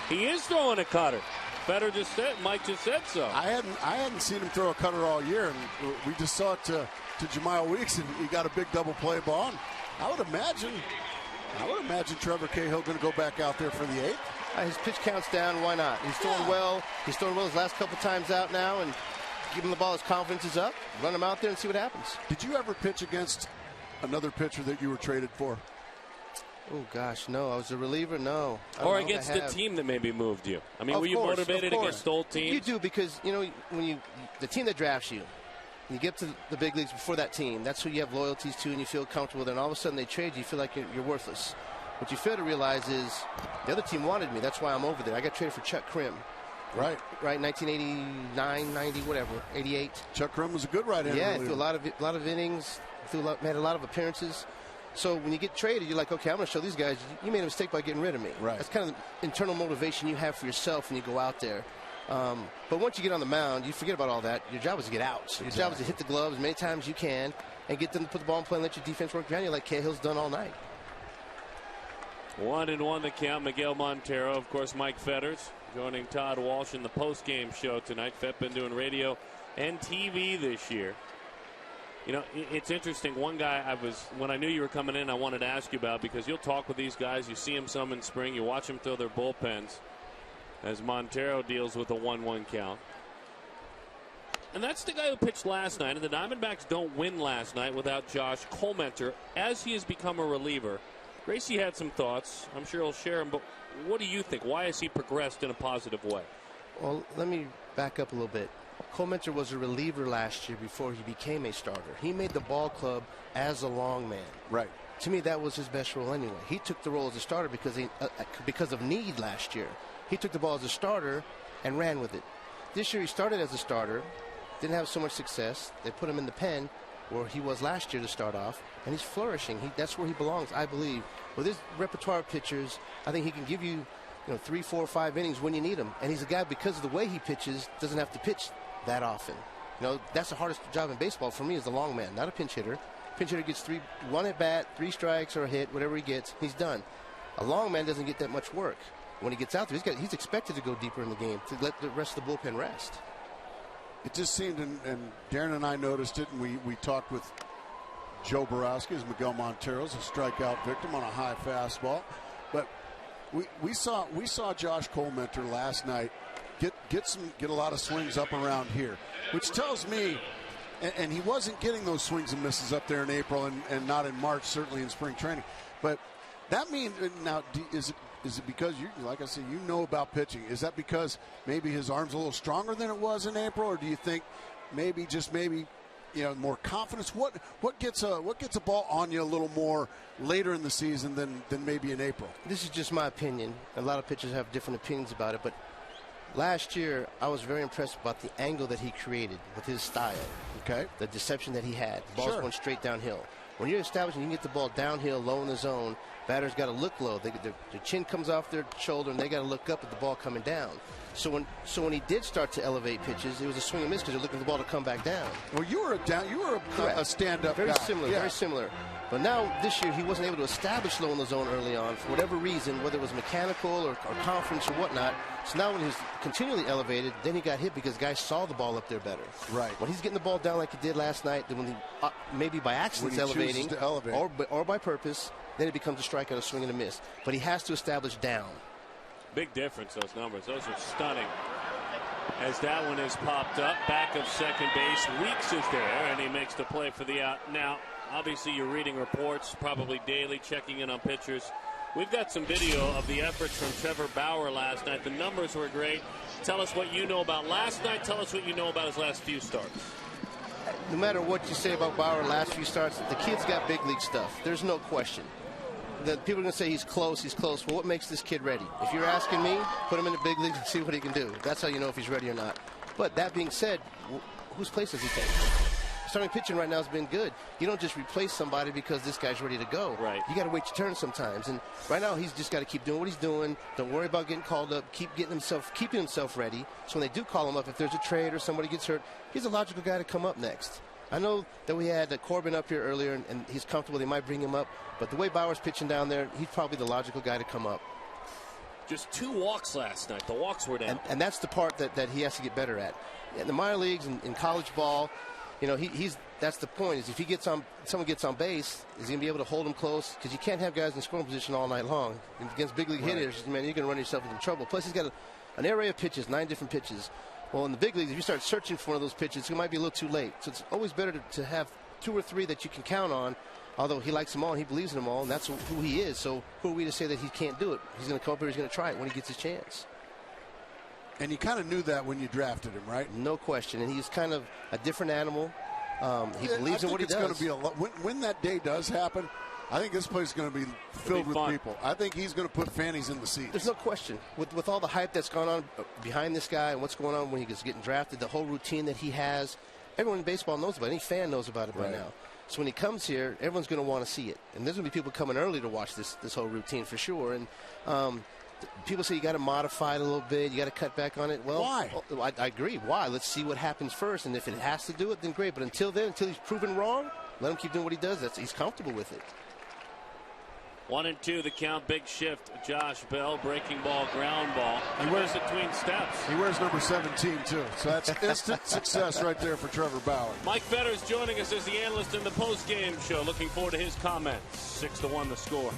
He is throwing a cutter. Mike just said so. I hadn't seen him throw a cutter all year, and we just saw it to JEMILE Weeks, and he got a big double play ball. And I would imagine Trevor Cahill going to go back out there for the eighth. His pitch count's down. Why not? He's throwing well. He's throwing well his last couple times out now, and give him the ball. His confidence is up. Run him out there and see what happens. Did you ever pitch against another pitcher that you were traded for? Oh, gosh, no. I was a reliever? No. Or against the team that maybe moved you? I mean, were you motivated against old teams? You do, because, you know, when the team that drafts you, you get to the big leagues before that team, that's who you have loyalties to and you feel comfortable with, and all of a sudden they trade you feel like you're worthless. What you fail to realize is the other team wanted me. That's why I'm over there. I got traded for Chuck Krim. Right, 1989, 90, whatever, 88. Chuck Krim was a good right-hander. Yeah, threw a lot of innings, made a lot of appearances. So when you get traded, you're like, okay, I'm going to show these guys you made a mistake by getting rid of me. Right. That's kind of the internal motivation you have for yourself when you go out there. But once you get on the mound, you forget about all that. Your job is to get out. Exactly. Your job is to hit the gloves as many times as you can and get them to put the ball in play and let your defense work around you like Cahill's done all night. 1-1 the count. Miguel Montero, of course, Mike Fetters joining Todd Walsh in the post-game show tonight. Fett been doing radio and TV this year. You know, it's interesting. One guy when I knew you were coming in, I wanted to ask you about, because you'll talk with these guys. You see them some in spring. You watch them throw their bullpens as Montero deals with a 1-1 count. And that's the guy who pitched last night. And the Diamondbacks don't win last night without Josh Colmenter, as he has become a reliever. Gracie had some thoughts. I'm sure he'll share them. But what do you think? Why has he progressed in a positive way? Well, let me back up a little bit. Colmenter was a reliever last year before he became a starter. He made the ball club as a long man. Right. To me, that was his best role anyway. He took the role as a starter because of need last year. He took the ball as a starter and ran with it. This year he started as a starter, didn't have so much success. They put him in the pen. where he was last year to start off, and he's flourishing. That's where he belongs, I believe. With his repertoire of pitchers, I think he can give you, 3, 4, 5 innings when you need him. And he's a guy, because of the way he pitches, doesn't have to pitch that often. That's the hardest job in baseball for me, is the long man, not a pinch hitter. Pinch hitter gets 1 at bat, 3 strikes or a hit, whatever he gets, he's done. A long man doesn't get that much work. When he gets out there, he's expected to go deeper in the game to let the rest of the bullpen rest. It just seemed, and Darren and I noticed it, and we talked with Joe Borowski as Miguel Montero's a strikeout victim on a high fastball. But we saw Josh Colementor last night get a lot of swings up around here, which tells me, and he wasn't getting those swings and misses up there in April and not in March, certainly in spring training. But that means, now, is it because, like I said, about pitching? Is that because maybe his arm's a little stronger than it was in April, or do you think maybe more confidence? What gets a ball on you a little more later in the season than maybe in April? This is just my opinion. A lot of pitchers have different opinions about it, but last year I was very impressed about the angle that he created with his style. Okay, the deception that he had. The ball's going straight downhill. When you're establishing, you can get the ball downhill, low in the zone. Batters got to look low. Their chin comes off their shoulder, and they got to look up at the ball coming down. So when he did start to elevate pitches, it was a swing and miss because you're looking for the ball to come back down. Well, you were a stand-up guy. Very similar. But now this year he wasn't able to establish low in the zone early on for whatever reason, whether it was mechanical or confidence or whatnot. So now when he was continually elevated, then he got hit because guys saw the ball up there better. Right. When he's getting the ball down like he did last night, then when he maybe by accident elevating or by purpose, then it becomes a strikeout, a swing and a miss. But he has to establish down. Big difference, those numbers. Those are stunning. As that one is popped up, back of second base, Weeks is there, and he makes the play for the out. Now, obviously, you're reading reports, probably daily, checking in on pitchers. We've got some video of the efforts from Trevor Bauer last night. The numbers were great. Tell us what you know about last night. Tell us what you know about his last few starts. No matter what you say about Bauer last few starts, the kid's got big league stuff. There's no question. People are going to say he's close. Well, what makes this kid ready? If you're asking me, put him in the big leagues and see what he can do. That's how you know if he's ready or not. But that being said, whose place does he take? Starting pitching right now has been good. You don't just replace somebody because this guy's ready to go. Right. You got to wait your turn sometimes. And right now he's just got to keep doing what he's doing. Don't worry about getting called up. Keeping himself ready. So when they do call him up, if there's a trade or somebody gets hurt, he's a logical guy to come up next. I know that we had Corbin up here earlier, and he's comfortable. They might bring him up. But the way Bauer's pitching down there, he's probably the logical guy to come up. Just 2 walks last night. The walks were down. And that's the part that he has to get better at. In the minor leagues and in college ball, that's the point, is if someone gets on base, is he going to be able to hold him close? Because you can't have guys in scoring position all night long. And against big league hitters, man, you're going to run yourself into trouble. Plus, he's got an array of pitches, 9 different pitches. Well, in the big leagues, if you start searching for one of those pitches, it might be a little too late. So it's always better to have 2 or 3 that you can count on, although he likes them all and he believes in them all, and that's who he is. So who are we to say that he can't do it? He's going to come up here, he's going to try it when he gets his chance. And you kind of knew that when you drafted him, right? No question. And he's kind of a different animal. He believes in what he does. Going to be when that day does happen, I think this place is going to be filled with people. I think he's going to put fannies in the seats. There's no question. With all the hype that's gone on behind this guy and what's going on when he gets getting drafted, the whole routine that he has, everyone in baseball knows about it. Any fan knows about it by now. So when he comes here, everyone's going to want to see it. And there's going to be people coming early to watch this whole routine for sure. And people say you got to modify it a little bit. You got to cut back on it. Well, why? I agree. Why? Let's see what happens first. And if it has to do it, then great. But until he's proven wrong, let him keep doing what he does. He's comfortable with it. 1-2 the count. Big shift. Josh Bell, breaking ball, ground ball. He wears between steps. He wears number 17 too. So that's instant success right there for Trevor Bauer. Mike Fetter's joining us as the analyst in the post-game show. Looking forward to his comments. 6-1 the score.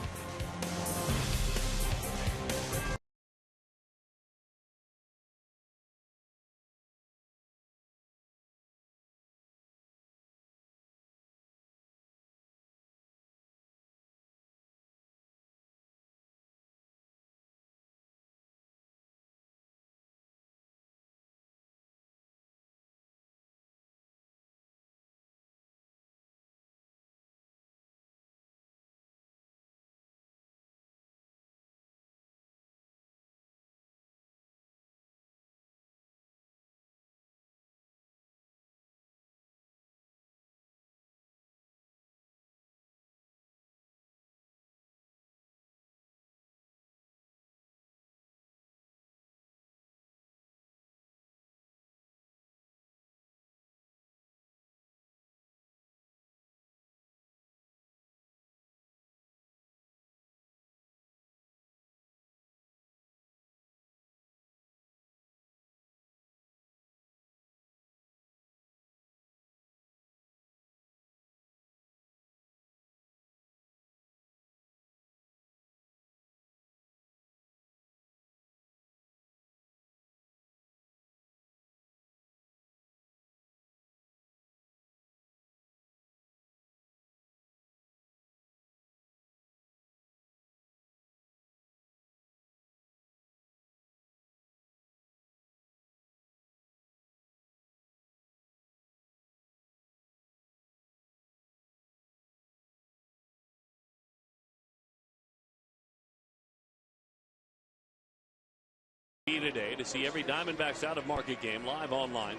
Today to see every Diamondbacks out of market game live online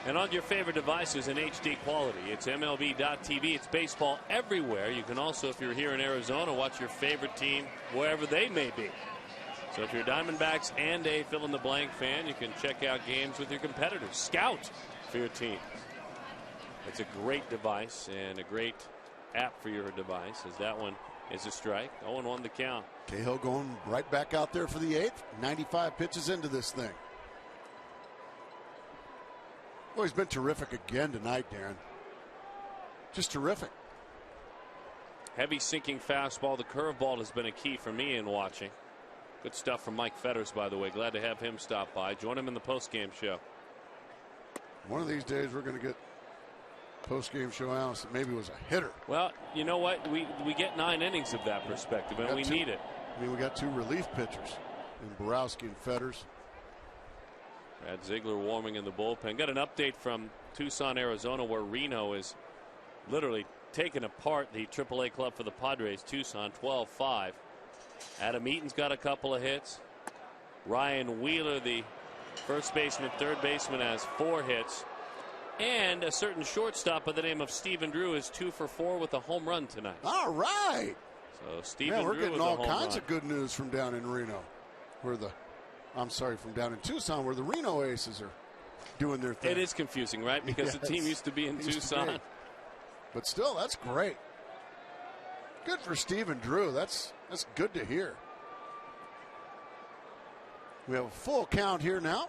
and on your favorite devices in HD quality. It's MLB.tv. It's baseball everywhere. You can also, if you're here in Arizona, watch your favorite team wherever they may be. So if you're Diamondbacks and a fill-in-the-blank fan, you can check out games with your competitors. Scout for your team. It's a great device and a great app for your device, as that one is a strike. 0-1 the count. Cahill going right back out there for the 8th. 95 pitches into this thing. Well, he's been terrific again tonight, Darren. Just terrific. Heavy sinking fastball. The curveball has been a key for me in watching. Good stuff from Mike Fetters, by the way. Glad to have him stop by. Join him in the postgame show. One of these days we're going to get post-game show analyst that maybe was a hitter. Well, you know what? We get 9 innings of that perspective, and we need it. I mean, we got 2 relief pitchers in Borowski and Fetters. Brad Ziegler warming in the bullpen. Got an update from Tucson, Arizona, where Reno is literally taking apart the AAA club for the Padres. Tucson 12-5. Adam Eaton's got a couple of hits. Ryan Wheeler, the first baseman, third baseman, has 4 hits. And a certain shortstop by the name of Stephen Drew is 2 for 4 with a home run tonight. All right. So Stephen Drew, we're getting with all a home kinds run. of good news from down in Reno, from down in Tucson, where the Reno Aces are doing their thing. It is confusing, right? Because the team used to be in Tucson. But still, that's great. Good for Stephen Drew. That's good to hear. We have a full count here now.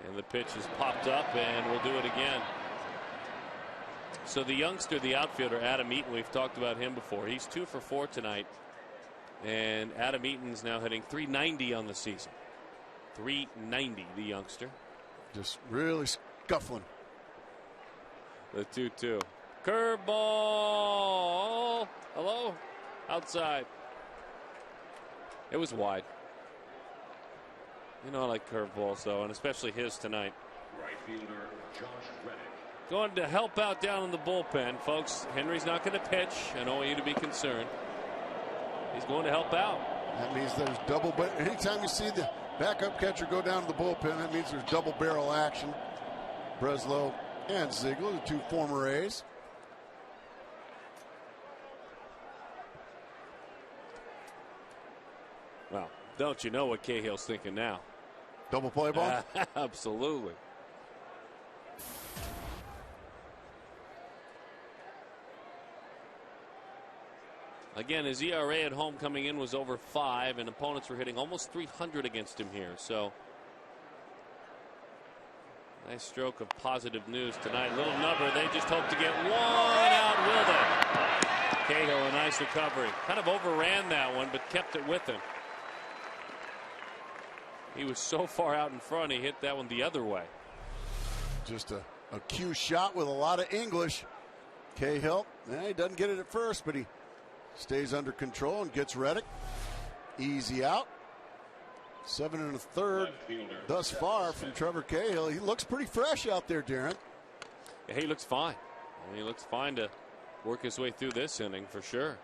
And the pitch is popped up, and we'll do it again. So the youngster, the outfielder, Adam Eaton, we've talked about him before. He's 2 for 4 tonight. And Adam Eaton's now hitting .390 on the season. .390, the youngster. Just really scuffling. The 2-2. Curveball. Hello? Outside. It was wide. You know I like curveballs, though, and especially his tonight. Right fielder Josh Reddick. Going to help out down in the bullpen, folks. Henry's not going to pitch. I don't want you to be concerned. He's going to help out. That means there's double. But anytime you see the backup catcher go down to the bullpen, that means there's double barrel action. Breslow and Ziegler, the 2 former A's. Well, don't you know what Cahill's thinking now? Double play ball? Absolutely. Again, his ERA at home coming in was over 5, and opponents were hitting almost .300 against him here. So, nice stroke of positive news tonight. Little number. They just hope to get 1 out, will they? Cahill, a nice recovery. Kind of overran that one, but kept it with him. He was so far out in front, he hit that one the other way. Just a cue shot with a lot of English. Cahill, he doesn't get it at first, but he stays under control and gets Reddick. Easy out. 7 1/3 thus far from Trevor Cahill. He looks pretty fresh out there, Darren. Yeah, he looks fine. He looks fine to work his way through this inning for sure.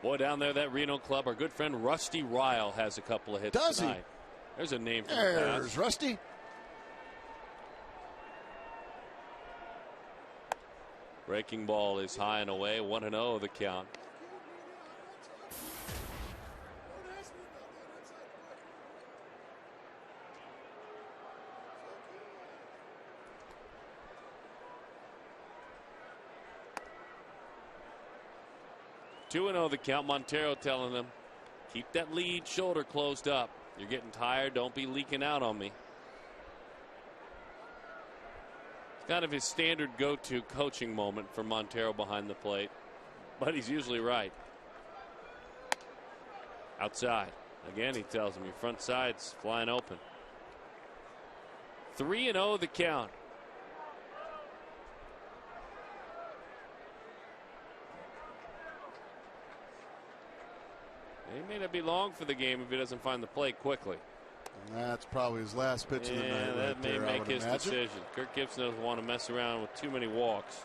Boy, down there, that Reno club, our good friend Rusty Ryle has a couple of hits Does tonight. he? There's a name from the There's past. Rusty. Breaking ball is high and away. 1-0 the count. Two 2-0 the count. Montero telling them, keep that lead shoulder closed up. You're getting tired. Don't be leaking out on me. It's kind of his standard go-to coaching moment for Montero behind the plate, but he's usually right. Outside. Again, he tells him your front side's flying open. 3-0 the count. He may not be long for the game if he doesn't find the plate quickly. And that's probably his last pitch of the night. Yeah, that may make his imagine. decision. Kirk Gibson doesn't want to mess around with too many walks.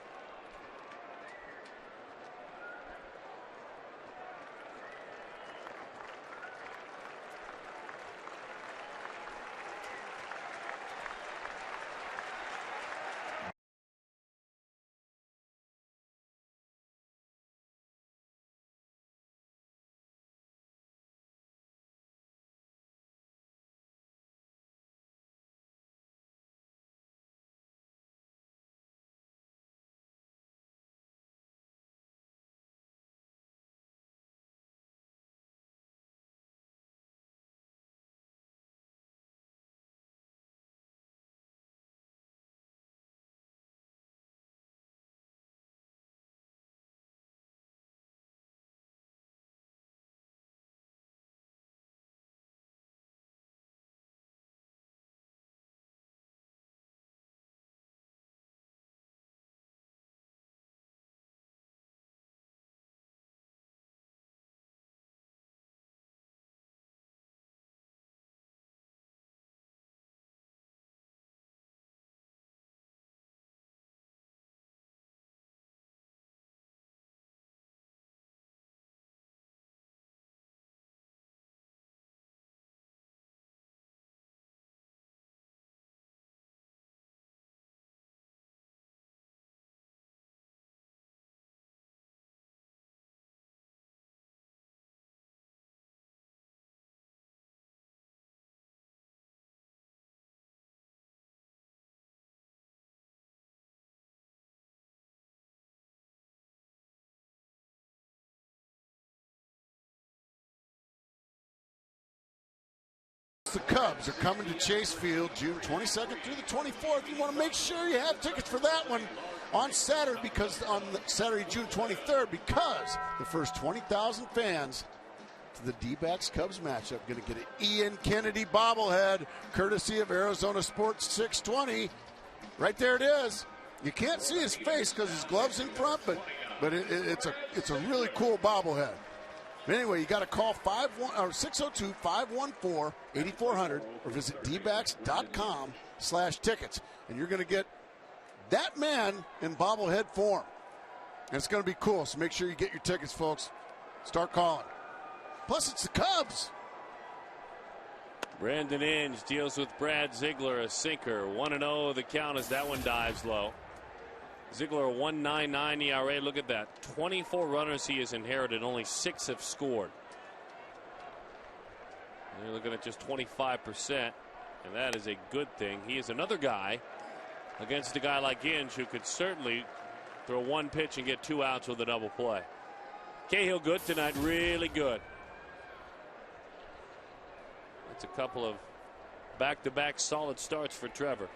The Cubs are coming to Chase Field June 22nd through the 24th. You want to make sure you have tickets for that one on Saturday, because on Saturday, June 23rd, because the first 20,000 fans to the D-backs Cubs matchup going to get an Ian Kennedy bobblehead, courtesy of Arizona Sports 620. Right there it is. You can't see his face because his glove's in front, but it's a really cool bobblehead. But anyway, you got to call 602-514-8400 or visit dbacks.com/tickets, and you're going to get that man in bobblehead form. And it's going to be cool, so make sure you get your tickets, folks. Start calling. Plus, it's the Cubs. Brandon Inge deals with Brad Ziegler, a sinker. 1-0 the count as that one dives low. Ziegler, 1.99 ERA. Look at that. 24 runners he has inherited. Only 6 have scored. And you're looking at just 25%. And that is a good thing. He is another guy against a guy like Inge who could certainly throw one pitch and get 2 outs with a double play. Cahill good tonight. Really good. That's a couple of back-to-back solid starts for Trevor.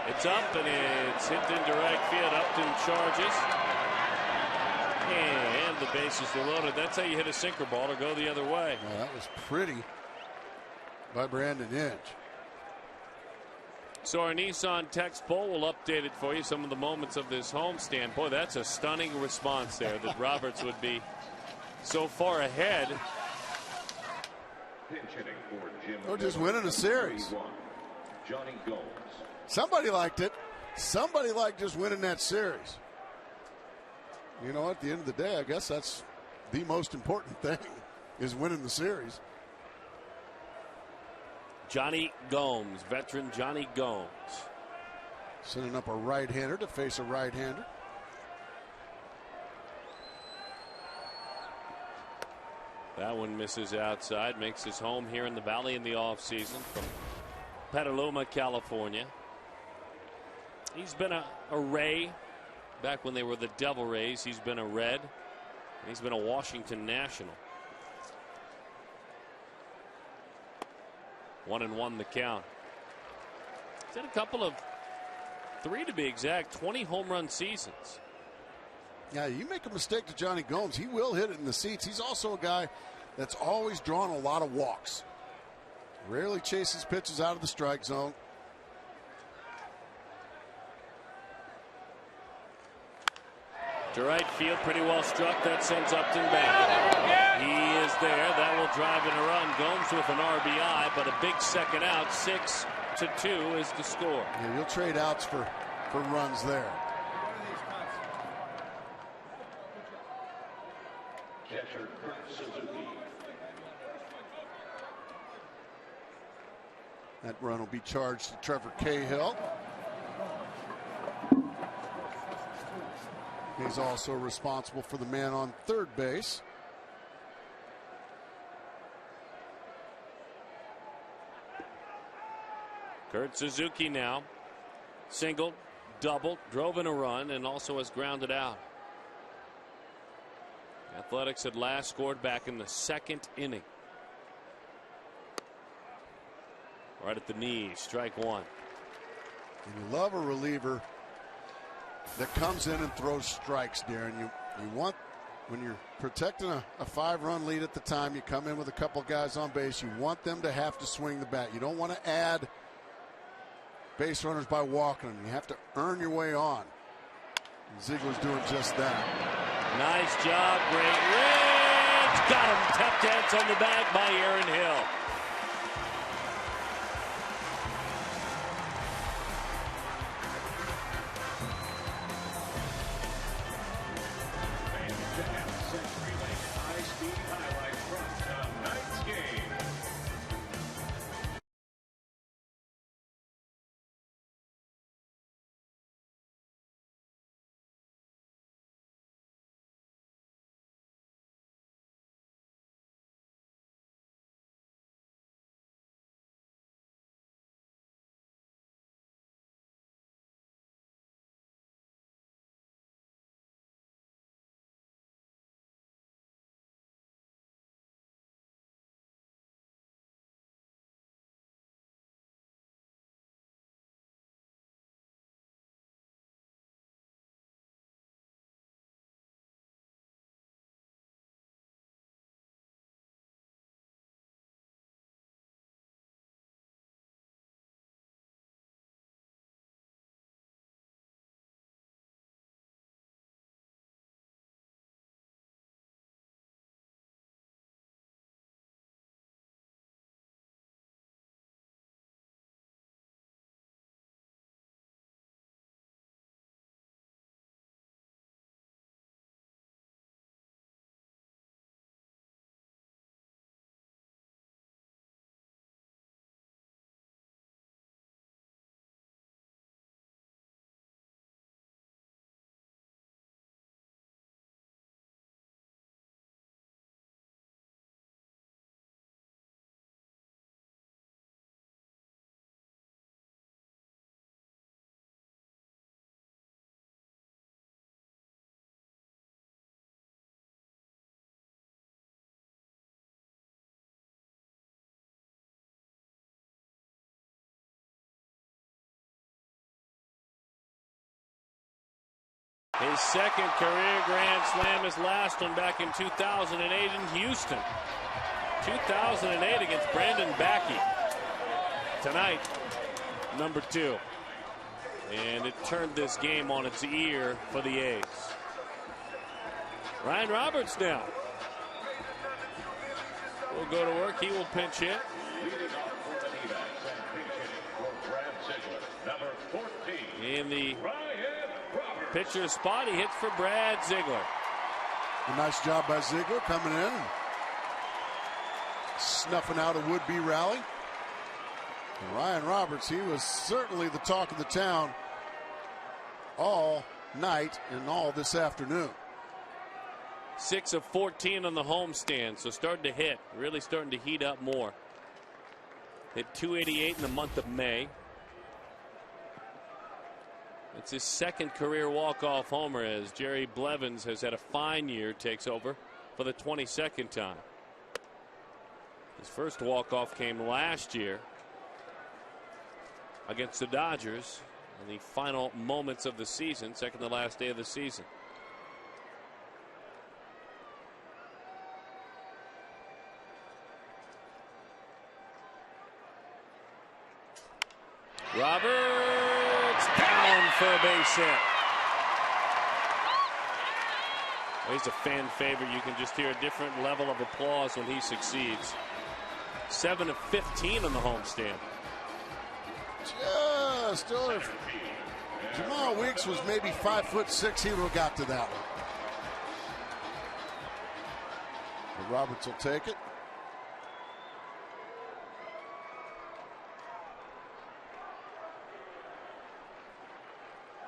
It's up and it's hit into right field. Upton charges. And the bases are loaded. That's how you hit a sinker ball or go the other way. Well, that was pretty by Brandon Inge. So our Nissan text poll will update it for you. Some of the moments of this homestand. Boy, that's a stunning response there that Roberts would be so far ahead. Or just winning a series. Johnny Gomes. Somebody liked it. Somebody liked just winning that series. You know, at the end of the day, I guess that's the most important thing, is winning the series. Johnny Gomes, veteran Johnny Gomes. Sending up a right-hander to face a right-hander. That one misses outside, makes his home here in the Valley in the offseason from Petaluma, California. He's been a Ray back when they were the Devil Rays. He's been a Red, and he's been a Washington National. 1-1 the count. He's had a couple of, 3 to be exact, 20 home run seasons. Yeah, you make a mistake to Johnny Gomes, he will hit it in the seats. He's also a guy that's always drawn a lot of walks. Rarely chases pitches out of the strike zone. To right field, pretty well struck. That sends Upton back. He is there. That will drive in a run. Gomes with an RBI, but a big second out. 6-2 is the score. Yeah, you'll trade outs for runs there. That run will be charged to Trevor Cahill. He's also responsible for the man on third base. Kurt Suzuki now singled, doubled, drove in a run, and also has grounded out. Athletics had last scored back in the second inning. Right at the knees, strike one. And you love a reliever that comes in and throws strikes, Darren. You want, when you're protecting a 5-run lead at the time, you come in with a couple guys on base, you want them to have to swing the bat. You don't want to add base runners by walking them. You have to earn your way on. And Ziegler's doing just that. Nice job, great range. Got him. Tap dance on the bag by Aaron Hill. His second career grand slam, his last one back in 2008 in Houston. 2008 against Brandon Backey. Tonight, number 2. And it turned this game on its ear for the A's. Ryan Roberts now will go to work. He will pinch hit. In the pitcher's spot, he hits for Brad Ziegler. A nice job by Ziegler coming in and snuffing out a would-be rally. And Ryan Roberts, he was certainly the talk of the town all night and all this afternoon. 6 of 14 on the homestand, so starting to hit, really starting to heat up more. Hit 288 in the month of May. It's his second career walk-off homer, as Jerry Blevins has had a fine year, takes over for the 22nd time. His first walk-off came last year against the Dodgers in the final moments of the season, second to last day of the season. Roberts down for a base hit. He's a fan favorite. You can just hear a different level of applause when he succeeds. 7 of 15 on the homestand. Just over. JEMILE Weeks was maybe 5'6". He would have got to that one. But Roberts will take it.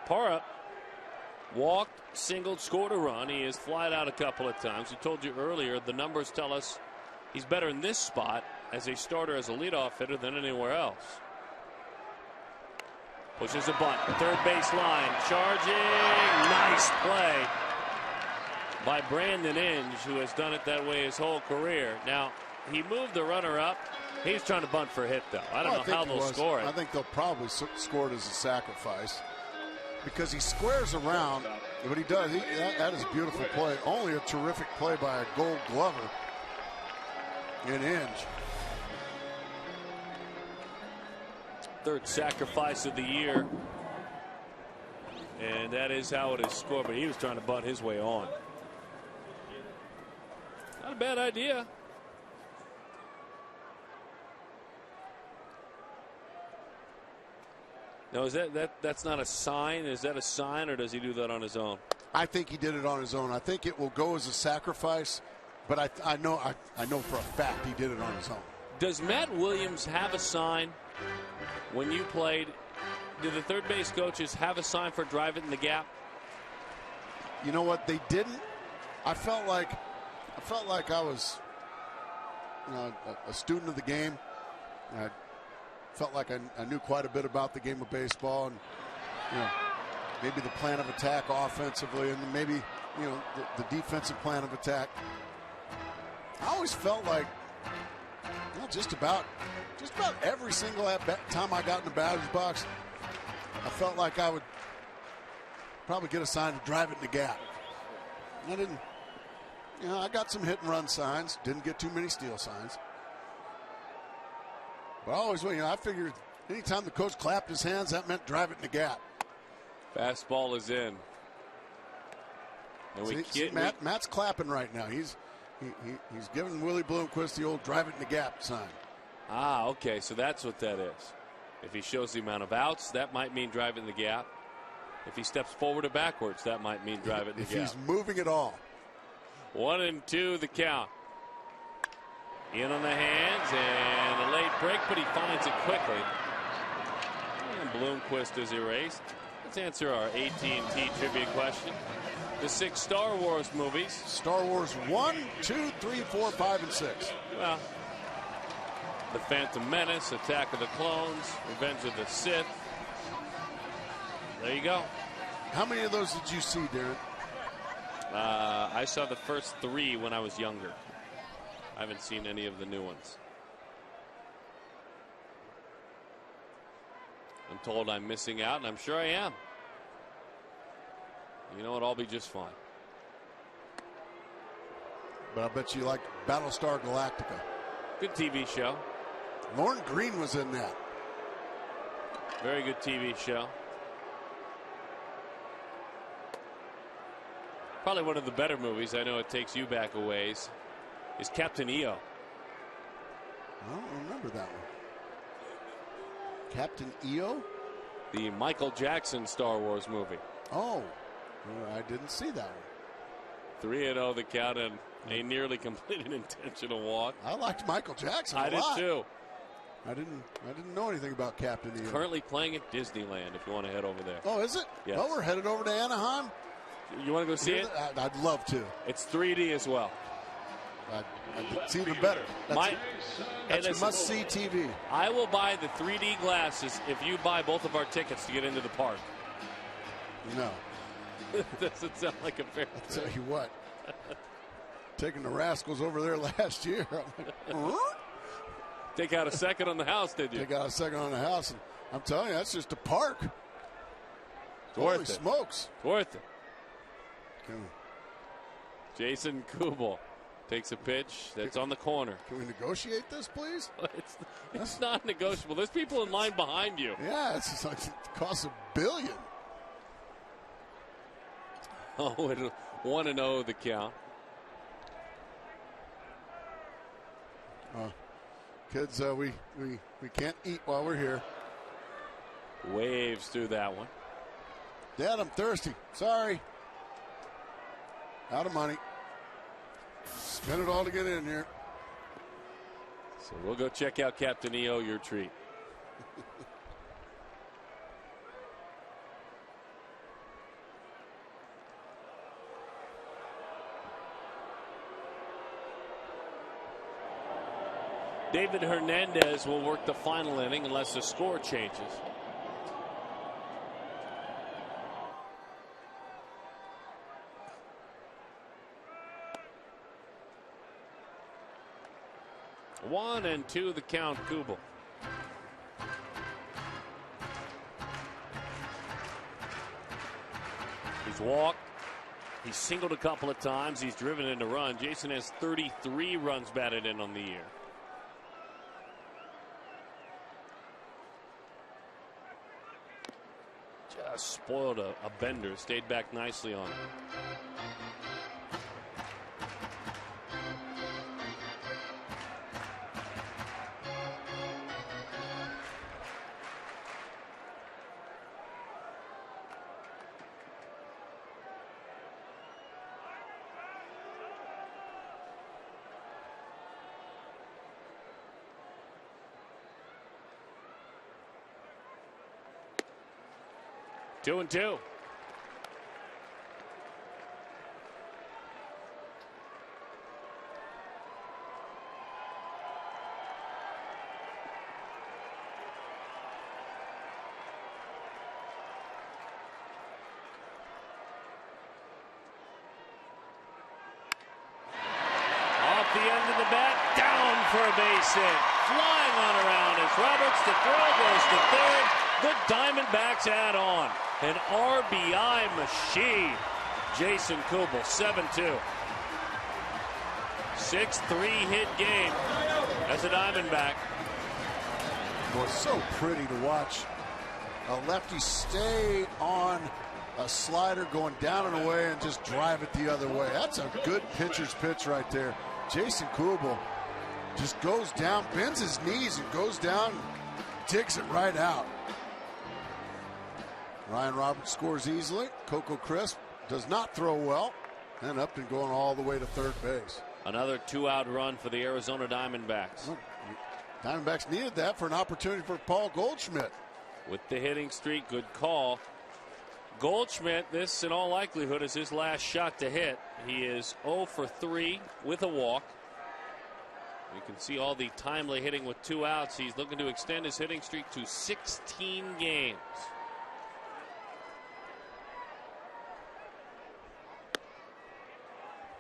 Para walked, singled, scored a run. He has flied out a couple of times. We told you earlier, the numbers tell us he's better in this spot as a starter, as a leadoff hitter, than anywhere else. Pushes a bunt, third base line, charging. Nice play by Brandon Inge, who has done it that way his whole career. Now, he moved the runner up. He's trying to bunt for a hit, though. I don't know how they'll score it. I think they'll probably score it as a sacrifice, because he squares around. What he does, that is a beautiful play. Only a terrific play by a Gold Glover in Inge. Third sacrifice of the year. And that is how it is scored. But he was trying to bunt his way on. Not a bad idea. Now, is that's not a sign? Is that a sign, or does he do that on his own? I think he did it on his own. I think it will go as a sacrifice, but I know for a fact he did it on his own. Does Matt Williams have a sign when you played? Did the third base coaches have a sign for drive it in the gap? You know what? They didn't. I felt like I was, a student of the game. I felt like I knew quite a bit about the game of baseball, and maybe the plan of attack offensively, and maybe the defensive plan of attack. I always felt like just about every single time I got in the batter's box, I felt like I would probably get a sign to drive it in the gap. I didn't. I got some hit and run signs. Didn't get too many steal signs. But I always, I figured anytime the coach clapped his hands, that meant drive it in the gap. Fastball is in. And Matt's clapping right now. He's giving Willie Bloomquist the old drive it in the gap sign. Ah, okay, so that's what that is. If he shows the amount of outs, that might mean drive it in the gap. If he steps forward or backwards, that might mean drive it in the gap. If he's moving at all. 1-2 the count. In on the hands, and a late break, but he finds it quickly. And Bloomquist is erased. Let's answer our AT&T trivia question. The 6 Star Wars movies. Star Wars 1, 2, 3, 4, 5, and 6. Well, The Phantom Menace, Attack of the Clones, Revenge of the Sith. There you go. How many of those did you see, Darren? I saw the first 3 when I was younger. I haven't seen any of the new ones. I'm told I'm missing out, and I'm sure I am. You know what? I'll be just fine. But I bet you liked Battlestar Galactica. Good TV show. Lorne Greene was in that. Very good TV show. Probably one of the better movies. I know it takes you back a ways. Is Captain EO. I don't remember that one. Captain EO? The Michael Jackson Star Wars movie. Oh, I didn't see that one. 3-0 the count, and a nearly completed intentional walk. I liked Michael Jackson a lot. I did too. I didn't know anything about Captain EO. Currently playing at Disneyland if you want to head over there. Oh, is it? Yes. Well, we're headed over to Anaheim. You want to go see it? I'd love to. It's 3D as well. It's even better. That's must-see TV. I will buy the 3D glasses if you buy both of our tickets to get into the park. No. Doesn't sound like a fair I'll tell you what. Taking the Rascals over there last year. I'm like, Take out a second on the house, did you? Take out a second on the house. And I'm telling you, that's just a park. Holy smokes. It's worth it. Jason Kubel takes a pitch that's on the corner. Can we negotiate this, please? It's not negotiable. There's people in line behind you. Yeah, it costs $1 billion. Oh, 1-0 the count. Kids, we can't eat while we're here. Waves through that one. Dad, I'm thirsty. Sorry. Out of money. Spend it all to get in here. So we'll go check out Captain EO, your treat. David Hernandez will work the final inning unless the score changes. One and two the count, Kubel. He's walked. He's singled a couple of times. He's driven in a run. Jason has 33 runs batted in on the year. Just spoiled a bender. Stayed back nicely on it. Two and two. Off the end of the bat, down for a base hit. Flying on around as Roberts to throw, goes to third. The Diamondbacks add on. An RBI machine. Jason Kubel, 7-2. 6-3 hit game as a Diamondback. Boy, so pretty to watch a lefty stay on a slider going down and away and just drive it the other way. That's a good pitcher's pitch right there. Jason Kubel just goes down, bends his knees and goes down, digs it right out. Ryan Roberts scores easily. Coco Crisp does not throw well. And Upton going all the way to third base. Another two-out run for the Arizona Diamondbacks. Diamondbacks needed that for an opportunity for Paul Goldschmidt. With the hitting streak, good call. Goldschmidt, this in all likelihood is his last shot to hit. He is 0 for 3 with a walk. You can see all the timely hitting with 2 outs. He's looking to extend his hitting streak to 16 games.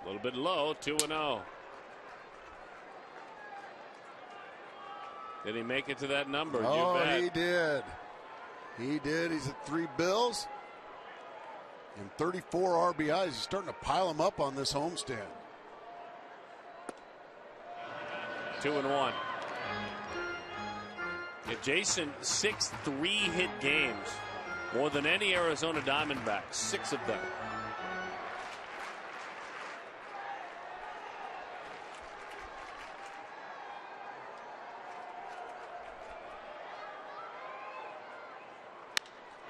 A little bit low, 2-0. Did he make it to that number? Oh, you bet. he did. He did. He's at 3 bills and 34 RBIs. He's starting to pile them up on this homestand. 2-1. Yeah, Jason, 6 3-hit games. More than any Arizona Diamondbacks. 6 of them.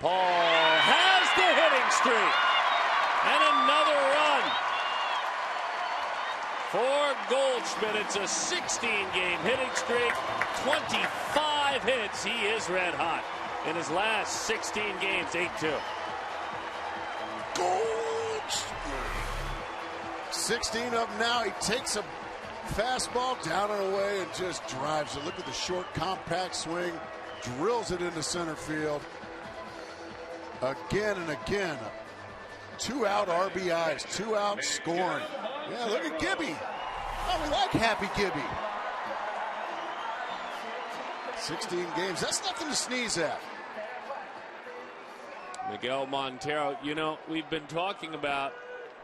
Paul has the hitting streak. And another run for Goldschmidt. It's a 16-game hitting streak. 25 hits. He is red hot in his last 16 games. 8-2. Goldschmidt. 16 of them now. He takes a fastball down and away and just drives it. Look at the short, compact swing. Drills it into center field. Again and again. 2-out RBIs, 2-out scoring. Yeah, look at Gibby. Oh, we like Happy Gibby. 16 games. That's nothing to sneeze at. Miguel Montero, you know, we've been talking about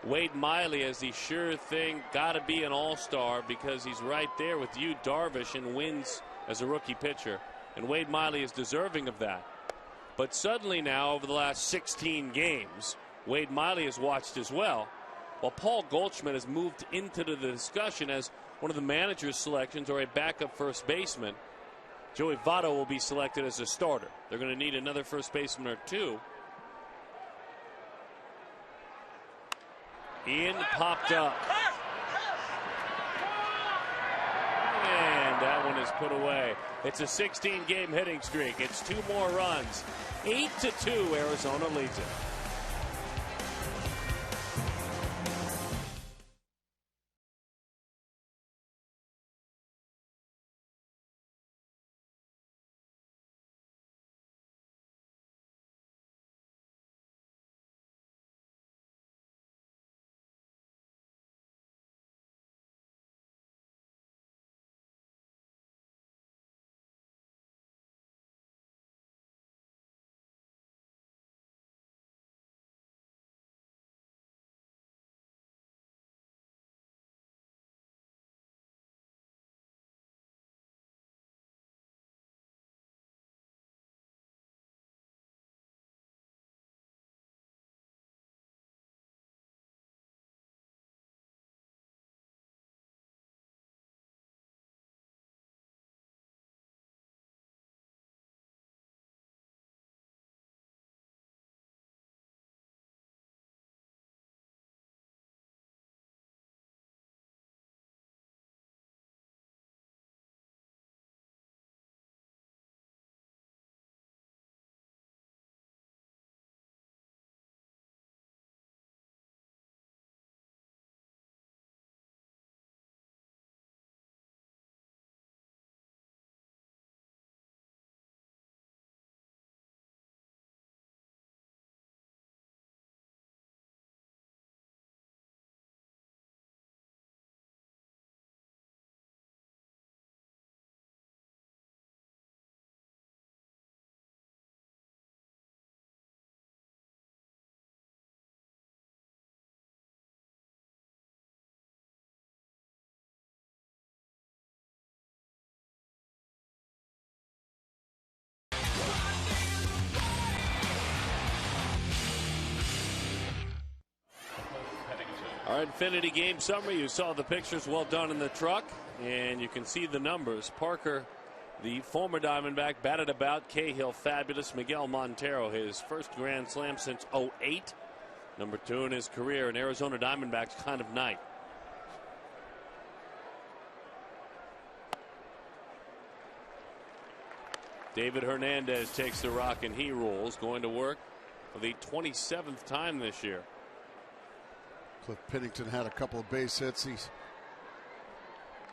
Wade Miley as the sure thing, got to be an all-star because he's right there with you, Darvish, and wins as a rookie pitcher. And Wade Miley is deserving of that. But suddenly now, over the last 16 games, Wade Miley has watched as well. Well, Paul Goldschmidt has moved into the discussion as one of the manager's selections or a backup first baseman. Joey Votto will be selected as a starter. They're going to need another first baseman or two. Ian popped up. And that one is put away. It's a 16-game hitting streak. It's 2 more runs. 8-2, Arizona leads it. Our Infinity Game summary. You saw the pictures, well done in the truck, and you can see the numbers. Parker, the former Diamondback, batted about. Cahill, fabulous. Miguel Montero, his first Grand Slam since '08. Number 2 in his career. An Arizona Diamondbacks kind of night. David Hernandez takes the rock and he rolls, going to work for the 27th time this year. Cliff Pennington had a couple of base hits. He's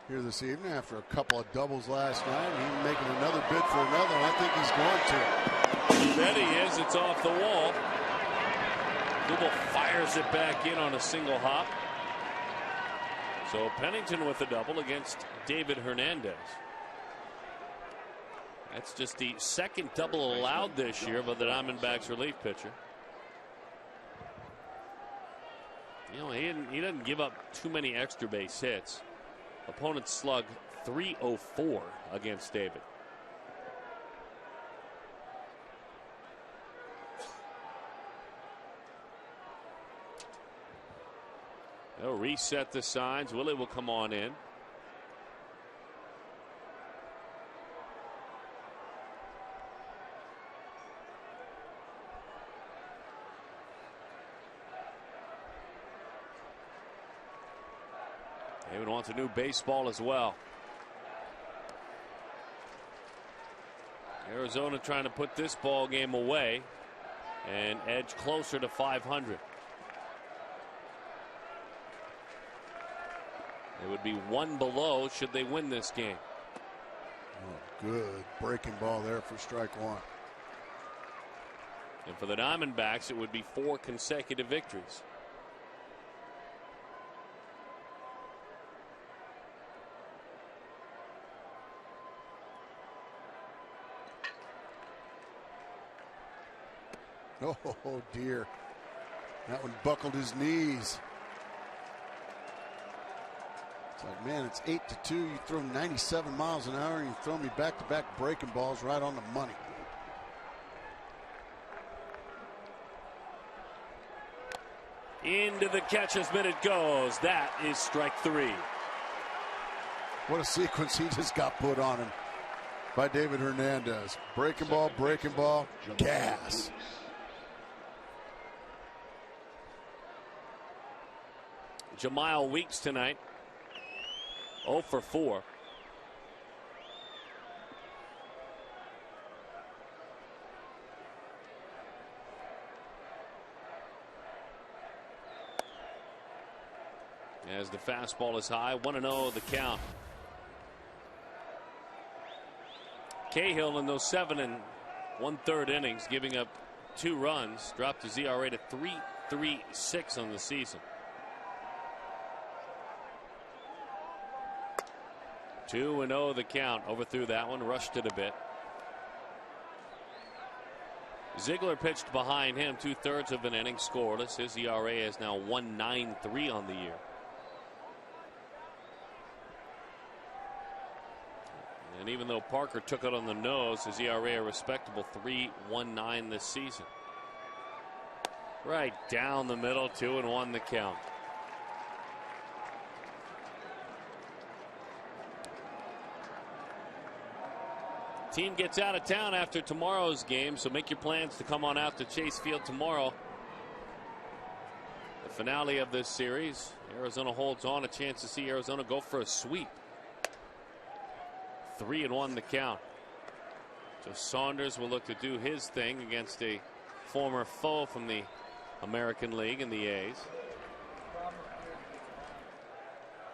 here this evening after a couple of doubles last night. He's making another bid for another. I think he's going to. Bet he is. It's off the wall. Google fires it back in on a single hop. So Pennington with a double against David Hernandez. That's just the second double allowed this year by the Diamondbacks relief pitcher. You know, he doesn't give up too many extra base hits. Opponent slug .304 against David. They'll reset the signs. Willie will come on in. David wants a new baseball as well. Arizona trying to put this ball game away and edge closer to 500. It would be 1 below should they win this game. Oh, good breaking ball there for strike 1. And for the Diamondbacks, it would be 4 consecutive victories. Oh dear. That one buckled his knees. It's like, man, it's 8-2. You throw 97 miles an hour and you throw me back-to-back breaking balls right on the money. Into the catch as minute goes. That is strike 3. What a sequence he just got put on him by David Hernandez. Breaking ball, gas. JEMILE Weeks tonight, 0 for 4. As the fastball is high, 1-0 the count. Cahill in those 7 1/3 innings, giving up 2 runs, dropped his ERA to 3.36 on the season. 2-0 the count. Overthrew that one, rushed it a bit. Ziegler pitched behind him 2/3 of an inning, scoreless. His ERA is now 1.93 on the year. And even though Parker took it on the nose, his ERA a respectable 3.19 this season. Right down the middle, 2-1 the count. Team gets out of town after tomorrow's game, so make your plans to come on out to Chase Field tomorrow. The finale of this series. Arizona holds on, a chance to see Arizona go for a sweep. 3-1 the count. So Saunders will look to do his thing against a former foe from the American League in the A's.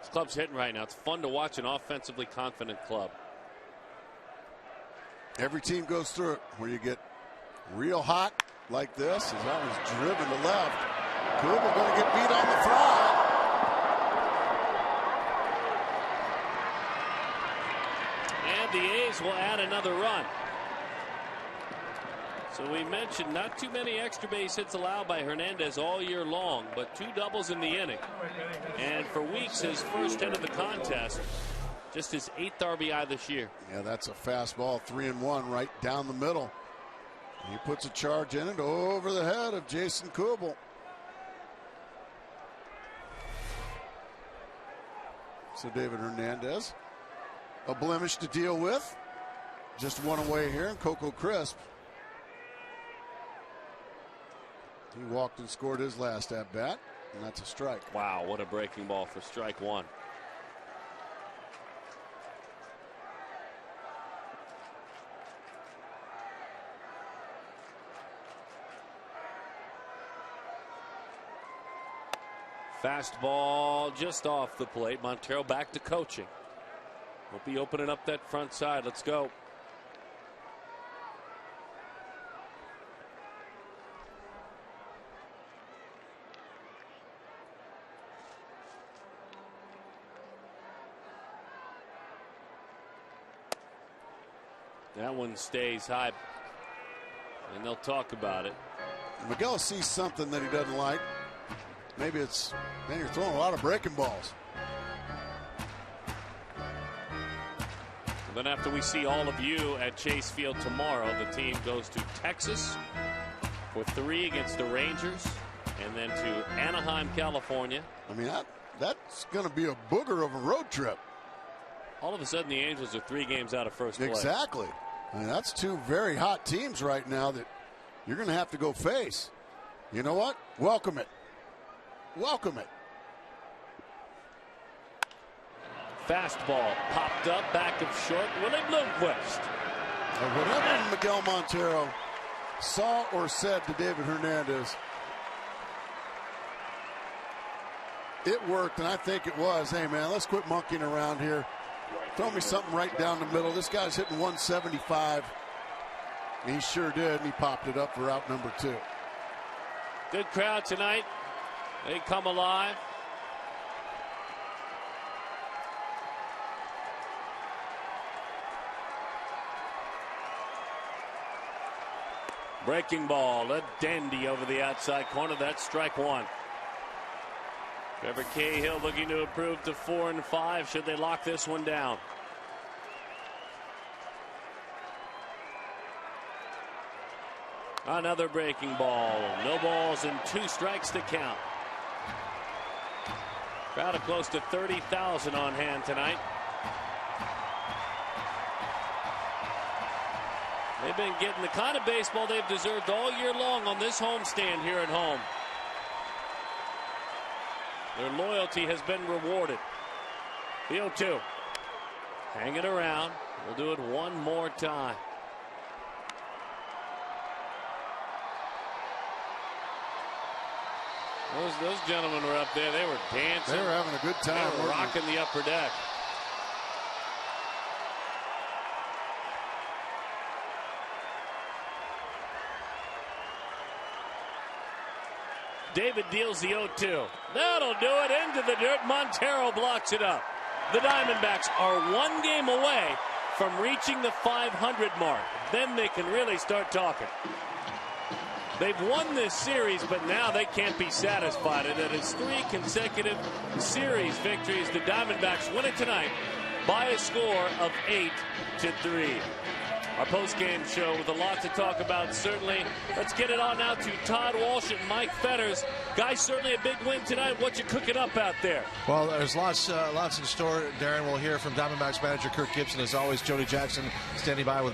This club's hitting right now. It's fun to watch an offensively confident club. Every team goes through it where you get real hot like this. As that was driven to left. Kubel going to get beat on the fly. And the A's will add another run. So we mentioned not too many extra base hits allowed by Hernandez all year long, but 2 doubles in the inning. And for Weeks, his first hit of the contest, just his 8th RBI this year. Yeah, that's a fastball, 3-1 right down the middle. He puts a charge in it over the head of Jason Kubel. So David Hernandez, a blemish to deal with. Just one away here, and Coco Crisp. He walked and scored his last at bat, and that's a strike. Wow, what a breaking ball for strike 1. Fastball just off the plate. Montero back to coaching. We'll be opening up that front side. Let's go. That one stays high, and they'll talk about it. Miguel sees something that he doesn't like. Maybe it's, man, you're throwing a lot of breaking balls. And then after we see all of you at Chase Field tomorrow, the team goes to Texas for 3 against the Rangers, and then to Anaheim, California. I mean, that's going to be a booger of a road trip. All of a sudden, the Angels are 3 games out of first place. Exactly. I mean, that's 2 very hot teams right now that you're going to have to go face. You know what? Welcome it. Welcome it. Fastball popped up, back of short. Willie Bloomquist. Whatever Miguel Montero saw or said to David Hernandez, it worked, and I think it was. Hey, man, let's quit monkeying around here. Throw me something right down the middle. This guy's hitting 175. And he sure did, and he popped it up for out number 2. Good crowd tonight. They come alive. Breaking ball, a dandy over the outside corner. That's strike 1. Trevor Cahill looking to improve to 4-5. Should they lock this one down? Another breaking ball. No balls and 2 strikes to count. Crowd of close to 30,000 on hand tonight. They've been getting the kind of baseball they've deserved all year long on this homestand here at home. Their loyalty has been rewarded. The 0-2. Hanging around. We'll do it one more time. Those gentlemen were up there. They were dancing. They were having a good time. They were rocking the upper deck. David deals the 0-2. That'll do it into the dirt. Montero blocks it up. The Diamondbacks are one game away from reaching the 500 mark. Then they can really start talking. They've won this series, but now they can't be satisfied. And it is 3 consecutive series victories. The Diamondbacks win it tonight by a score of 8-3. Our post-game show with a lot to talk about, certainly. Let's get it on now to Todd Walsh and Mike Fetters. Guys, certainly a big win tonight. What you cooking up out there? Well, there's lots in store, Darren. We'll hear from Diamondbacks manager Kirk Gibson. As always, Jody Jackson standing by with